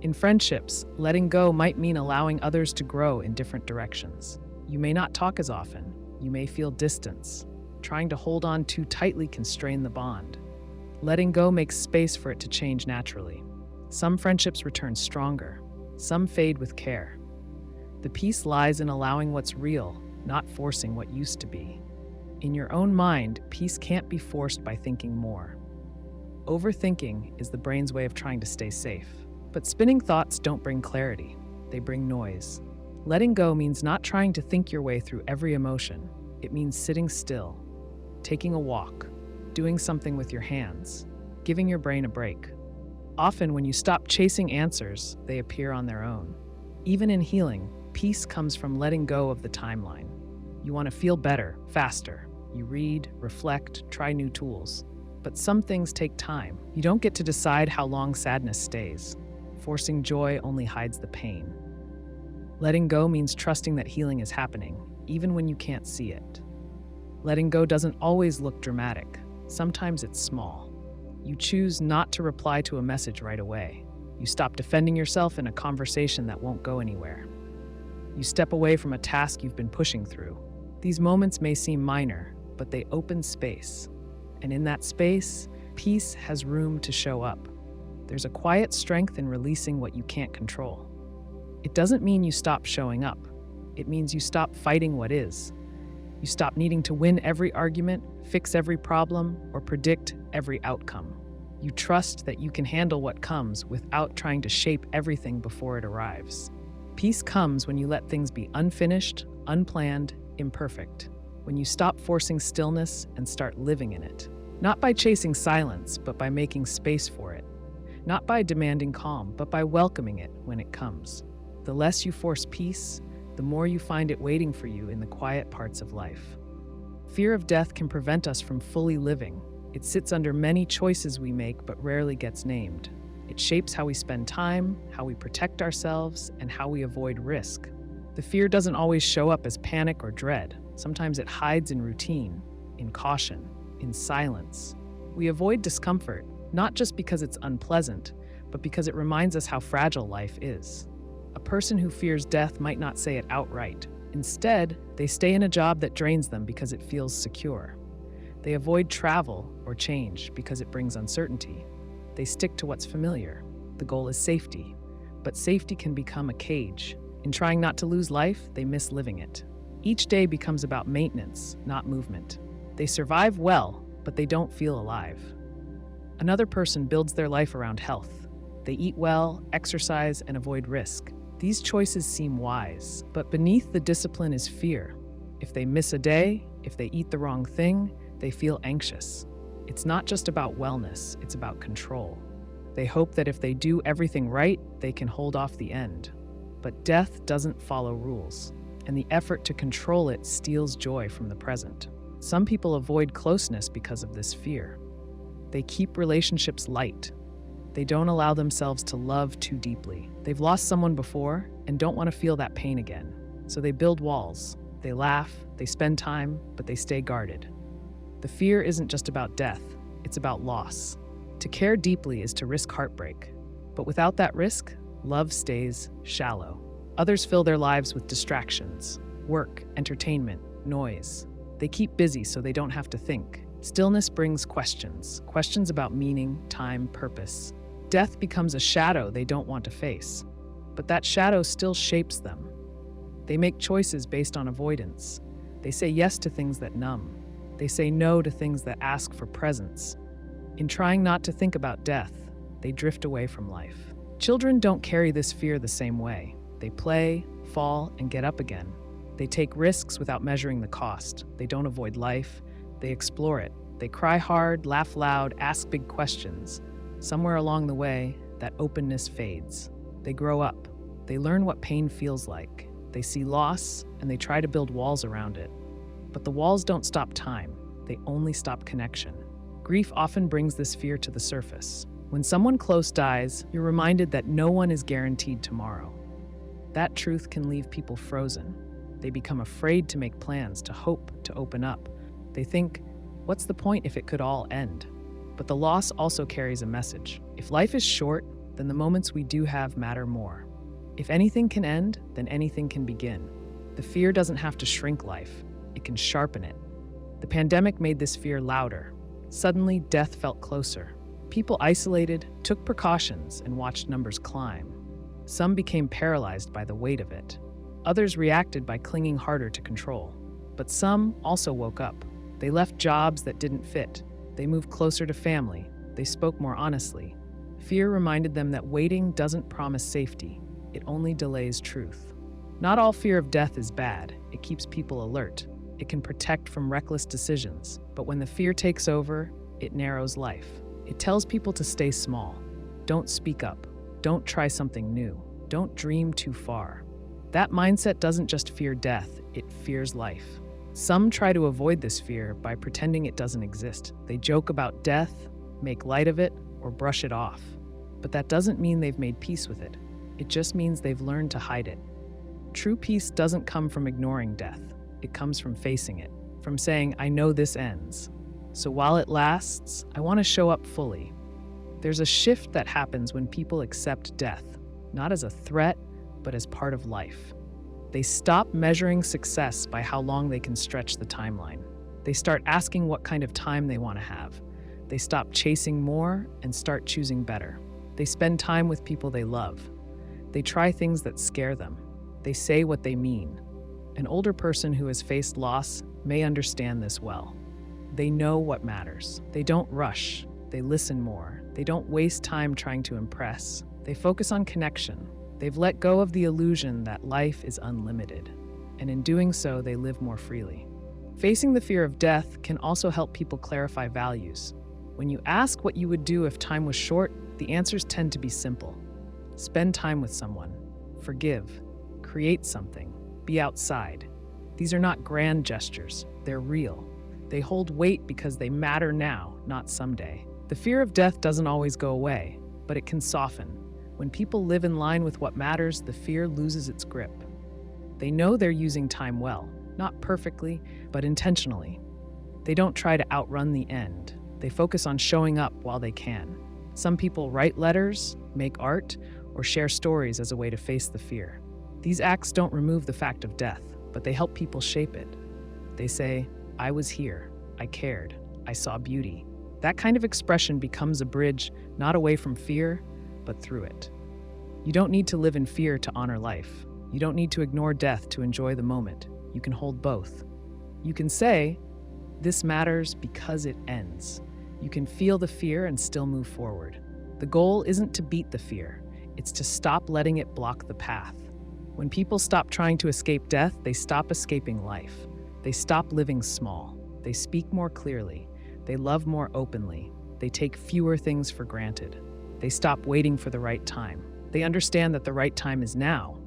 In friendships, letting go might mean allowing others to grow in different directions. You may not talk as often. You may feel distance. Trying to hold on too tightly can strain the bond. Letting go makes space for it to change naturally. Some friendships return stronger. Some fade with care. The peace lies in allowing what's real, not forcing what used to be. In your own mind, peace can't be forced by thinking more. Overthinking is the brain's way of trying to stay safe. But spinning thoughts don't bring clarity. They bring noise. Letting go means not trying to think your way through every emotion. It means sitting still, taking a walk, doing something with your hands, giving your brain a break. Often, when you stop chasing answers, they appear on their own. Even in healing, peace comes from letting go of the timeline. You want to feel better, faster. You read, reflect, try new tools. But some things take time. You don't get to decide how long sadness stays. Forcing joy only hides the pain. Letting go means trusting that healing is happening, even when you can't see it. Letting go doesn't always look dramatic. Sometimes it's small. You choose not to reply to a message right away. You stop defending yourself in a conversation that won't go anywhere. You step away from a task you've been pushing through. These moments may seem minor, but they open space. And in that space, peace has room to show up. There's a quiet strength in releasing what you can't control. It doesn't mean you stop showing up. It means you stop fighting what is. You stop needing to win every argument, fix every problem, or predict every outcome. You trust that you can handle what comes without trying to shape everything before it arrives. Peace comes when you let things be unfinished, unplanned, imperfect. When you stop forcing stillness and start living in it. Not by chasing silence, but by making space for it. Not by demanding calm, but by welcoming it when it comes. The less you force peace, the more you find it waiting for you in the quiet parts of life. Fear of death can prevent us from fully living. It sits under many choices we make, but rarely gets named. It shapes how we spend time, how we protect ourselves, and how we avoid risk. The fear doesn't always show up as panic or dread. Sometimes it hides in routine, in caution, in silence. We avoid discomfort, not just because it's unpleasant, but because it reminds us how fragile life is. A person who fears death might not say it outright. Instead, they stay in a job that drains them because it feels secure. They avoid travel or change because it brings uncertainty. They stick to what's familiar. The goal is safety, but safety can become a cage. In trying not to lose life, they miss living it. Each day becomes about maintenance, not movement. They survive well, but they don't feel alive. Another person builds their life around health. They eat well, exercise, and avoid risk. These choices seem wise, but beneath the discipline is fear. If they miss a day, if they eat the wrong thing, they feel anxious. It's not just about wellness, it's about control. They hope that if they do everything right, they can hold off the end. But death doesn't follow rules, and the effort to control it steals joy from the present. Some people avoid closeness because of this fear. They keep relationships light. They don't allow themselves to love too deeply. They've lost someone before and don't want to feel that pain again. So they build walls. They laugh, they spend time, but they stay guarded. The fear isn't just about death, it's about loss. To care deeply is to risk heartbreak. But without that risk, love stays shallow. Others fill their lives with distractions, work, entertainment, noise. They keep busy so they don't have to think. Stillness brings questions about meaning, time, purpose. Death becomes a shadow they don't want to face. But that shadow still shapes them. They make choices based on avoidance. They say yes to things that numb. They say no to things that ask for presence. In trying not to think about death, they drift away from life. Children don't carry this fear the same way. They play, fall, and get up again. They take risks without measuring the cost. They don't avoid life. They explore it. They cry hard, laugh loud, ask big questions. Somewhere along the way, that openness fades. They grow up. They learn what pain feels like. They see loss, and they try to build walls around it. But the walls don't stop time. They only stop connection. Grief often brings this fear to the surface. When someone close dies, you're reminded that no one is guaranteed tomorrow. That truth can leave people frozen. They become afraid to make plans, to hope, to open up. They think, what's the point if it could all end? But the loss also carries a message. If life is short, then the moments we do have matter more. If anything can end, then anything can begin. The fear doesn't have to shrink life. It can sharpen it. The pandemic made this fear louder. Suddenly, death felt closer. People isolated, took precautions, and watched numbers climb. Some became paralyzed by the weight of it. Others reacted by clinging harder to control. But some also woke up. They left jobs that didn't fit. They moved closer to family. They spoke more honestly. Fear reminded them that waiting doesn't promise safety. It only delays truth. Not all fear of death is bad. It keeps people alert. It can protect from reckless decisions. But when the fear takes over, it narrows life. It tells people to stay small. Don't speak up. Don't try something new. Don't dream too far. That mindset doesn't just fear death, it fears life. Some try to avoid this fear by pretending it doesn't exist. They joke about death, make light of it, or brush it off. But that doesn't mean they've made peace with it. It just means they've learned to hide it. True peace doesn't come from ignoring death. It comes from facing it, from saying, I know this ends. So while it lasts, I want to show up fully. There's a shift that happens when people accept death, not as a threat, but as part of life. They stop measuring success by how long they can stretch the timeline. They start asking what kind of time they want to have. They stop chasing more and start choosing better. They spend time with people they love. They try things that scare them. They say what they mean. An older person who has faced loss may understand this well. They know what matters. They don't rush. They listen more. They don't waste time trying to impress. They focus on connection. They've let go of the illusion that life is unlimited. And in doing so, they live more freely. Facing the fear of death can also help people clarify values. When you ask what you would do if time was short, the answers tend to be simple. Spend time with someone. Forgive. Create something. Be outside. These are not grand gestures. They're real. They hold weight because they matter now, not someday. The fear of death doesn't always go away, but it can soften. When people live in line with what matters, the fear loses its grip. They know they're using time well, not perfectly, but intentionally. They don't try to outrun the end. They focus on showing up while they can. Some people write letters, make art, or share stories as a way to face the fear. These acts don't remove the fact of death, but they help people shape it. They say, "I was here, I cared, I saw beauty." That kind of expression becomes a bridge not away from fear, but through it. You don't need to live in fear to honor life. You don't need to ignore death to enjoy the moment. You can hold both. You can say, "This matters because it ends." You can feel the fear and still move forward. The goal isn't to beat the fear, it's to stop letting it block the path. When people stop trying to escape death, they stop escaping life. They stop living small. They speak more clearly. They love more openly. They take fewer things for granted. They stop waiting for the right time. They understand that the right time is now,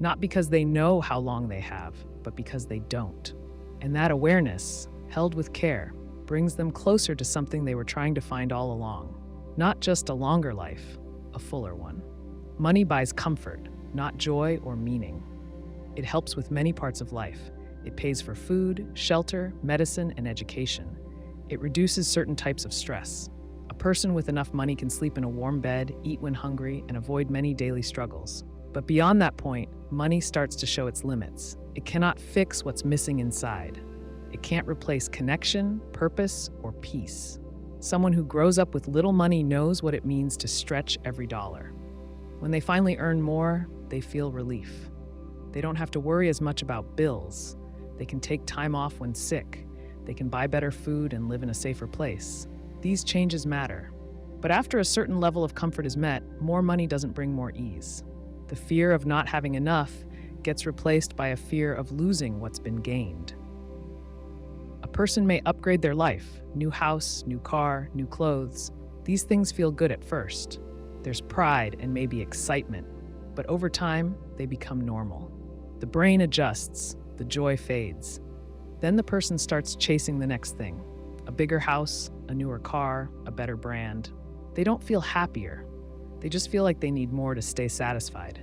not because they know how long they have, but because they don't. And that awareness, held with care, brings them closer to something they were trying to find all along. Not just a longer life, a fuller one. Money buys comfort, not joy or meaning. It helps with many parts of life. It pays for food, shelter, medicine, and education. It reduces certain types of stress. A person with enough money can sleep in a warm bed, eat when hungry, and avoid many daily struggles. But beyond that point, money starts to show its limits. It cannot fix what's missing inside. It can't replace connection, purpose, or peace. Someone who grows up with little money knows what it means to stretch every dollar. When they finally earn more, they feel relief. They don't have to worry as much about bills. They can take time off when sick. They can buy better food and live in a safer place. These changes matter. But after a certain level of comfort is met, more money doesn't bring more ease. The fear of not having enough gets replaced by a fear of losing what's been gained. A person may upgrade their life, new house, new car, new clothes. These things feel good at first. There's pride and maybe excitement, but over time, they become normal. The brain adjusts, the joy fades. Then the person starts chasing the next thing. A bigger house, a newer car, a better brand. They don't feel happier. They just feel like they need more to stay satisfied.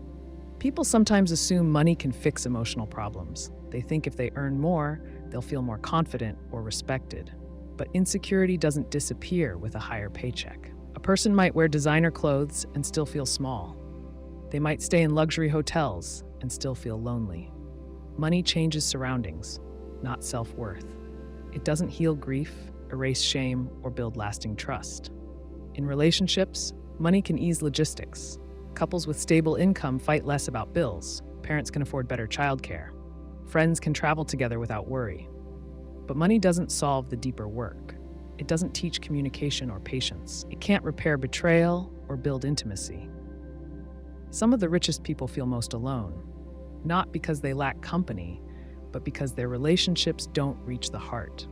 People sometimes assume money can fix emotional problems. They think if they earn more, they'll feel more confident or respected. But insecurity doesn't disappear with a higher paycheck. A person might wear designer clothes and still feel small. They might stay in luxury hotels and still feel lonely. Money changes surroundings, not self-worth. It doesn't heal grief, erase shame, or build lasting trust. In relationships, money can ease logistics. Couples with stable income fight less about bills. Parents can afford better childcare. Friends can travel together without worry. But money doesn't solve the deeper work. It doesn't teach communication or patience. It can't repair betrayal or build intimacy. Some of the richest people feel most alone, not because they lack company, but because their relationships don't reach the heart.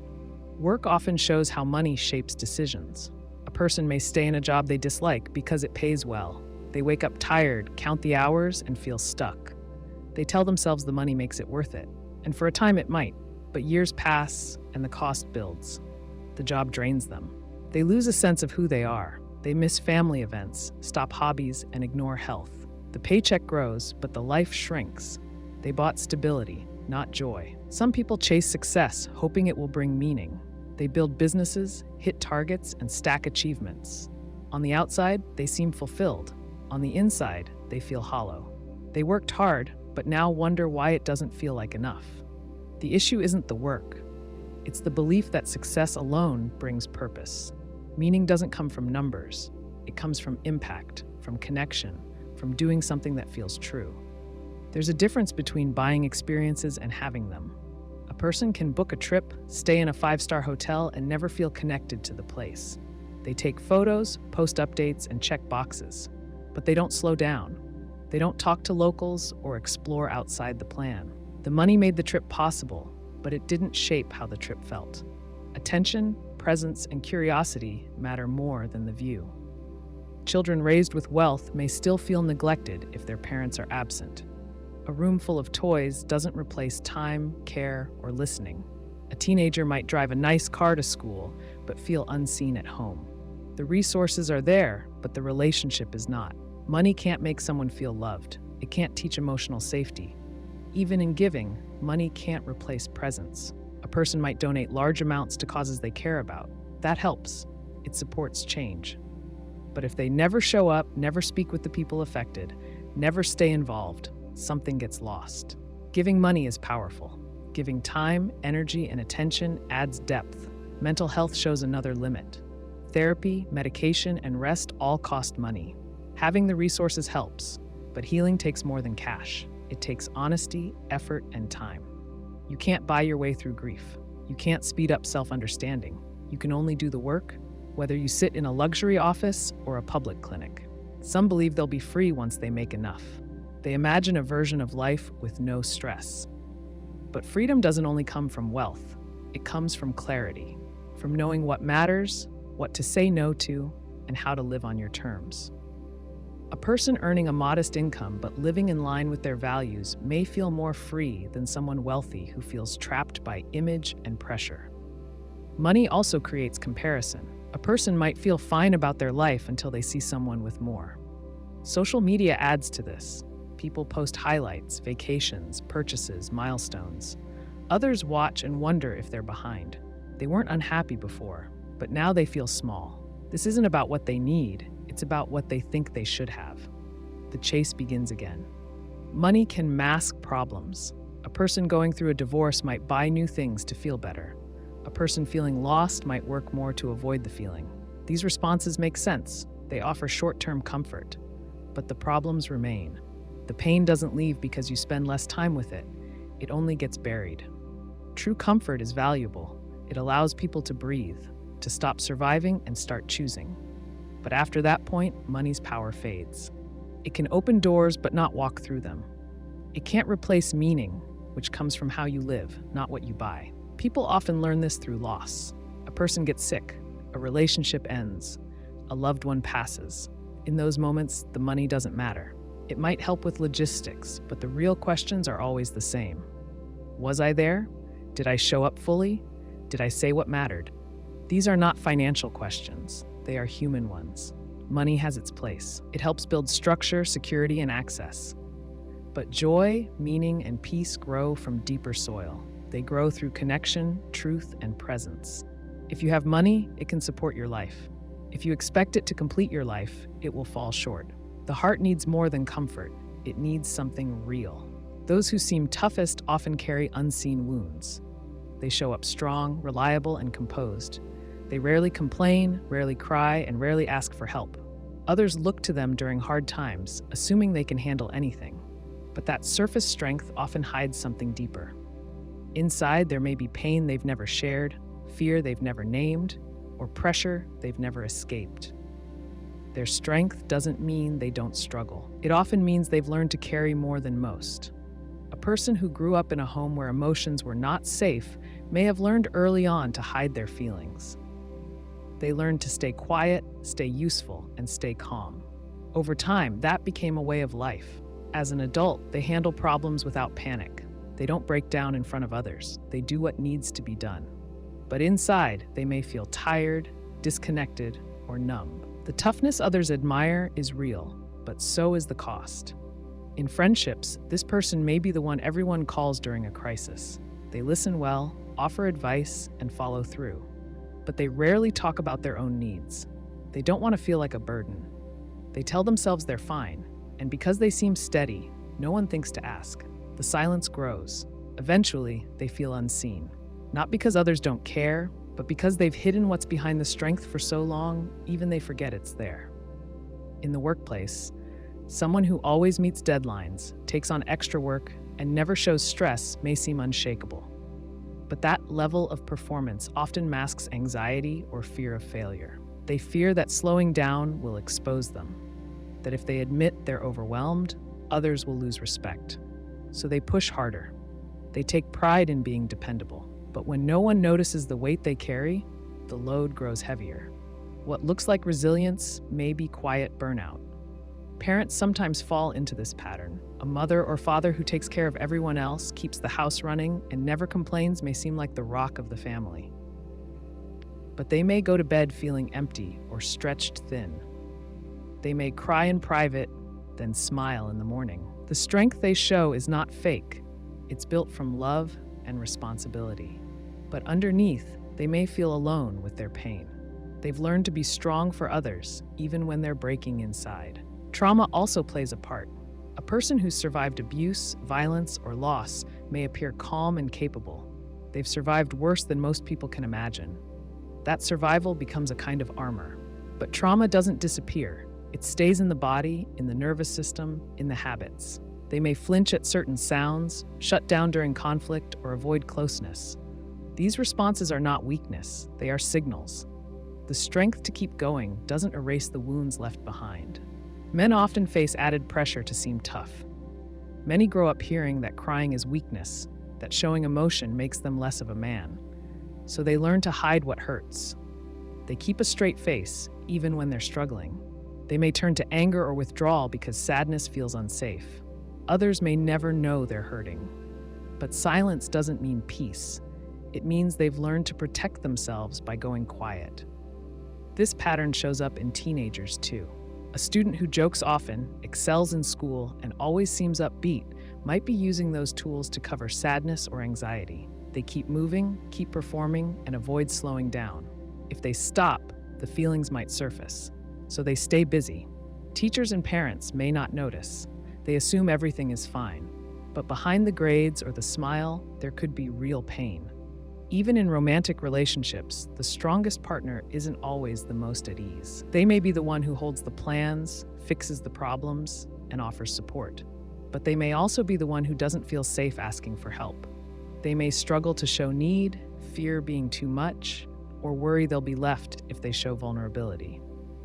Work often shows how money shapes decisions. A person may stay in a job they dislike because it pays well. They wake up tired, count the hours, and feel stuck. They tell themselves the money makes it worth it, and for a time it might, but years pass and the cost builds. The job drains them. They lose a sense of who they are. They miss family events, stop hobbies, and ignore health. The paycheck grows, but the life shrinks. They bought stability, not joy. Some people chase success, hoping it will bring meaning. They build businesses, hit targets, and stack achievements. On the outside, they seem fulfilled. On the inside, they feel hollow. They worked hard, but now wonder why it doesn't feel like enough. The issue isn't the work. It's the belief that success alone brings purpose. Meaning doesn't come from numbers. It comes from impact, from connection, from doing something that feels true. There's a difference between buying experiences and having them. A person can book a trip, stay in a 5-star hotel, and never feel connected to the place. They take photos, post updates, and check boxes. But they don't slow down. They don't talk to locals or explore outside the plan. The money made the trip possible, but it didn't shape how the trip felt. Attention, presence, and curiosity matter more than the view. Children raised with wealth may still feel neglected if their parents are absent. A room full of toys doesn't replace time, care, or listening. A teenager might drive a nice car to school, but feel unseen at home. The resources are there, but the relationship is not. Money can't make someone feel loved. It can't teach emotional safety. Even in giving, money can't replace presence. A person might donate large amounts to causes they care about. That helps. It supports change. But if they never show up, never speak with the people affected, never stay involved, something gets lost. Giving money is powerful. Giving time, energy, and attention adds depth. Mental health shows another limit. Therapy, medication, and rest all cost money. Having the resources helps, but healing takes more than cash. It takes honesty, effort, and time. You can't buy your way through grief. You can't speed up self-understanding. You can only do the work, whether you sit in a luxury office or a public clinic. Some believe they'll be free once they make enough. They imagine a version of life with no stress. But freedom doesn't only come from wealth. It comes from clarity, from knowing what matters, what to say no to, and how to live on your terms. A person earning a modest income but living in line with their values may feel more free than someone wealthy who feels trapped by image and pressure. Money also creates comparison. A person might feel fine about their life until they see someone with more. Social media adds to this. People post highlights, vacations, purchases, milestones. Others watch and wonder if they're behind. They weren't unhappy before, but now they feel small. This isn't about what they need, it's about what they think they should have. The chase begins again. Money can mask problems. A person going through a divorce might buy new things to feel better. A person feeling lost might work more to avoid the feeling. These responses make sense. They offer short-term comfort. But the problems remain. The pain doesn't leave because you spend less time with it. It only gets buried. True comfort is valuable. It allows people to breathe, to stop surviving and start choosing. But after that point, money's power fades. It can open doors but not walk through them. It can't replace meaning, which comes from how you live, not what you buy. People often learn this through loss. A person gets sick, a relationship ends, a loved one passes. In those moments, the money doesn't matter. It might help with logistics, but the real questions are always the same. Was I there? Did I show up fully? Did I say what mattered? These are not financial questions. They are human ones. Money has its place. It helps build structure, security, and access. But joy, meaning, and peace grow from deeper soil. They grow through connection, truth, and presence. If you have money, it can support your life. If you expect it to complete your life, it will fall short. The heart needs more than comfort. It needs something real. Those who seem toughest often carry unseen wounds. They show up strong, reliable, and composed. They rarely complain, rarely cry, and rarely ask for help. Others look to them during hard times, assuming they can handle anything. But that surface strength often hides something deeper. Inside, there may be pain they've never shared, fear they've never named, or pressure they've never escaped. Their strength doesn't mean they don't struggle. It often means they've learned to carry more than most. A person who grew up in a home where emotions were not safe may have learned early on to hide their feelings. They learned to stay quiet, stay useful, and stay calm. Over time, that became a way of life. As an adult, they handle problems without panic. They don't break down in front of others. They do what needs to be done. But inside, they may feel tired, disconnected, or numb. The toughness others admire is real, but so is the cost. In friendships, this person may be the one everyone calls during a crisis. They listen well, offer advice, and follow through. But they rarely talk about their own needs. They don't want to feel like a burden. They tell themselves they're fine, and because they seem steady, no one thinks to ask. The silence grows. Eventually, they feel unseen. Not because others don't care, but because they've hidden what's behind the strength for so long, even they forget it's there. In the workplace, someone who always meets deadlines, takes on extra work, and never shows stress may seem unshakable. But that level of performance often masks anxiety or fear of failure. They fear that slowing down will expose them, that if they admit they're overwhelmed, others will lose respect. So they push harder. They take pride in being dependable. But when no one notices the weight they carry, the load grows heavier. What looks like resilience may be quiet burnout. Parents sometimes fall into this pattern. A mother or father who takes care of everyone else, keeps the house running, and never complains may seem like the rock of the family. But they may go to bed feeling empty or stretched thin. They may cry in private, then smile in the morning. The strength they show is not fake. It's built from love and responsibility. but underneath, they may feel alone with their pain. They've learned to be strong for others, even when they're breaking inside. Trauma also plays a part. A person who's survived abuse, violence, or loss may appear calm and capable. They've survived worse than most people can imagine. That survival becomes a kind of armor. But trauma doesn't disappear. It stays in the body, in the nervous system, in the habits. They may flinch at certain sounds, shut down during conflict, or avoid closeness. These responses are not weakness, they are signals. The strength to keep going doesn't erase the wounds left behind. Men often face added pressure to seem tough. Many grow up hearing that crying is weakness, that showing emotion makes them less of a man. So they learn to hide what hurts. They keep a straight face, even when they're struggling. They may turn to anger or withdrawal because sadness feels unsafe. Others may never know they're hurting. But silence doesn't mean peace. It means they've learned to protect themselves by going quiet. This pattern shows up in teenagers too. A student who jokes often, excels in school, and always seems upbeat might be using those tools to cover sadness or anxiety. They keep moving, keep performing, and avoid slowing down. If they stop, the feelings might surface. So they stay busy. Teachers and parents may not notice. They assume everything is fine. But behind the grades or the smile, there could be real pain. Even in romantic relationships, the strongest partner isn't always the most at ease. They may be the one who holds the plans, fixes the problems, and offers support. But they may also be the one who doesn't feel safe asking for help. They may struggle to show need, fear being too much, or worry they'll be left if they show vulnerability.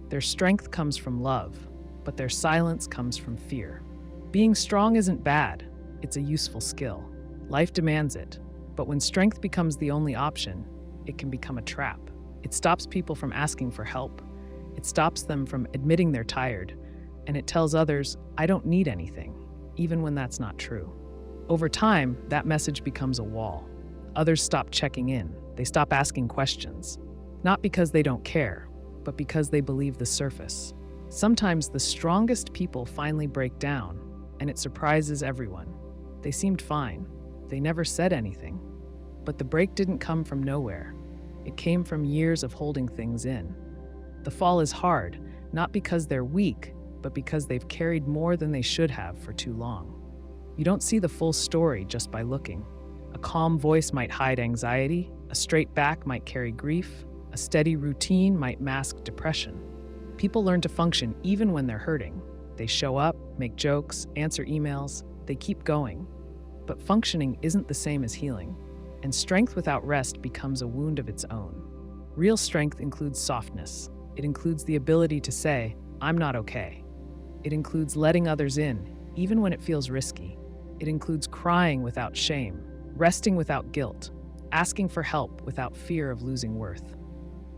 Their strength comes from love, but their silence comes from fear. Being strong isn't bad, it's a useful skill. Life demands it. But when strength becomes the only option, it can become a trap. It stops people from asking for help. It stops them from admitting they're tired. And it tells others, I don't need anything, even when that's not true. Over time, that message becomes a wall. Others stop checking in. They stop asking questions. Not because they don't care, but because they believe the surface. Sometimes the strongest people finally break down, and it surprises everyone. They seemed fine. They never said anything. But the break didn't come from nowhere. It came from years of holding things in. The fall is hard, not because they're weak, but because they've carried more than they should have for too long. You don't see the full story just by looking. A calm voice might hide anxiety, a straight back might carry grief, a steady routine might mask depression. People learn to function even when they're hurting. They show up, make jokes, answer emails, they keep going. But functioning isn't the same as healing, and strength without rest becomes a wound of its own. Real strength includes softness. It includes the ability to say, I'm not okay. It includes letting others in, even when it feels risky. It includes crying without shame, resting without guilt, asking for help without fear of losing worth.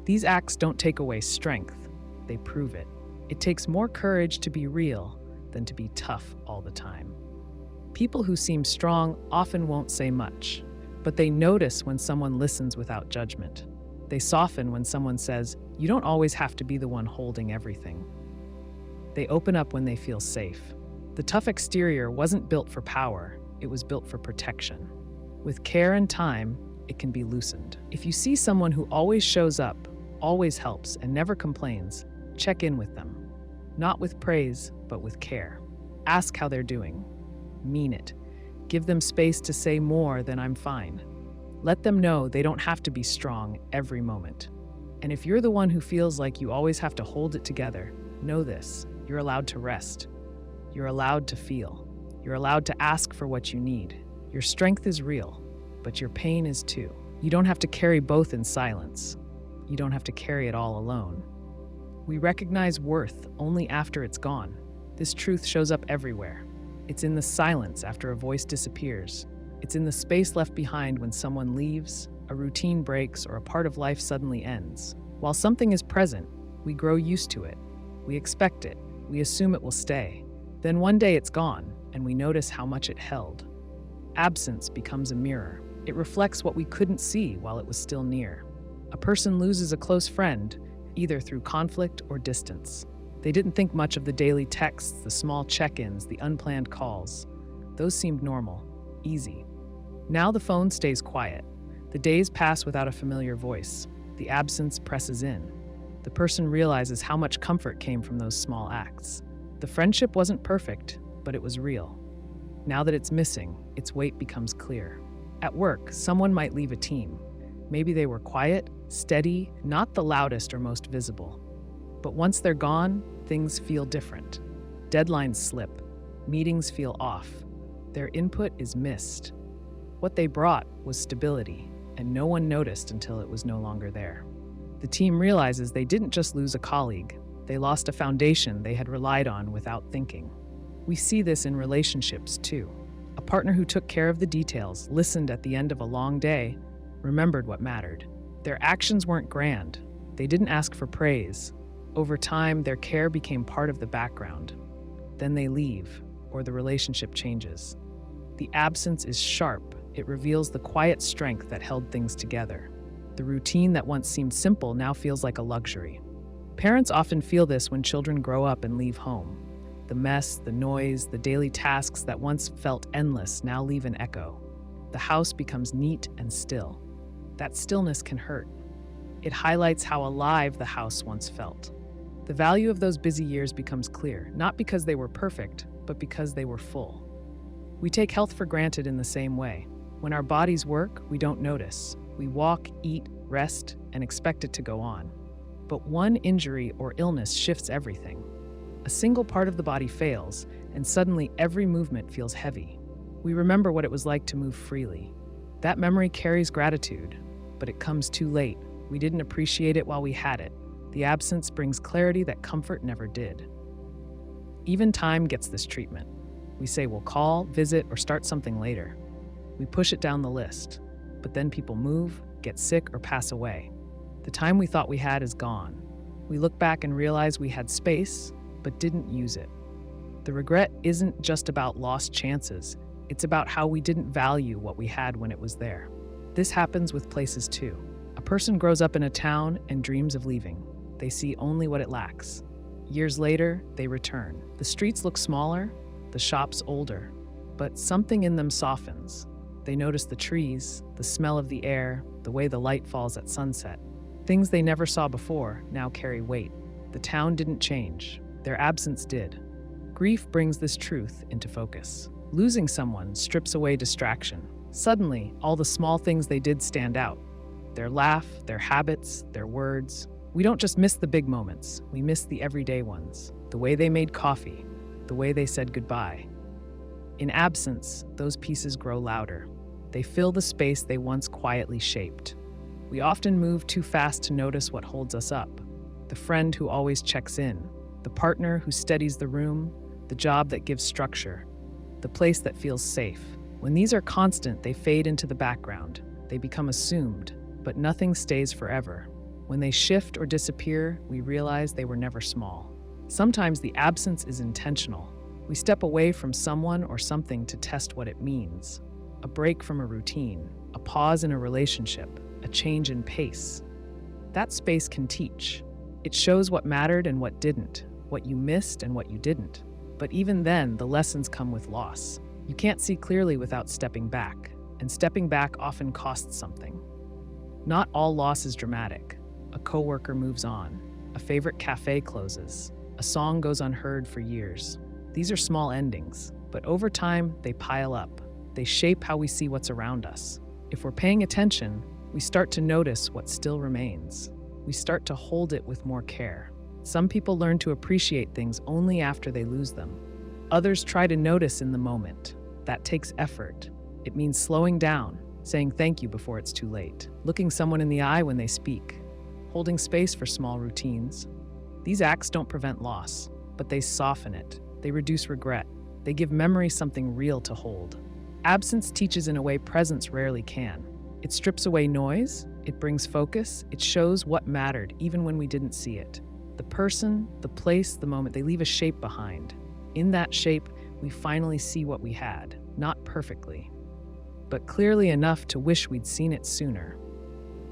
These acts don't take away strength, they prove it. It takes more courage to be real than to be tough all the time. People who seem strong often won't say much, but they notice when someone listens without judgment. They soften when someone says, you don't always have to be the one holding everything. They open up when they feel safe. The tough exterior wasn't built for power, it was built for protection. With care and time, it can be loosened. If you see someone who always shows up, always helps, and never complains, check in with them. Not with praise, but with care. Ask how they're doing. Mean it. Give them space to say more than I'm fine. Let them know they don't have to be strong every moment. And if you're the one who feels like you always have to hold it together, know this, you're allowed to rest. You're allowed to feel. You're allowed to ask for what you need. Your strength is real, but your pain is too. You don't have to carry both in silence. You don't have to carry it all alone. We recognize worth only after it's gone. This truth shows up everywhere. It's in the silence after a voice disappears. It's in the space left behind when someone leaves, a routine breaks, or a part of life suddenly ends. While something is present, we grow used to it. We expect it. We assume it will stay. Then one day it's gone, and we notice how much it held. Absence becomes a mirror. It reflects what we couldn't see while it was still near. A person loses a close friend, either through conflict or distance. They didn't think much of the daily texts, the small check-ins, the unplanned calls. Those seemed normal, easy. Now the phone stays quiet. The days pass without a familiar voice. The absence presses in. The person realizes how much comfort came from those small acts. The friendship wasn't perfect, but it was real. Now that it's missing, its weight becomes clear. At work, someone might leave a team. Maybe they were quiet, steady, not the loudest or most visible. But once they're gone, things feel different. Deadlines slip. Meetings feel off. Their input is missed. What they brought was stability, and no one noticed until it was no longer there. The team realizes they didn't just lose a colleague, they lost a foundation they had relied on without thinking. We see this in relationships too. A partner who took care of the details, listened at the end of a long day, remembered what mattered. Their actions weren't grand. They didn't ask for praise. Over time, their care became part of the background. Then they leave, or the relationship changes. The absence is sharp. It reveals the quiet strength that held things together. The routine that once seemed simple now feels like a luxury. Parents often feel this when children grow up and leave home. The mess, the noise, the daily tasks that once felt endless now leave an echo. The house becomes neat and still. That stillness can hurt. It highlights how alive the house once felt. The value of those busy years becomes clear, not because they were perfect, but because they were full. We take health for granted in the same way. When our bodies work, we don't notice. We walk, eat, rest, and expect it to go on. But one injury or illness shifts everything. A single part of the body fails, and suddenly every movement feels heavy. We remember what it was like to move freely. That memory carries gratitude, but it comes too late. We didn't appreciate it while we had it. The absence brings clarity that comfort never did. Even time gets this treatment. We say we'll call, visit, or start something later. We push it down the list, but then people move, get sick, or pass away. The time we thought we had is gone. We look back and realize we had space, but didn't use it. The regret isn't just about lost chances. It's about how we didn't value what we had when it was there. This happens with places too. A person grows up in a town and dreams of leaving. They see only what it lacks. Years later, they return. The streets look smaller, the shops older, but something in them softens. They notice the trees, the smell of the air, the way the light falls at sunset. Things they never saw before now carry weight. The town didn't change. Their absence did. Grief brings this truth into focus. Losing someone strips away distraction. Suddenly, all the small things they did stand out. Their laugh, their habits, their words. We don't just miss the big moments, we miss the everyday ones. The way they made coffee, the way they said goodbye. In absence, those pieces grow louder. They fill the space they once quietly shaped. We often move too fast to notice what holds us up. The friend who always checks in, the partner who steadies the room, the job that gives structure, the place that feels safe. When these are constant, they fade into the background. They become assumed, but nothing stays forever. When they shift or disappear, we realize they were never small. Sometimes the absence is intentional. We step away from someone or something to test what it means. A break from a routine, a pause in a relationship, a change in pace. That space can teach. It shows what mattered and what didn't, what you missed and what you didn't. But even then, the lessons come with loss. You can't see clearly without stepping back, and stepping back often costs something. Not all loss is dramatic. A coworker moves on, a favorite cafe closes, a song goes unheard for years. These are small endings, but over time, they pile up. They shape how we see what's around us. If we're paying attention, we start to notice what still remains. We start to hold it with more care. Some people learn to appreciate things only after they lose them. Others try to notice in the moment. That takes effort. It means slowing down, saying thank you before it's too late, looking someone in the eye when they speak, holding space for small routines. These acts don't prevent loss, but they soften it. They reduce regret. They give memory something real to hold. Absence teaches in a way presence rarely can. It strips away noise, it brings focus, it shows what mattered even when we didn't see it. The person, the place, the moment, they leave a shape behind. In that shape, we finally see what we had, not perfectly, but clearly enough to wish we'd seen it sooner.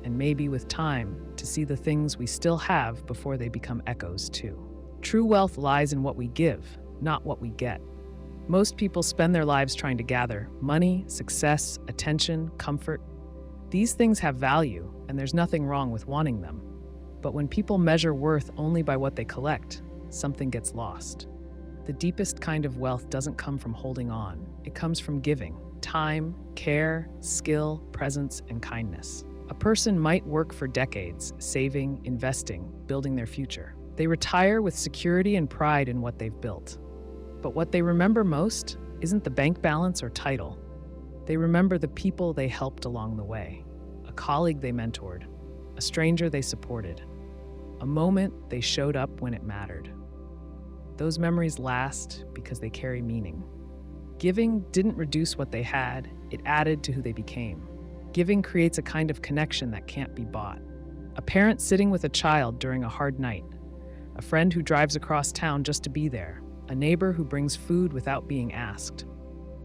And maybe with time, to see the things we still have before they become echoes too. True wealth lies in what we give, not what we get. Most people spend their lives trying to gather money, success, attention, comfort. These things have value, and there's nothing wrong with wanting them. But when people measure worth only by what they collect, something gets lost. The deepest kind of wealth doesn't come from holding on. It comes from giving time, care, skill, presence, and kindness. A person might work for decades, saving, investing, building their future. They retire with security and pride in what they've built. But what they remember most isn't the bank balance or title. They remember the people they helped along the way, a colleague they mentored, a stranger they supported, a moment they showed up when it mattered. Those memories last because they carry meaning. Giving didn't reduce what they had, it added to who they became. Giving creates a kind of connection that can't be bought. A parent sitting with a child during a hard night, a friend who drives across town just to be there, a neighbor who brings food without being asked.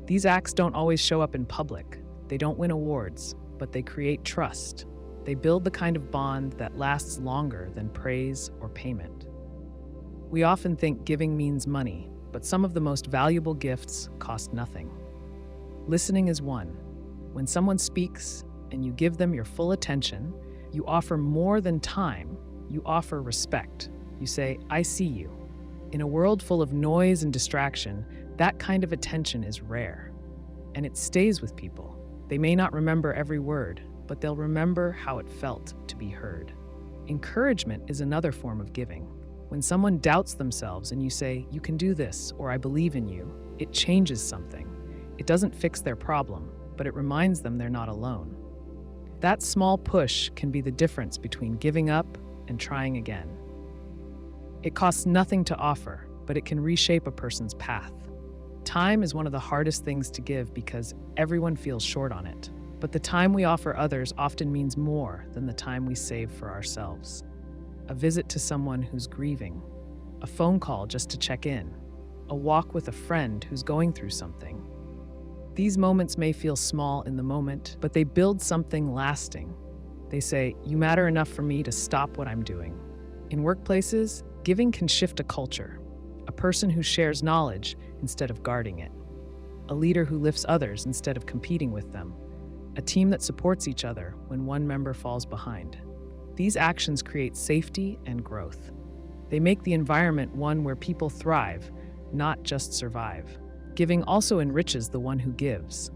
These acts don't always show up in public. They don't win awards, but they create trust. They build the kind of bond that lasts longer than praise or payment. We often think giving means money, but some of the most valuable gifts cost nothing. Listening is one. When someone speaks and you give them your full attention, you offer more than time, you offer respect. You say, "I see you." In a world full of noise and distraction, that kind of attention is rare. And it stays with people. They may not remember every word, but they'll remember how it felt to be heard. Encouragement is another form of giving. When someone doubts themselves and you say, "You can do this," or "I believe in you," it changes something. It doesn't fix their problem, but it reminds them they're not alone. That small push can be the difference between giving up and trying again. It costs nothing to offer, but it can reshape a person's path. Time is one of the hardest things to give because everyone feels short on it. But the time we offer others often means more than the time we save for ourselves. A visit to someone who's grieving, a phone call just to check in, a walk with a friend who's going through something. These moments may feel small in the moment, but they build something lasting. They say, "You matter enough for me to stop what I'm doing." In workplaces, giving can shift a culture. A person who shares knowledge instead of guarding it. A leader who lifts others instead of competing with them. A team that supports each other when one member falls behind. These actions create safety and growth. They make the environment one where people thrive, not just survive. Giving also enriches the one who gives.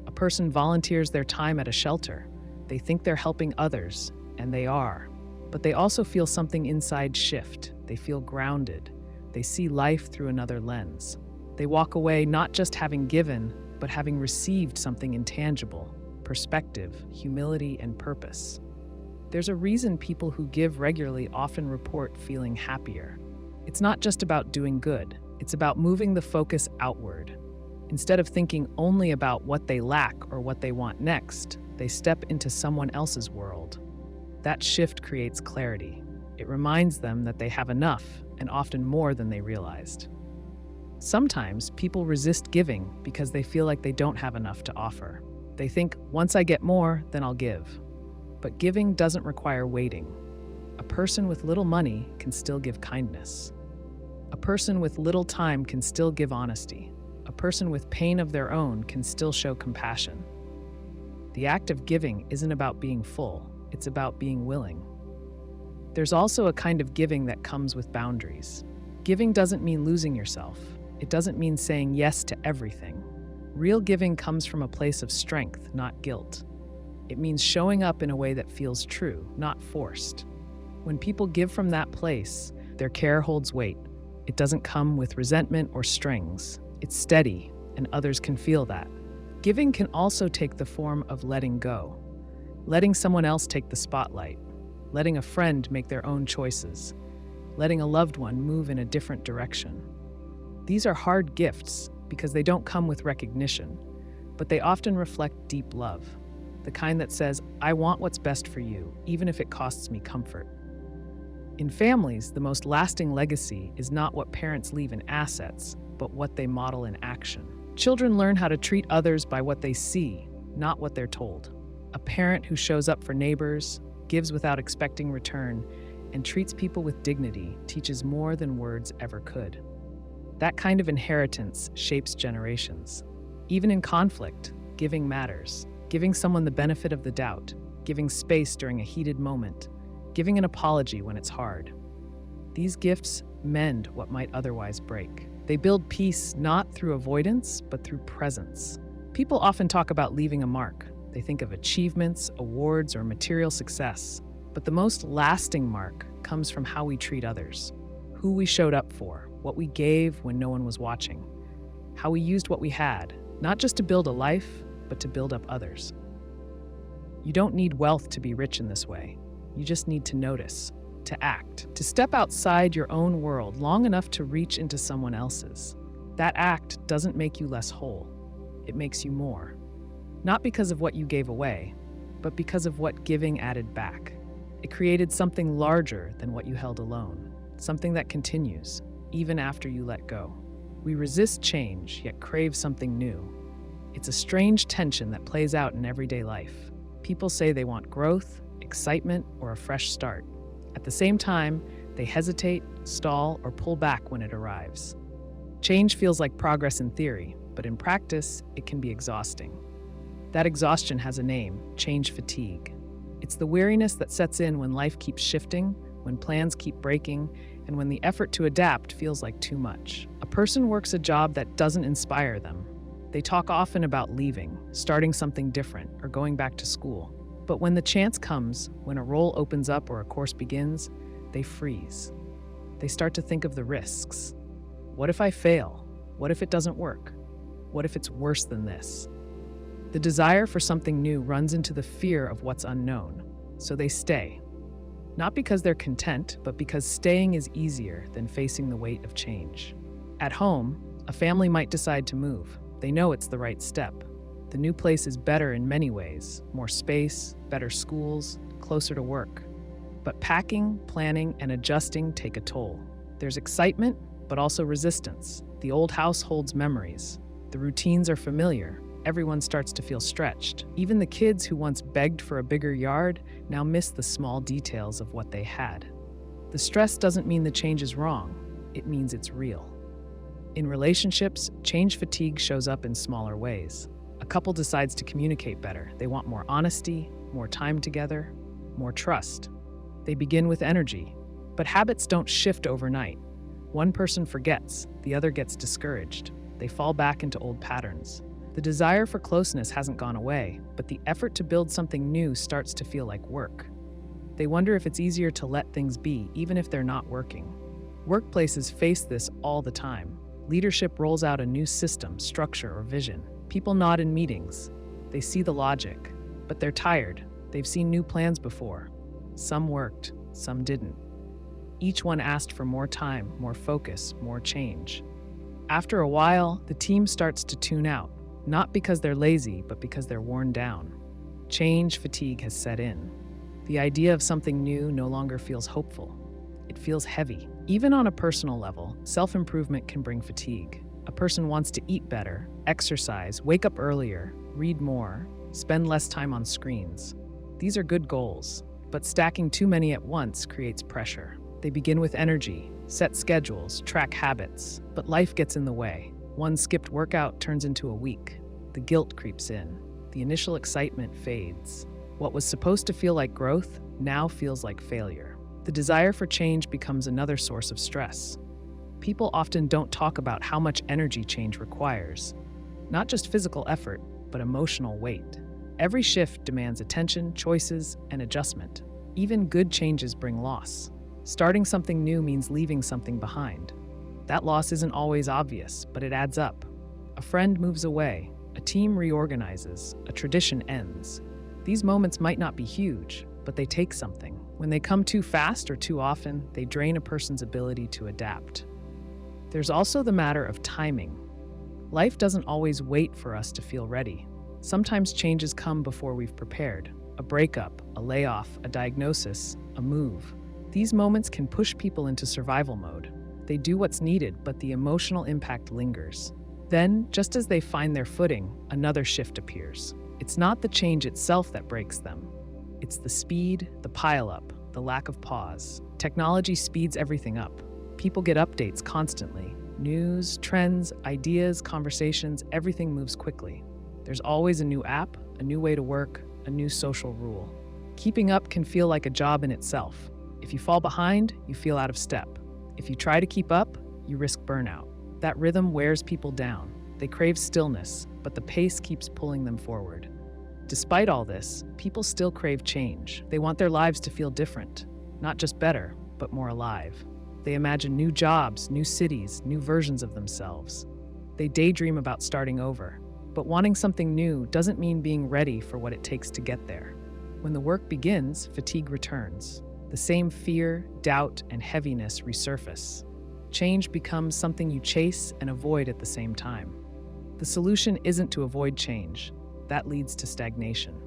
A person volunteers their time at a shelter. They think they're helping others, and they are. But they also feel something inside shift. They feel grounded. They see life through another lens. They walk away not just having given, but having received something intangible: perspective, humility, and purpose. There's a reason people who give regularly often report feeling happier. It's not just about doing good, it's about moving the focus outward. Instead of thinking only about what they lack or what they want next, they step into someone else's world. That shift creates clarity. It reminds them that they have enough, and often more than they realized. Sometimes people resist giving because they feel like they don't have enough to offer. They think, "Once I get more, then I'll give." But giving doesn't require waiting. A person with little money can still give kindness. A person with little time can still give honesty. A person with pain of their own can still show compassion. The act of giving isn't about being full, it's about being willing. There's also a kind of giving that comes with boundaries. Giving doesn't mean losing yourself. It doesn't mean saying yes to everything. Real giving comes from a place of strength, not guilt. It means showing up in a way that feels true, not forced. When people give from that place, their care holds weight. It doesn't come with resentment or strings. It's steady, and others can feel that. Giving can also take the form of letting go. Letting someone else take the spotlight. Letting a friend make their own choices. Letting a loved one move in a different direction. These are hard gifts because they don't come with recognition, but they often reflect deep love. The kind that says, "I want what's best for you, even if it costs me comfort." In families, the most lasting legacy is not what parents leave in assets, but what they model in action. Children learn how to treat others by what they see, not what they're told. A parent who shows up for neighbors, gives without expecting return, and treats people with dignity teaches more than words ever could. That kind of inheritance shapes generations. Even in conflict, giving matters. giving someone the benefit of the doubt, giving space during a heated moment, giving an apology when it's hard. These gifts mend what might otherwise break. They build peace not through avoidance, but through presence. People often talk about leaving a mark. They think of achievements, awards, or material success. But the most lasting mark comes from how we treat others, who we showed up for, what we gave when no one was watching, how we used what we had, not just to build a life, but to build up others. You don't need wealth to be rich in this way. You just need to notice, to act, to step outside your own world long enough to reach into someone else's. That act doesn't make you less whole. It makes you more. Not because of what you gave away, but because of what giving added back. It created something larger than what you held alone, something that continues, even after you let go. We resist change, yet crave something new. It's a strange tension that plays out in everyday life. People say they want growth, excitement, or a fresh start. At the same time, they hesitate, stall, or pull back when it arrives. Change feels like progress in theory, but in practice, it can be exhausting. That exhaustion has a name: change fatigue. It's the weariness that sets in when life keeps shifting, when plans keep breaking, and when the effort to adapt feels like too much. A person works a job that doesn't inspire them. They talk often about leaving, starting something different, or going back to school. But when the chance comes, when a role opens up or a course begins, they freeze. They start to think of the risks. What if I fail? What if it doesn't work? What if it's worse than this? The desire for something new runs into the fear of what's unknown, so they stay. Not because they're content, but because staying is easier than facing the weight of change. At home, a family might decide to move. They know it's the right step. The new place is better in many ways: more space, better schools, closer to work. But packing, planning, and adjusting take a toll. There's excitement, but also resistance. The old house holds memories. The routines are familiar. Everyone starts to feel stretched. Even the kids who once begged for a bigger yard now miss the small details of what they had. The stress doesn't mean the change is wrong. It means it's real. In relationships, change fatigue shows up in smaller ways. A couple decides to communicate better. They want more honesty, more time together, more trust. They begin with energy, but habits don't shift overnight. One person forgets, the other gets discouraged. They fall back into old patterns. The desire for closeness hasn't gone away, but the effort to build something new starts to feel like work. They wonder if it's easier to let things be, even if they're not working. Workplaces face this all the time. Leadership rolls out a new system, structure, or vision. People nod in meetings. They see the logic, but they're tired. They've seen new plans before. Some worked, some didn't. Each one asked for more time, more focus, more change. After a while, the team starts to tune out, not because they're lazy, but because they're worn down. Change fatigue has set in. The idea of something new no longer feels hopeful. It feels heavy. Even on a personal level, self-improvement can bring fatigue. A person wants to eat better, exercise, wake up earlier, read more, spend less time on screens. These are good goals, but stacking too many at once creates pressure. They begin with energy, set schedules, track habits, but life gets in the way. One skipped workout turns into a week. The guilt creeps in. The initial excitement fades. What was supposed to feel like growth now feels like failure. The desire for change becomes another source of stress. People often don't talk about how much energy change requires. Not just physical effort, but emotional weight. Every shift demands attention, choices, and adjustment. Even good changes bring loss. Starting something new means leaving something behind. That loss isn't always obvious, but it adds up. A friend moves away, a team reorganizes, a tradition ends. These moments might not be huge, but they take something. When they come too fast or too often, they drain a person's ability to adapt. There's also the matter of timing. Life doesn't always wait for us to feel ready. Sometimes changes come before we've prepared. A breakup, a layoff, a diagnosis, a move. These moments can push people into survival mode. They do what's needed, but the emotional impact lingers. Then, just as they find their footing, another shift appears. It's not the change itself that breaks them. It's the speed, the pileup, the lack of pause. Technology speeds everything up. People get updates constantly. News, trends, ideas, conversations, everything moves quickly. There's always a new app, a new way to work, a new social rule. Keeping up can feel like a job in itself. If you fall behind, you feel out of step. If you try to keep up, you risk burnout. That rhythm wears people down. They crave stillness, but the pace keeps pulling them forward. Despite all this, people still crave change. They want their lives to feel different, not just better, but more alive. They imagine new jobs, new cities, new versions of themselves. They daydream about starting over. But wanting something new doesn't mean being ready for what it takes to get there. When the work begins, fatigue returns. The same fear, doubt, and heaviness resurface. Change becomes something you chase and avoid at the same time. The solution isn't to avoid change. That leads to stagnation.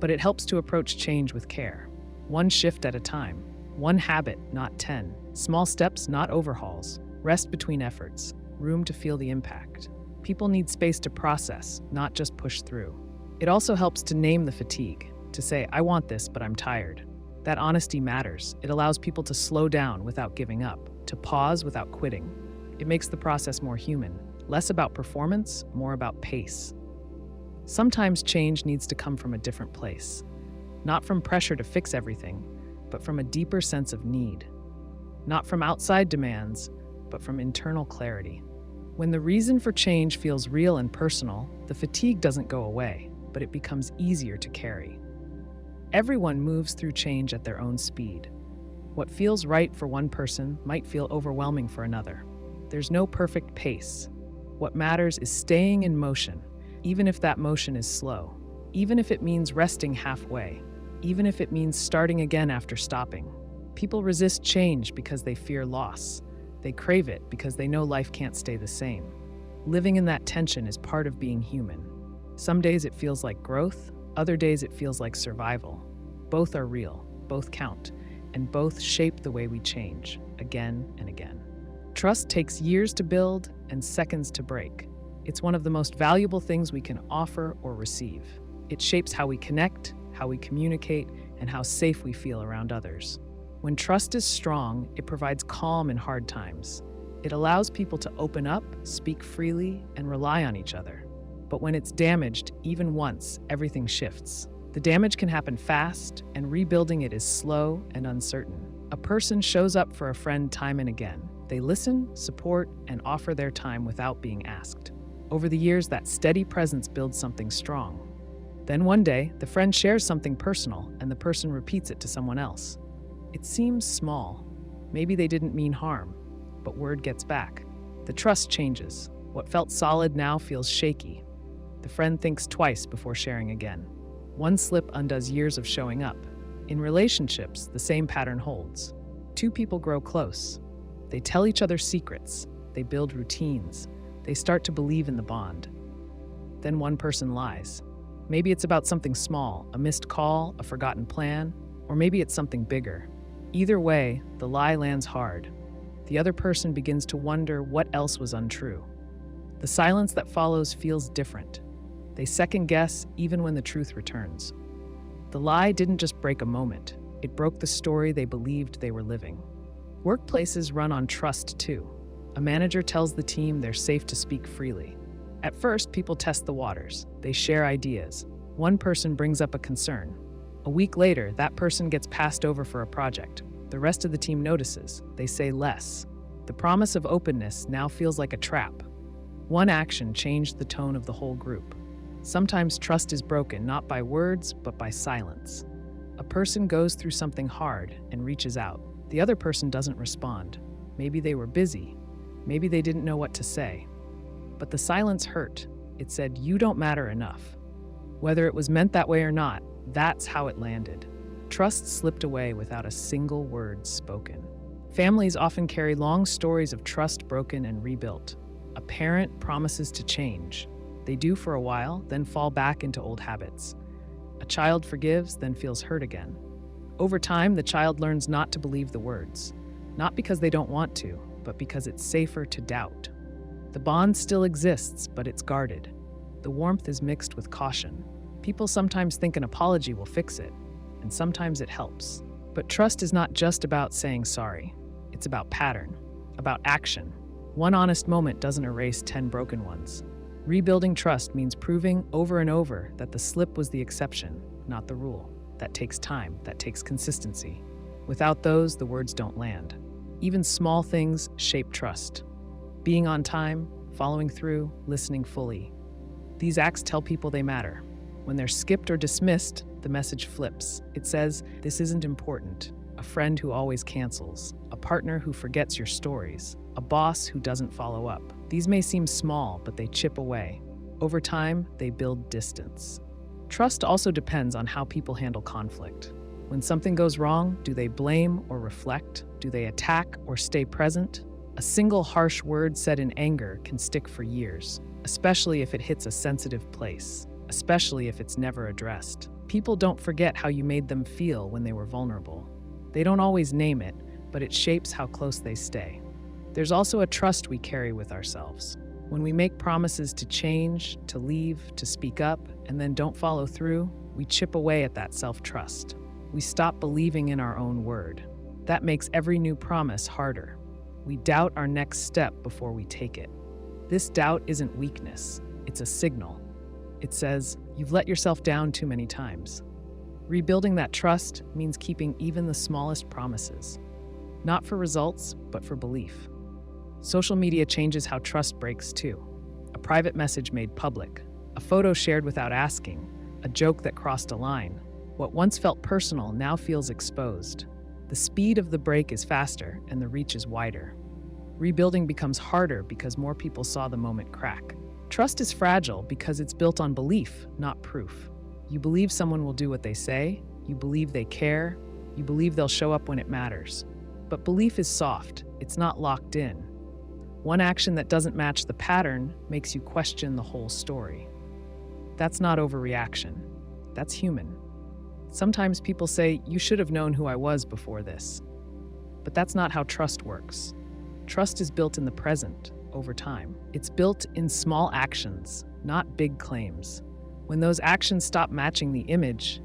But it helps to approach change with care. One shift at a time. One habit, not 10. Small steps, not overhauls. Rest between efforts. Room to feel the impact. People need space to process, not just push through. It also helps to name the fatigue, to say, I want this, but I'm tired. That honesty matters. It allows people to slow down without giving up, to pause without quitting. It makes the process more human, less about performance, more about pace. Sometimes change needs to come from a different place, not from pressure to fix everything, but from a deeper sense of need. Not from outside demands, but from internal clarity. When the reason for change feels real and personal, the fatigue doesn't go away, but it becomes easier to carry. Everyone moves through change at their own speed. What feels right for one person might feel overwhelming for another. There's no perfect pace. What matters is staying in motion, even if that motion is slow, even if it means resting halfway, even if it means starting again after stopping. People resist change because they fear loss. They crave it because they know life can't stay the same. Living in that tension is part of being human. Some days it feels like growth, other days it feels like survival. Both are real, both count, and both shape the way we change, again and again. Trust takes years to build and seconds to break. It's one of the most valuable things we can offer or receive. It shapes how we connect, how we communicate, and how safe we feel around others. When trust is strong, it provides calm in hard times. It allows people to open up, speak freely, and rely on each other. But when it's damaged, even once, everything shifts. The damage can happen fast, and rebuilding it is slow and uncertain. A person shows up for a friend time and again. They listen, support, and offer their time without being asked. Over the years, that steady presence builds something strong. Then one day, the friend shares something personal, and the person repeats it to someone else. It seems small. Maybe they didn't mean harm, but word gets back. The trust changes. What felt solid now feels shaky. The friend thinks twice before sharing again. One slip undoes years of showing up. In relationships, the same pattern holds. Two people grow close. They tell each other secrets. They build routines. They start to believe in the bond. Then one person lies. Maybe it's about something small, a missed call, a forgotten plan, or maybe it's something bigger. Either way, the lie lands hard. The other person begins to wonder what else was untrue. The silence that follows feels different. They second guess even when the truth returns. The lie didn't just break a moment. It broke the story they believed they were living. Workplaces run on trust too. A manager tells the team they're safe to speak freely. At first, people test the waters. They share ideas. One person brings up a concern. A week later, that person gets passed over for a project. The rest of the team notices. They say less. The promise of openness now feels like a trap. One action changed the tone of the whole group. Sometimes trust is broken not by words, but by silence. A person goes through something hard and reaches out. The other person doesn't respond. Maybe they were busy. Maybe they didn't know what to say. But the silence hurt. It said, "You don't matter enough." Whether it was meant that way or not, that's how it landed. Trust slipped away without a single word spoken. Families often carry long stories of trust broken and rebuilt. A parent promises to change. They do for a while, then fall back into old habits. A child forgives, then feels hurt again. Over time, the child learns not to believe the words, not because they don't want to, but because it's safer to doubt. The bond still exists, but it's guarded. The warmth is mixed with caution. People sometimes think an apology will fix it, and sometimes it helps. But trust is not just about saying sorry. It's about pattern, about action. One honest moment doesn't erase 10 broken ones. Rebuilding trust means proving over and over that the slip was the exception, not the rule. That takes time, that takes consistency. Without those, the words don't land. Even small things shape trust. Being on time, following through, listening fully. These acts tell people they matter. When they're skipped or dismissed, the message flips. It says, "This isn't important." A friend who always cancels, a partner who forgets your stories, a boss who doesn't follow up. These may seem small, but they chip away. Over time, they build distance. Trust also depends on how people handle conflict. When something goes wrong, do they blame or reflect? Do they attack or stay present? A single harsh word said in anger can stick for years, especially if it hits a sensitive place, especially if it's never addressed. People don't forget how you made them feel when they were vulnerable. They don't always name it, but it shapes how close they stay. There's also a trust we carry with ourselves. When we make promises to change, to leave, to speak up, and then don't follow through, we chip away at that self-trust. We stop believing in our own word. That makes every new promise harder. We doubt our next step before we take it. This doubt isn't weakness, it's a signal. It says, you've let yourself down too many times. Rebuilding that trust means keeping even the smallest promises. Not for results, but for belief. Social media changes how trust breaks too. A private message made public, a photo shared without asking, a joke that crossed a line. What once felt personal now feels exposed. The speed of the break is faster and the reach is wider. Rebuilding becomes harder because more people saw the moment crack. Trust is fragile because it's built on belief, not proof. You believe someone will do what they say, you believe they care, you believe they'll show up when it matters. But belief is soft, it's not locked in. One action that doesn't match the pattern makes you question the whole story. That's not overreaction, that's human. Sometimes people say, you should have known who I was before this. But that's not how trust works. Trust is built in the present, over time. It's built in small actions, not big claims. When those actions stop matching the image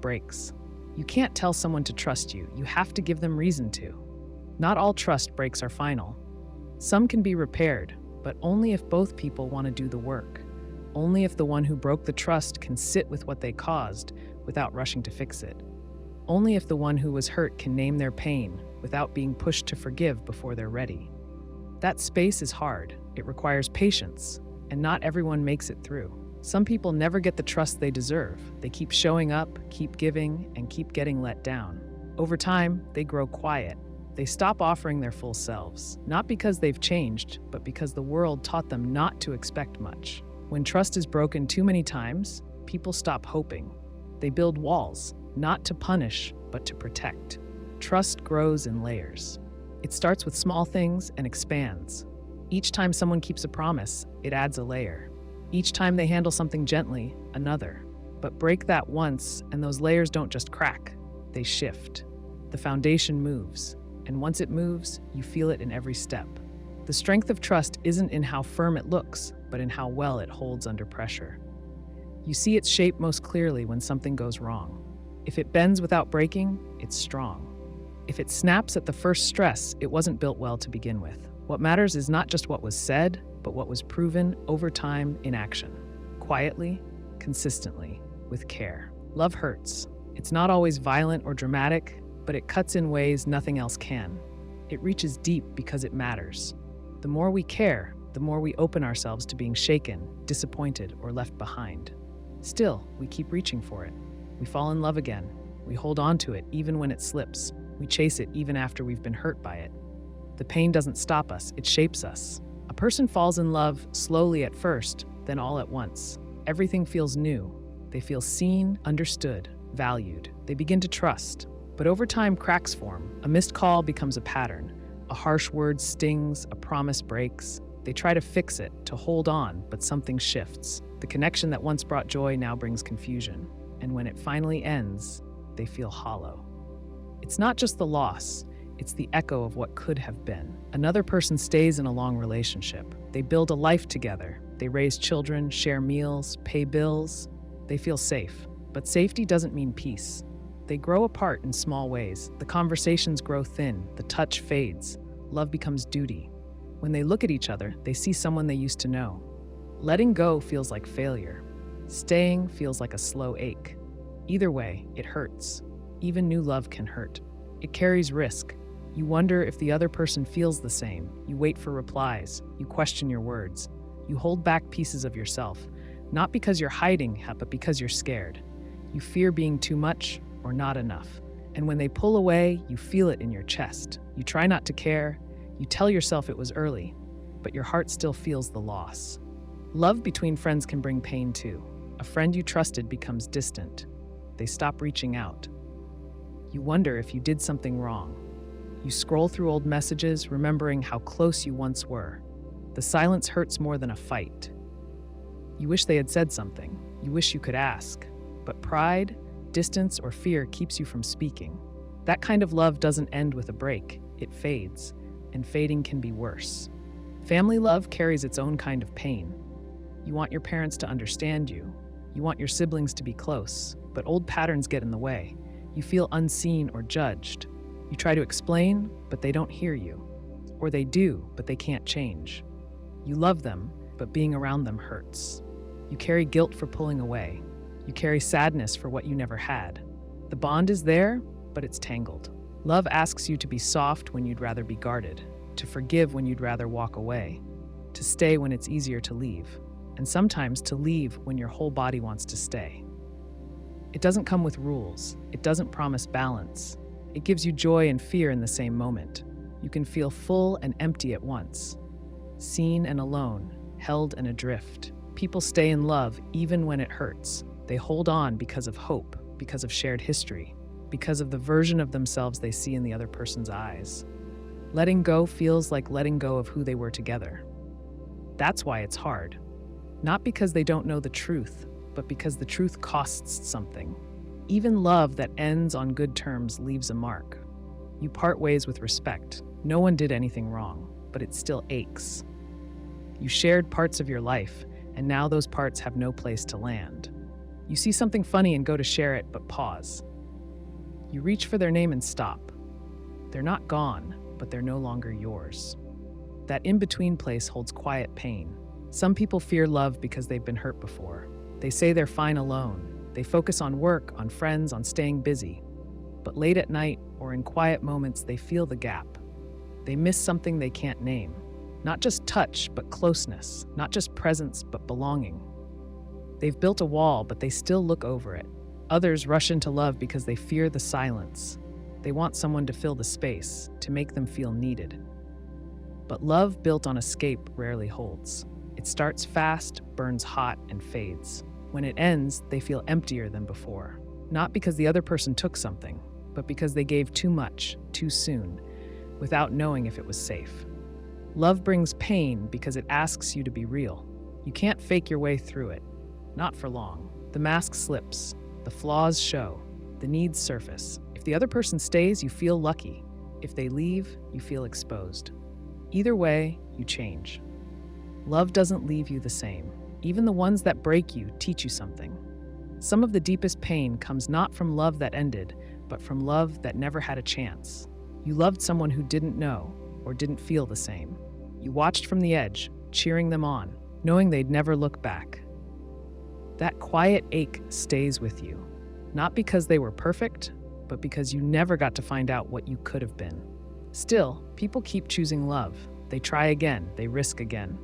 breaks. You can't tell someone to trust you, you have to give them reason to. Not all trust breaks are final. Some can be repaired, but only if both people want to do the work. Only if the one who broke the trust can sit with what they caused without rushing to fix it. Only if the one who was hurt can name their pain without being pushed to forgive before they're ready. That space is hard. It requires patience, and not everyone makes it through. Some people never get the trust they deserve. They keep showing up, keep giving, and keep getting let down. Over time, they grow quiet. They stop offering their full selves, not because they've changed, but because the world taught them not to expect much. When trust is broken too many times, people stop hoping. They build walls, not to punish, but to protect. Trust grows in layers. It starts with small things and expands. Each time someone keeps a promise, it adds a layer. Each time they handle something gently, another. But break that once, and those layers don't just crack, they shift. The foundation moves, and once it moves, you feel it in every step. The strength of trust isn't in how firm it looks, but in how well it holds under pressure. You see its shape most clearly when something goes wrong. If it bends without breaking, it's strong. If it snaps at the first stress, it wasn't built well to begin with. What matters is not just what was said, but what was proven over time in action. Quietly, consistently, with care. Love hurts. It's not always violent or dramatic, but it cuts in ways nothing else can. It reaches deep because it matters. The more we care, the more we open ourselves to being shaken, disappointed, or left behind. Still, we keep reaching for it. We fall in love again. We hold on to it even when it slips. We chase it even after we've been hurt by it. The pain doesn't stop us, it shapes us. A person falls in love slowly at first, then all at once. Everything feels new. They feel seen, understood, valued. They begin to trust. But over time, cracks form. A missed call becomes a pattern. A harsh word stings, a promise breaks. They try to fix it, to hold on, but something shifts. The connection that once brought joy now brings confusion. And when it finally ends, they feel hollow. It's not just the loss, it's the echo of what could have been. Another person stays in a long relationship. They build a life together. They raise children, share meals, pay bills. They feel safe. But safety doesn't mean peace. They grow apart in small ways. The conversations grow thin, the touch fades. Love becomes duty. When they look at each other, they see someone they used to know. Letting go feels like failure. Staying feels like a slow ache. Either way, it hurts. Even new love can hurt. It carries risk. You wonder if the other person feels the same. You wait for replies. You question your words. You hold back pieces of yourself, not because you're hiding, but because you're scared. You fear being too much or not enough. And when they pull away, you feel it in your chest. You try not to care. You tell yourself it was early, but your heart still feels the loss. Love between friends can bring pain too. A friend you trusted becomes distant. They stop reaching out. You wonder if you did something wrong. You scroll through old messages, remembering how close you once were. The silence hurts more than a fight. You wish they had said something. You wish you could ask. But pride, distance, or fear keeps you from speaking. That kind of love doesn't end with a break. It fades, and fading can be worse. Family love carries its own kind of pain. You want your parents to understand you. You want your siblings to be close, but old patterns get in the way. You feel unseen or judged. You try to explain, but they don't hear you. Or they do, but they can't change. You love them, but being around them hurts. You carry guilt for pulling away. You carry sadness for what you never had. The bond is there, but it's tangled. Love asks you to be soft when you'd rather be guarded, to forgive when you'd rather walk away, to stay when it's easier to leave, and sometimes to leave when your whole body wants to stay. It doesn't come with rules. It doesn't promise balance. It gives you joy and fear in the same moment. You can feel full and empty at once, seen and alone, held and adrift. People stay in love even when it hurts. They hold on because of hope, because of shared history, because of the version of themselves they see in the other person's eyes. Letting go feels like letting go of who they were together. That's why it's hard. Not because they don't know the truth, but because the truth costs something. Even love that ends on good terms leaves a mark. You part ways with respect. No one did anything wrong, but it still aches. You shared parts of your life, and now those parts have no place to land. You see something funny and go to share it, but pause. You reach for their name and stop. They're not gone, but they're no longer yours. That in-between place holds quiet pain. Some people fear love because they've been hurt before. They say they're fine alone. They focus on work, on friends, on staying busy. But late at night or in quiet moments, they feel the gap. They miss something they can't name. Not just touch, but closeness. Not just presence, but belonging. They've built a wall, but they still look over it. Others rush into love because they fear the silence. They want someone to fill the space, to make them feel needed. But love built on escape rarely holds. It starts fast, burns hot, and fades. When it ends, they feel emptier than before. Not because the other person took something, but because they gave too much, too soon, without knowing if it was safe. Love brings pain because it asks you to be real. You can't fake your way through it. Not for long. The mask slips. The flaws show. The needs surface. If the other person stays, you feel lucky. If they leave, you feel exposed. Either way, you change. Love doesn't leave you the same. Even the ones that break you teach you something. Some of the deepest pain comes not from love that ended, but from love that never had a chance. You loved someone who didn't know or didn't feel the same. You watched from the edge, cheering them on, knowing they'd never look back. That quiet ache stays with you, not because they were perfect, but because you never got to find out what you could have been. Still, people keep choosing love. They try again, they risk again.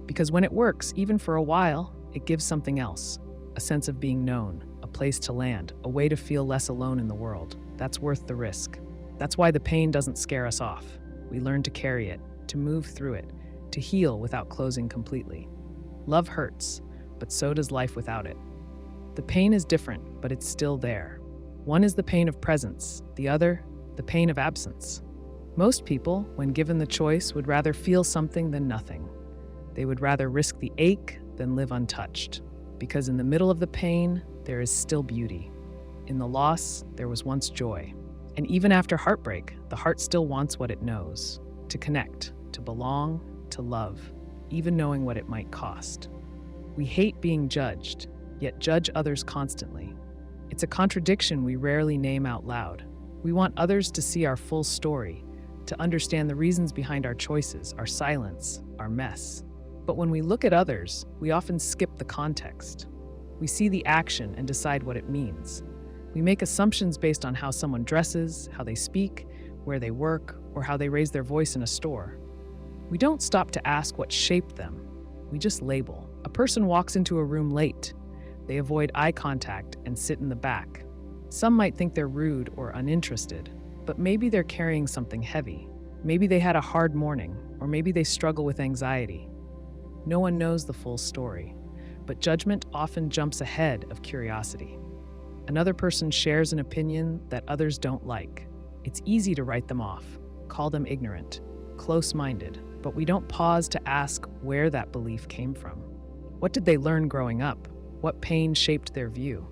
Because when it works, even for a while, it gives something else. A sense of being known, a place to land, a way to feel less alone in the world. That's worth the risk. That's why the pain doesn't scare us off. We learn to carry it, to move through it, to heal without closing completely. Love hurts, but so does life without it. The pain is different, but it's still there. One is the pain of presence, the other, the pain of absence. Most people, when given the choice, would rather feel something than nothing. They would rather risk the ache than live untouched. Because in the middle of the pain, there is still beauty. In the loss, there was once joy. And even after heartbreak, the heart still wants what it knows. To connect, to belong, to love, even knowing what it might cost. We hate being judged, yet judge others constantly. It's a contradiction we rarely name out loud. We want others to see our full story, to understand the reasons behind our choices, our silence, our mess. But when we look at others, we often skip the context. We see the action and decide what it means. We make assumptions based on how someone dresses, how they speak, where they work, or how they raise their voice in a store. We don't stop to ask what shaped them. We just label. A person walks into a room late. They avoid eye contact and sit in the back. Some might think they're rude or uninterested, but maybe they're carrying something heavy. Maybe they had a hard morning, or maybe they struggle with anxiety. No one knows the full story, but judgment often jumps ahead of curiosity. Another person shares an opinion that others don't like. It's easy to write them off, call them ignorant, close-minded, but we don't pause to ask where that belief came from. What did they learn growing up? What pain shaped their view?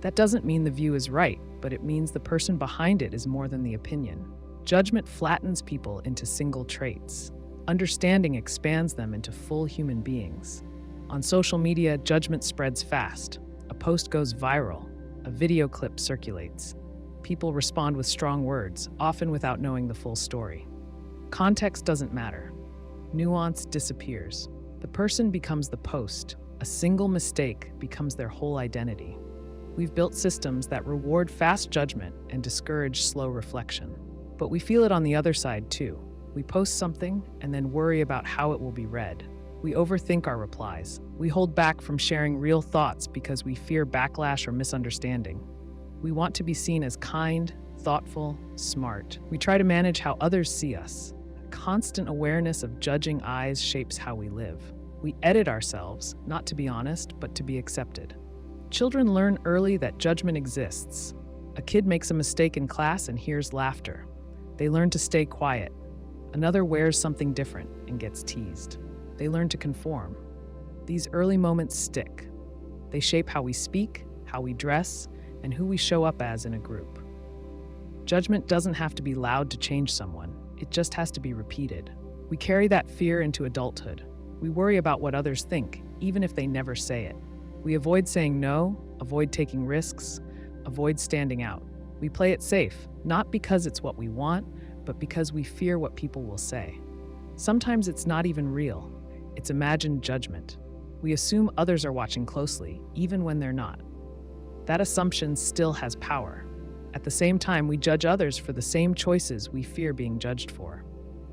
That doesn't mean the view is right, but it means the person behind it is more than the opinion. Judgment flattens people into single traits. Understanding expands them into full human beings. On social media, judgment spreads fast. A post goes viral. A video clip circulates. People respond with strong words, often without knowing the full story. Context doesn't matter. Nuance disappears. The person becomes the post. A single mistake becomes their whole identity. We've built systems that reward fast judgment and discourage slow reflection. But we feel it on the other side too. We post something and then worry about how it will be read. We overthink our replies. We hold back from sharing real thoughts because we fear backlash or misunderstanding. We want to be seen as kind, thoughtful, smart. We try to manage how others see us. Constant awareness of judging eyes shapes how we live. We edit ourselves, not to be honest, but to be accepted. Children learn early that judgment exists. A kid makes a mistake in class and hears laughter. They learn to stay quiet. Another wears something different and gets teased. They learn to conform. These early moments stick. They shape how we speak, how we dress, and who we show up as in a group. Judgment doesn't have to be loud to change someone. It just has to be repeated. We carry that fear into adulthood. We worry about what others think, even if they never say it. We avoid saying no, avoid taking risks, avoid standing out. We play it safe, not because it's what we want, but because we fear what people will say. Sometimes it's not even real. It's imagined judgment. We assume others are watching closely, even when they're not. That assumption still has power. At the same time, we judge others for the same choices we fear being judged for.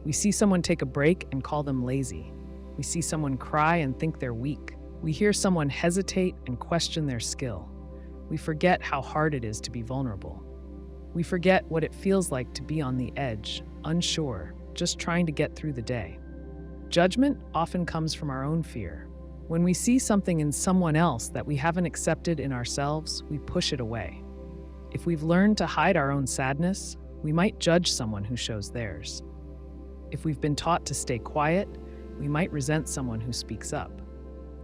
We see someone take a break and call them lazy. We see someone cry and think they're weak. We hear someone hesitate and question their skill. We forget how hard it is to be vulnerable. We forget what it feels like to be on the edge, unsure, just trying to get through the day. Judgment often comes from our own fear. When we see something in someone else that we haven't accepted in ourselves, we push it away. If we've learned to hide our own sadness, we might judge someone who shows theirs. If we've been taught to stay quiet, we might resent someone who speaks up.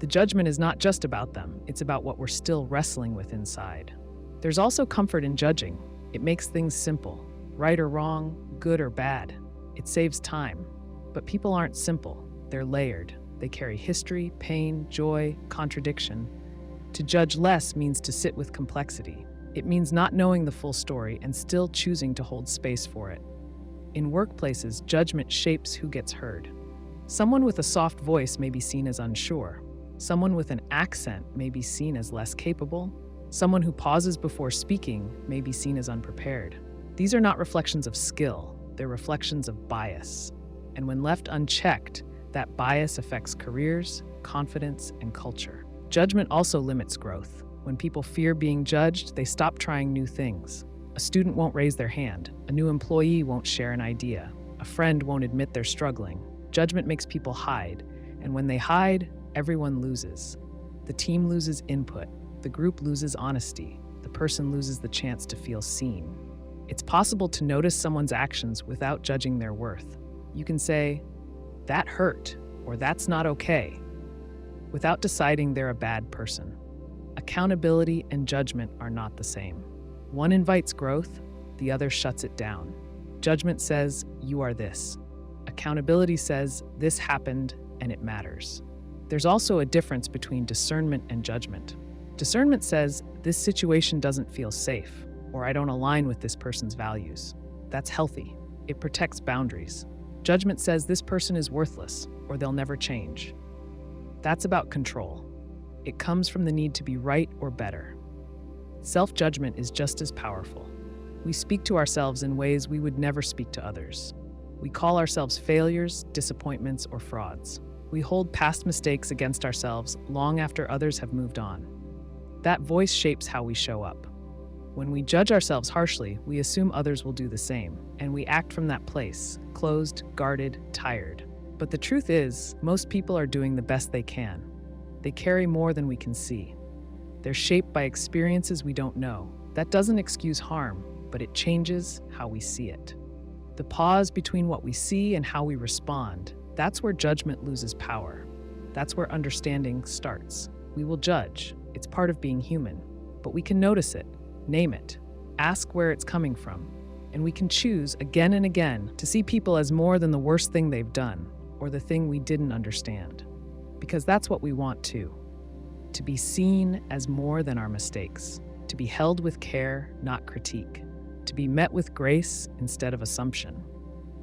The judgment is not just about them, it's about what we're still wrestling with inside. There's also comfort in judging. It makes things simple, right or wrong, good or bad. It saves time. But people aren't simple, they're layered. They carry history, pain, joy, contradiction. To judge less means to sit with complexity. It means not knowing the full story and still choosing to hold space for it. In workplaces, judgment shapes who gets heard. Someone with a soft voice may be seen as unsure. Someone with an accent may be seen as less capable. Someone who pauses before speaking may be seen as unprepared. These are not reflections of skill, they're reflections of bias. And when left unchecked, that bias affects careers, confidence, and culture. Judgment also limits growth. When people fear being judged, they stop trying new things. A student won't raise their hand. A new employee won't share an idea. A friend won't admit they're struggling. Judgment makes people hide. And when they hide, everyone loses. The team loses input. The group loses honesty. The person loses the chance to feel seen. It's possible to notice someone's actions without judging their worth. You can say, "That hurt," or "That's not okay," without deciding they're a bad person. Accountability and judgment are not the same. One invites growth, the other shuts it down. Judgment says, "You are this." Accountability says, "This happened and it matters." There's also a difference between discernment and judgment. Discernment says, "This situation doesn't feel safe," or "I don't align with this person's values." That's healthy. It protects boundaries. Judgment says, "This person is worthless," or "They'll never change." That's about control. It comes from the need to be right or better. Self-judgment is just as powerful. We speak to ourselves in ways we would never speak to others. We call ourselves failures, disappointments, or frauds. We hold past mistakes against ourselves long after others have moved on. That voice shapes how we show up. When we judge ourselves harshly, we assume others will do the same, and we act from that place, closed, guarded, tired. But the truth is, most people are doing the best they can. They carry more than we can see. They're shaped by experiences we don't know. That doesn't excuse harm, but it changes how we see it. The pause between what we see and how we respond, that's where judgment loses power. That's where understanding starts. We will judge. It's part of being human. But we can notice it, name it, ask where it's coming from, and we can choose again and again to see people as more than the worst thing they've done or the thing we didn't understand. Because that's what we want too. To be seen as more than our mistakes, to be held with care, not critique, to be met with grace instead of assumption.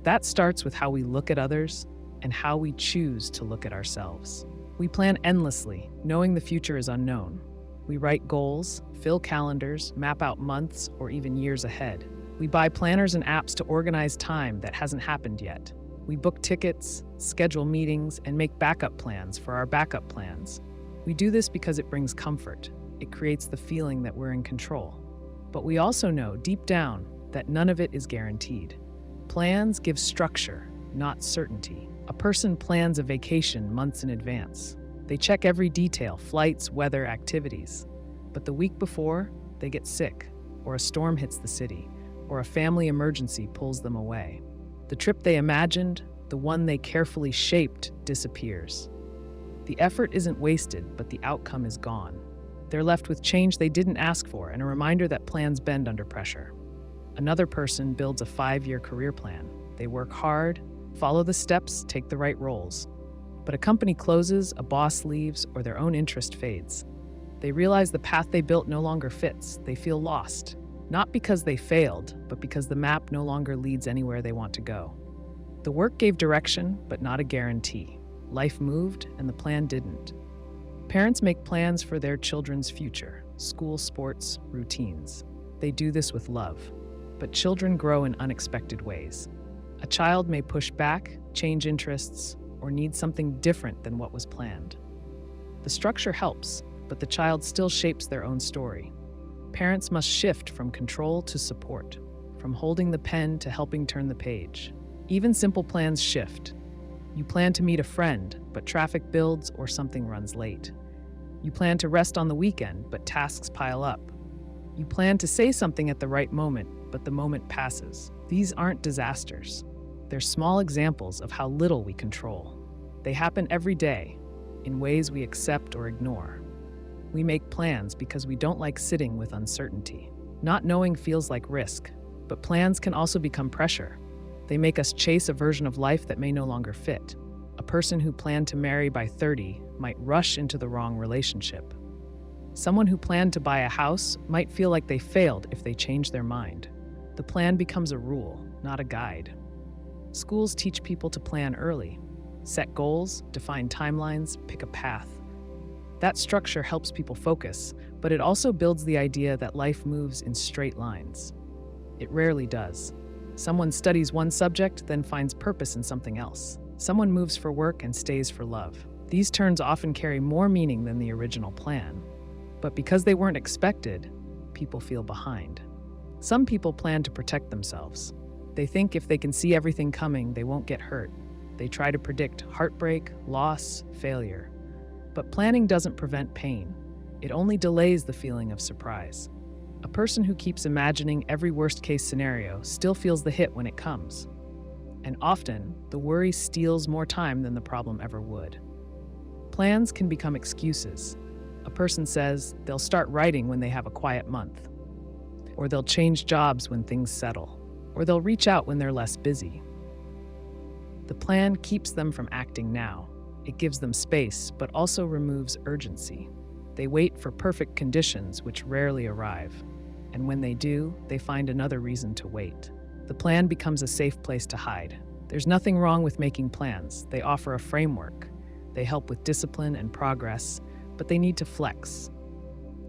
That starts with how we look at others and how we choose to look at ourselves. We plan endlessly, knowing the future is unknown. We write goals, fill calendars, map out months or even years ahead. We buy planners and apps to organize time that hasn't happened yet. We book tickets, schedule meetings, and make backup plans for our backup plans. We do this because it brings comfort. It creates the feeling that we're in control. But we also know, deep down, that none of it is guaranteed. Plans give structure, not certainty. A person plans a vacation months in advance. They check every detail, flights, weather, activities. But the week before, they get sick, or a storm hits the city, or a family emergency pulls them away. The trip they imagined, the one they carefully shaped, disappears. The effort isn't wasted, but the outcome is gone. They're left with change they didn't ask for and a reminder that plans bend under pressure. Another person builds a 5-year career plan. They work hard, follow the steps, take the right roles. But a company closes, a boss leaves, or their own interest fades. They realize the path they built no longer fits. They feel lost. Not because they failed, but because the map no longer leads anywhere they want to go. The work gave direction, but not a guarantee. Life moved, and the plan didn't. Parents make plans for their children's future, school, sports, routines. They do this with love. But children grow in unexpected ways. A child may push back, change interests, or need something different than what was planned. The structure helps, but the child still shapes their own story. Parents must shift from control to support, from holding the pen to helping turn the page. Even simple plans shift. You plan to meet a friend, but traffic builds or something runs late. You plan to rest on the weekend, but tasks pile up. You plan to say something at the right moment, but the moment passes. These aren't disasters. They're small examples of how little we control. They happen every day, in ways we accept or ignore. We make plans because we don't like sitting with uncertainty. Not knowing feels like risk, but plans can also become pressure. They make us chase a version of life that may no longer fit. A person who planned to marry by 30 might rush into the wrong relationship. Someone who planned to buy a house might feel like they failed if they change their mind. The plan becomes a rule, not a guide. Schools teach people to plan early. Set goals, define timelines, pick a path. That structure helps people focus, but it also builds the idea that life moves in straight lines. It rarely does. Someone studies one subject, then finds purpose in something else. Someone moves for work and stays for love. These turns often carry more meaning than the original plan. But because they weren't expected, people feel behind. Some people plan to protect themselves. They think if they can see everything coming, they won't get hurt. They try to predict heartbreak, loss, failure. But planning doesn't prevent pain. It only delays the feeling of surprise. A person who keeps imagining every worst-case scenario still feels the hit when it comes. And often, the worry steals more time than the problem ever would. Plans can become excuses. A person says they'll start writing when they have a quiet month, or they'll change jobs when things settle, or they'll reach out when they're less busy. The plan keeps them from acting now. It gives them space, but also removes urgency. They wait for perfect conditions, which rarely arrive. And when they do, they find another reason to wait. The plan becomes a safe place to hide. There's nothing wrong with making plans. They offer a framework. They help with discipline and progress, but they need to flex.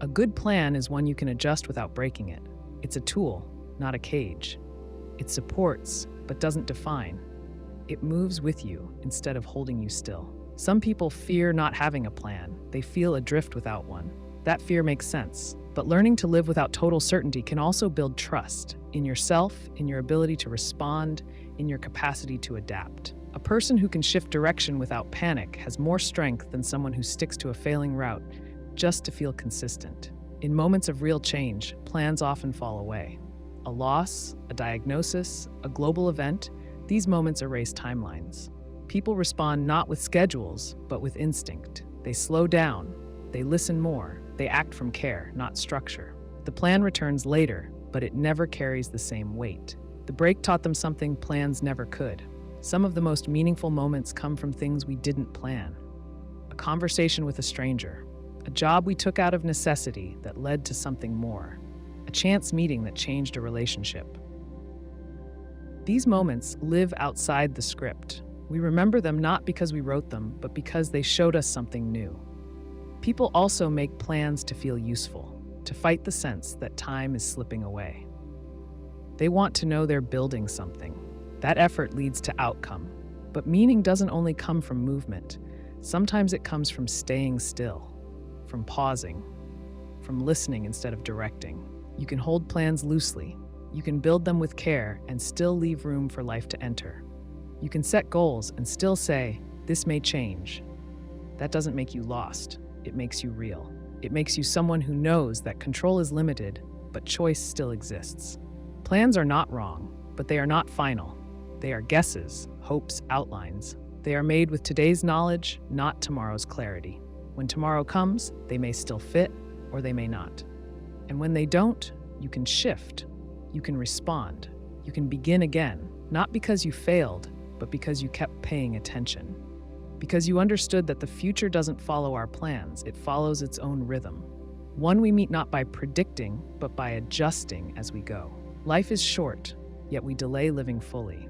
A good plan is one you can adjust without breaking it. It's a tool, not a cage. It supports, but doesn't define. It moves with you instead of holding you still. Some people fear not having a plan. They feel adrift without one. That fear makes sense. But learning to live without total certainty can also build trust in yourself, in your ability to respond, in your capacity to adapt. A person who can shift direction without panic has more strength than someone who sticks to a failing route just to feel consistent. In moments of real change, plans often fall away. A loss, a diagnosis, a global event, these moments erase timelines. People respond not with schedules, but with instinct. They slow down, they listen more, they act from care, not structure. The plan returns later, but it never carries the same weight. The break taught them something plans never could. Some of the most meaningful moments come from things we didn't plan. A conversation with a stranger, a job we took out of necessity that led to something more, a chance meeting that changed a relationship. These moments live outside the script. We remember them not because we wrote them, but because they showed us something new. People also make plans to feel useful, to fight the sense that time is slipping away. They want to know they're building something. That effort leads to outcome. But meaning doesn't only come from movement. Sometimes it comes from staying still, from pausing, from listening instead of directing. You can hold plans loosely. You can build them with care and still leave room for life to enter. You can set goals and still say, this may change. That doesn't make you lost. It makes you real. It makes you someone who knows that control is limited, but choice still exists. Plans are not wrong, but they are not final. They are guesses, hopes, outlines. They are made with today's knowledge, not tomorrow's clarity. When tomorrow comes, they may still fit, or they may not. And when they don't, you can shift. You can respond. You can begin again, not because you failed, but because you kept paying attention. Because you understood that the future doesn't follow our plans, it follows its own rhythm. One we meet not by predicting, but by adjusting as we go. Life is short, yet we delay living fully.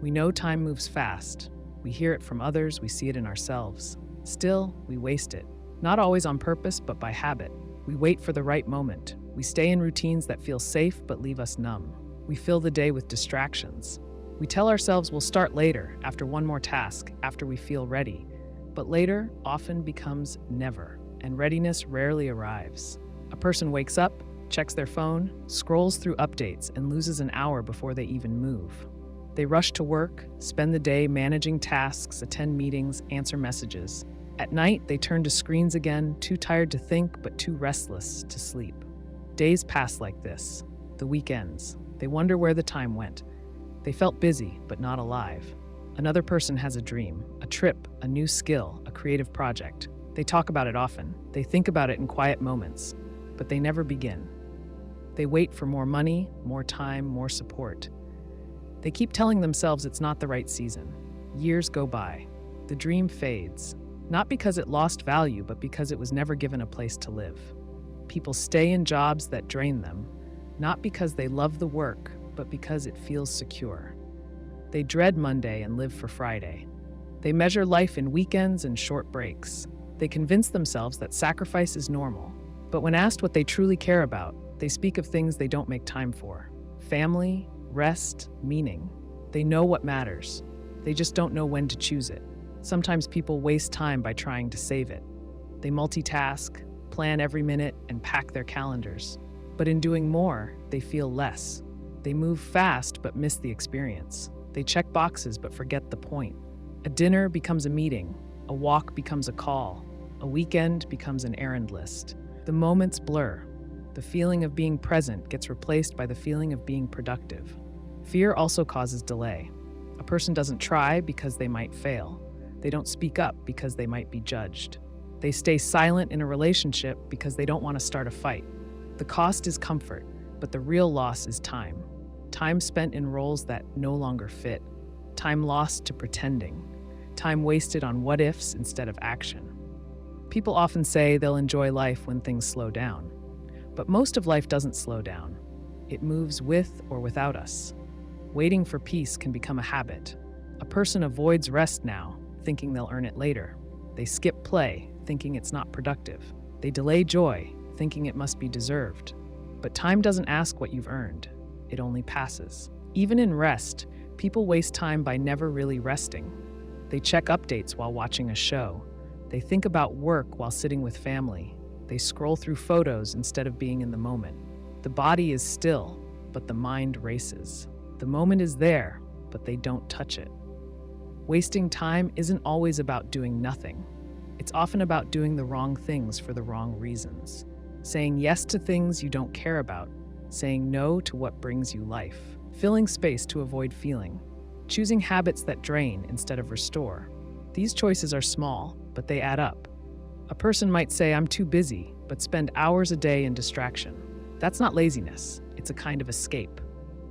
We know time moves fast. We hear it from others, we see it in ourselves. Still, we waste it. Not always on purpose, but by habit. We wait for the right moment. We stay in routines that feel safe but leave us numb. We fill the day with distractions. We tell ourselves we'll start later, after one more task, after we feel ready. But later often becomes never, and readiness rarely arrives. A person wakes up, checks their phone, scrolls through updates, and loses an hour before they even move. They rush to work, spend the day managing tasks, attend meetings, answer messages. At night, they turn to screens again, too tired to think, but too restless to sleep. Days pass like this. The week ends. They wonder where the time went. They felt busy, but not alive. Another person has a dream, a trip, a new skill, a creative project. They talk about it often. They think about it in quiet moments, but they never begin. They wait for more money, more time, more support. They keep telling themselves it's not the right season. Years go by. The dream fades, not because it lost value, but because it was never given a place to live. People stay in jobs that drain them, not because they love the work, but because it feels secure. They dread Monday and live for Friday. They measure life in weekends and short breaks. They convince themselves that sacrifice is normal. But when asked what they truly care about, they speak of things they don't make time for. Family, rest, meaning. They know what matters. They just don't know when to choose it. Sometimes people waste time by trying to save it. They multitask, plan every minute, and pack their calendars. But in doing more, they feel less. They move fast but miss the experience. They check boxes but forget the point. A dinner becomes a meeting. A walk becomes a call. A weekend becomes an errand list. The moments blur. The feeling of being present gets replaced by the feeling of being productive. Fear also causes delay. A person doesn't try because they might fail. They don't speak up because they might be judged. They stay silent in a relationship because they don't want to start a fight. The cost is comfort, but the real loss is time. Time spent in roles that no longer fit. Time lost to pretending. Time wasted on what-ifs instead of action. People often say they'll enjoy life when things slow down. But most of life doesn't slow down. It moves with or without us. Waiting for peace can become a habit. A person avoids rest now, thinking they'll earn it later. They skip play, thinking it's not productive. They delay joy, thinking it must be deserved. But time doesn't ask what you've earned. It only passes. Even in rest, people waste time by never really resting. They check updates while watching a show. They think about work while sitting with family. They scroll through photos instead of being in the moment. The body is still, but the mind races. The moment is there, but they don't touch it. Wasting time isn't always about doing nothing. It's often about doing the wrong things for the wrong reasons. Saying yes to things you don't care about. Saying no to what brings you life. Filling space to avoid feeling. Choosing habits that drain instead of restore. These choices are small, but they add up. A person might say, "I'm too busy," but spend hours a day in distraction. That's not laziness, it's a kind of escape.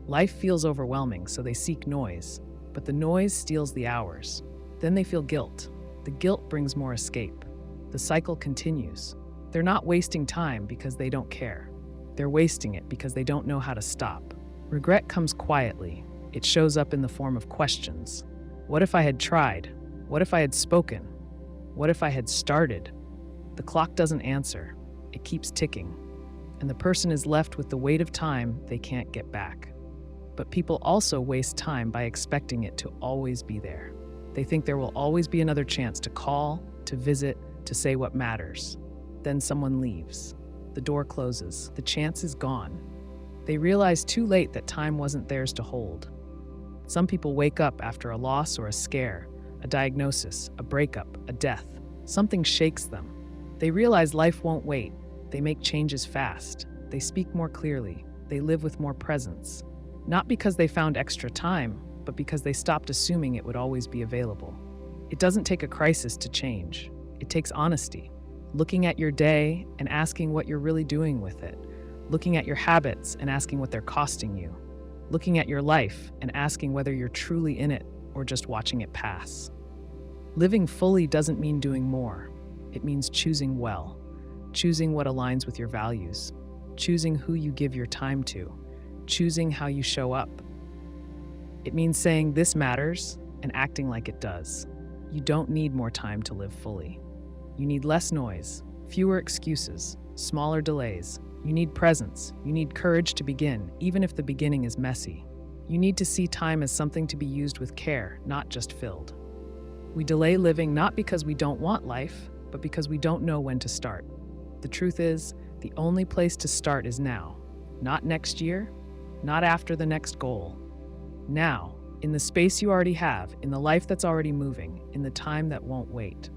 Life feels overwhelming, so they seek noise, but the noise steals the hours. Then they feel guilt. The guilt brings more escape. The cycle continues. They're not wasting time because they don't care. They're wasting it because they don't know how to stop. Regret comes quietly. It shows up in the form of questions. What if I had tried? What if I had spoken? What if I had started? The clock doesn't answer. It keeps ticking. And the person is left with the weight of time they can't get back. But people also waste time by expecting it to always be there. They think there will always be another chance to call, to visit, to say what matters. Then someone leaves. The door closes. The chance is gone. They realize too late that time wasn't theirs to hold. Some people wake up after a loss or a scare, a diagnosis, a breakup, a death. Something shakes them. They realize life won't wait. They make changes fast. They speak more clearly. They live with more presence. Not because they found extra time, but because they stopped assuming it would always be available. It doesn't take a crisis to change. It takes honesty. Looking at your day and asking what you're really doing with it. Looking at your habits and asking what they're costing you. Looking at your life and asking whether you're truly in it or just watching it pass. Living fully doesn't mean doing more. It means choosing well. Choosing what aligns with your values. Choosing who you give your time to. Choosing how you show up. It means saying this matters and acting like it does. You don't need more time to live fully. You need less noise, fewer excuses, smaller delays. You need presence. You need courage to begin, even if the beginning is messy. You need to see time as something to be used with care, not just filled. We delay living not because we don't want life, but because we don't know when to start. The truth is, the only place to start is now. Not next year, not after the next goal. Now, in the space you already have, in the life that's already moving, in the time that won't wait.